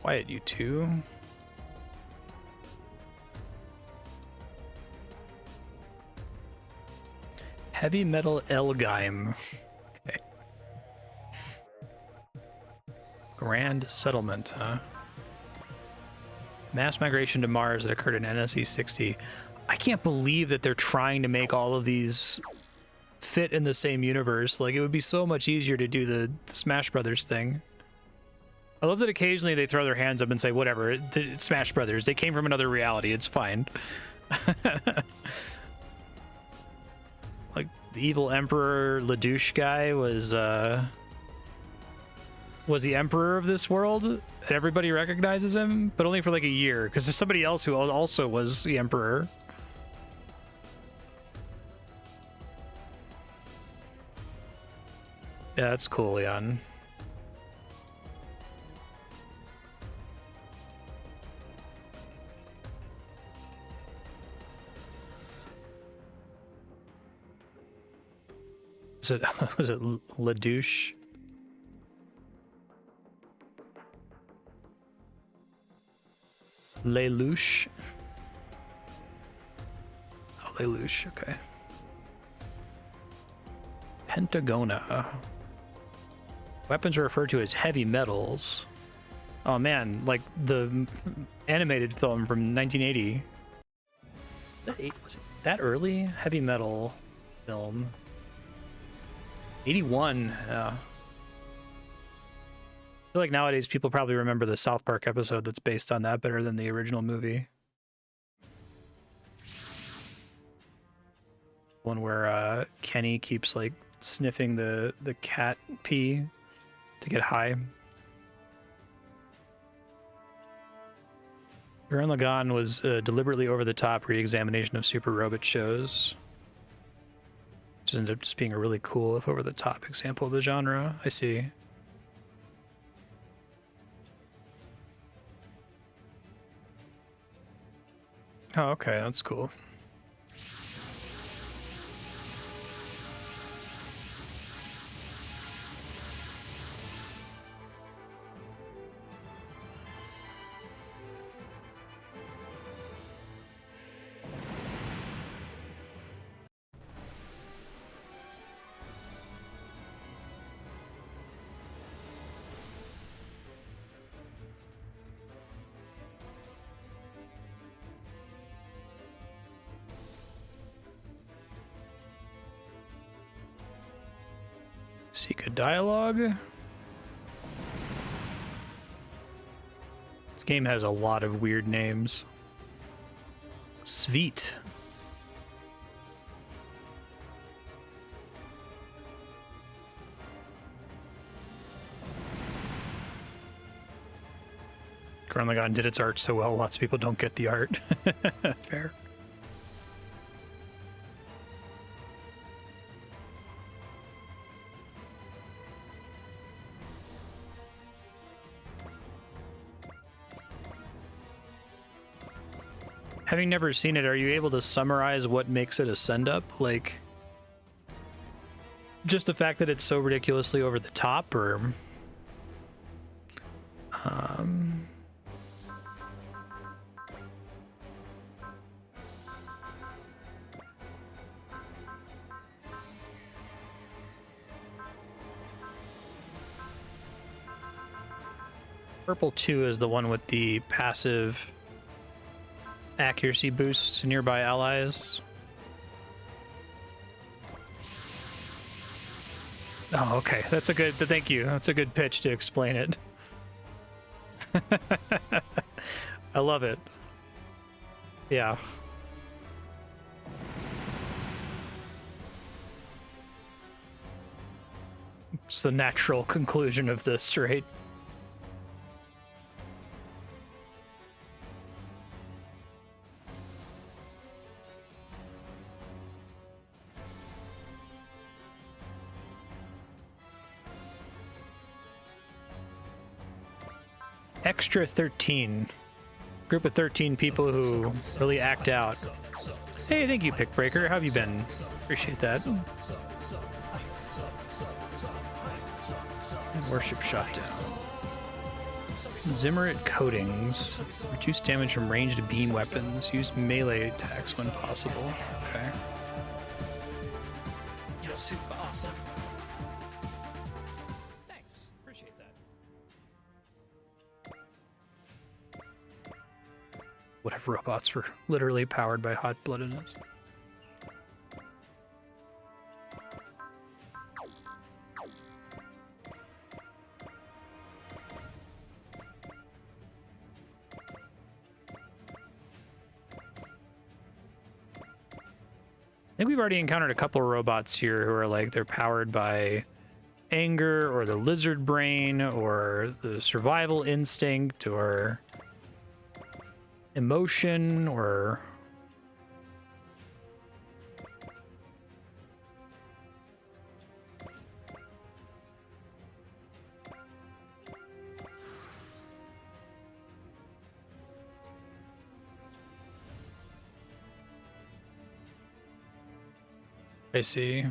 Quiet, you two. Heavy metal L-Gaim. Okay. Grand settlement, huh? Mass migration to Mars that occurred in NSE 60. I can't believe that they're trying to make all of these fit in the same universe. Like, it would be so much easier to do the Smash Brothers thing. I love that occasionally they throw their hands up and say, whatever, it's Smash Brothers. They came from another reality. It's fine. Like, the evil Emperor Lelouch guy was the emperor of this world, and everybody recognizes him, but only for like a year, because there's somebody else who also was the emperor. Yeah, that's cool, Jan. Was it Lelouch? Lelouch? Oh, Lelouch, okay. Pentagona. Weapons are referred to as heavy metals. Oh man, like the animated film from 1980. Was it that early? Heavy metal film. 81, yeah. I feel like nowadays people probably remember the South Park episode that's based on that better than the original movie. One where Kenny keeps like sniffing the cat pee to get high. Gurren Lagann was a deliberately over-the-top re-examination of super robot shows. Which ended up just being a really cool, if over-the-top example of the genre. I see. Oh, okay, that's cool. Seek a dialogue. This game has a lot of weird names. Sweet. Gurren Lagann did its art so well, lots of people don't get the art. Fair. Having never seen it, are you able to summarize what makes it a send-up? Like, just the fact that it's so ridiculously over the top, or... Purple 2 is the one with the passive accuracy boosts to nearby allies. Oh, okay. That's a good, thank you. That's a good pitch to explain it. I love it. Yeah. It's the natural conclusion of this, right? Extra 13. Group of 13 people who really act out. Hey, thank you, Pickbreaker. How have you been? Appreciate that. And worship shot down. Zimmerit coatings. Reduce damage from ranged beam weapons. Use melee attacks when possible. Okay. You're super awesome. Thanks. Appreciate that. What if robots were literally powered by hot-bloodedness? I think we've already encountered a couple of robots here who are like, they're powered by anger or the lizard brain or the survival instinct or emotion or... I see.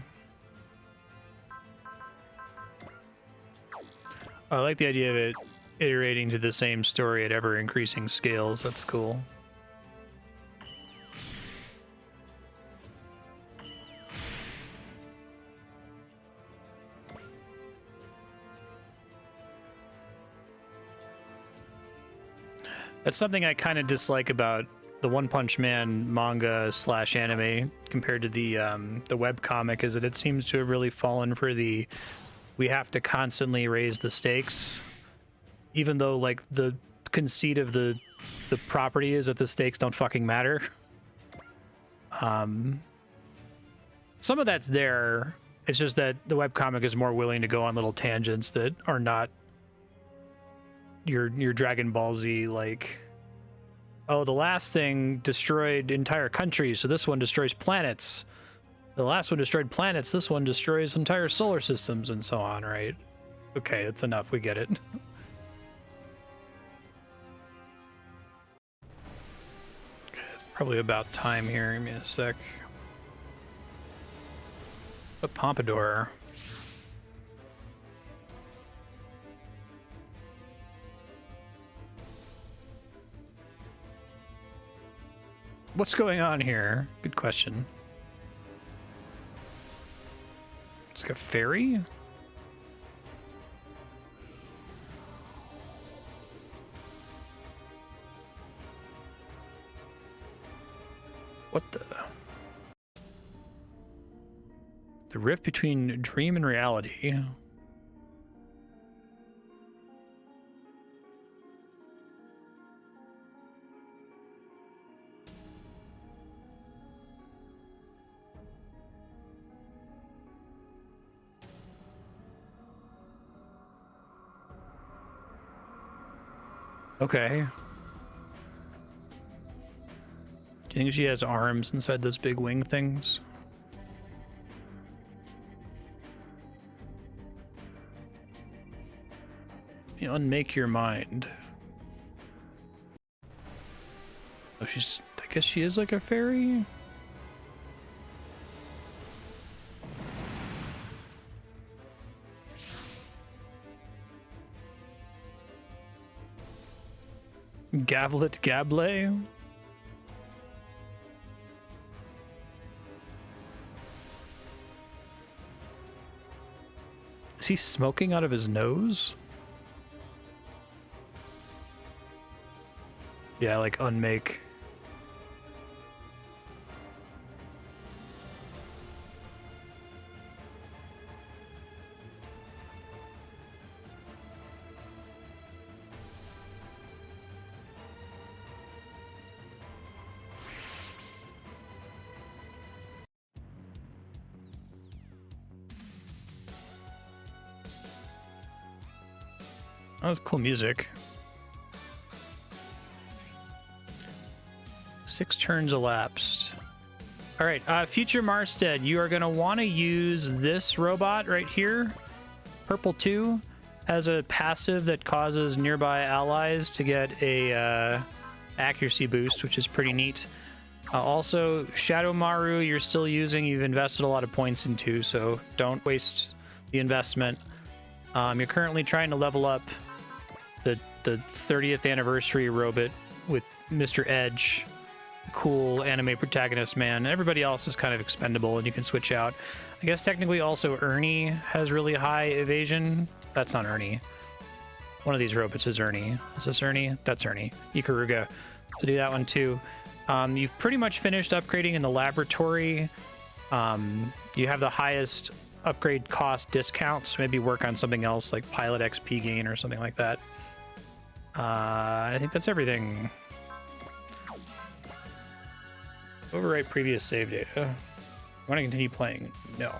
I like the idea of it iterating to the same story at ever increasing scales. That's cool. That's something I kind of dislike about the One Punch Man manga / anime compared to the webcomic, is that it seems to have really fallen for the we have to constantly raise the stakes, even though like the conceit of the property is that the stakes don't fucking matter. Some of that's there. It's just that the webcomic is more willing to go on little tangents that are not your Dragon Ball Z, like, oh, the last thing destroyed entire countries, so this one destroys planets. The last one destroyed planets, this one destroys entire solar systems, and so on, right? Okay, that's enough, we get it. Okay, it's probably about time here. Give me a sec. A pompadour. What's going on here? Good question. It's like a ferry? What the? The rift between dream and reality. Okay. Do you think she has arms inside those big wing things? You unmake your mind. Oh, she's... I guess she is like a fairy? Gavlet Gable? Is he smoking out of his nose? Yeah, like unmake. That was cool music. 6 turns elapsed. All right, future Marstead, you are going to want to use this robot right here. Purple 2 has a passive that causes nearby allies to get a accuracy boost, which is pretty neat. Also, Shadow Maru, you're still using. You've invested a lot of points into, so don't waste the investment. You're currently trying to level up the 30th anniversary robot with Mr. Edge, cool anime protagonist man. Everybody else is kind of expendable and you can switch out. I guess technically also Ernie has really high evasion. That's not Ernie. One of these robots is Ernie. Is this Ernie? That's Ernie. Ikaruga. So do that one too. You've pretty much finished upgrading in the laboratory. You have the highest upgrade cost discount, so maybe work on something else like pilot XP gain or something like that. I think that's everything. Overwrite previous save data. Want to continue playing? No.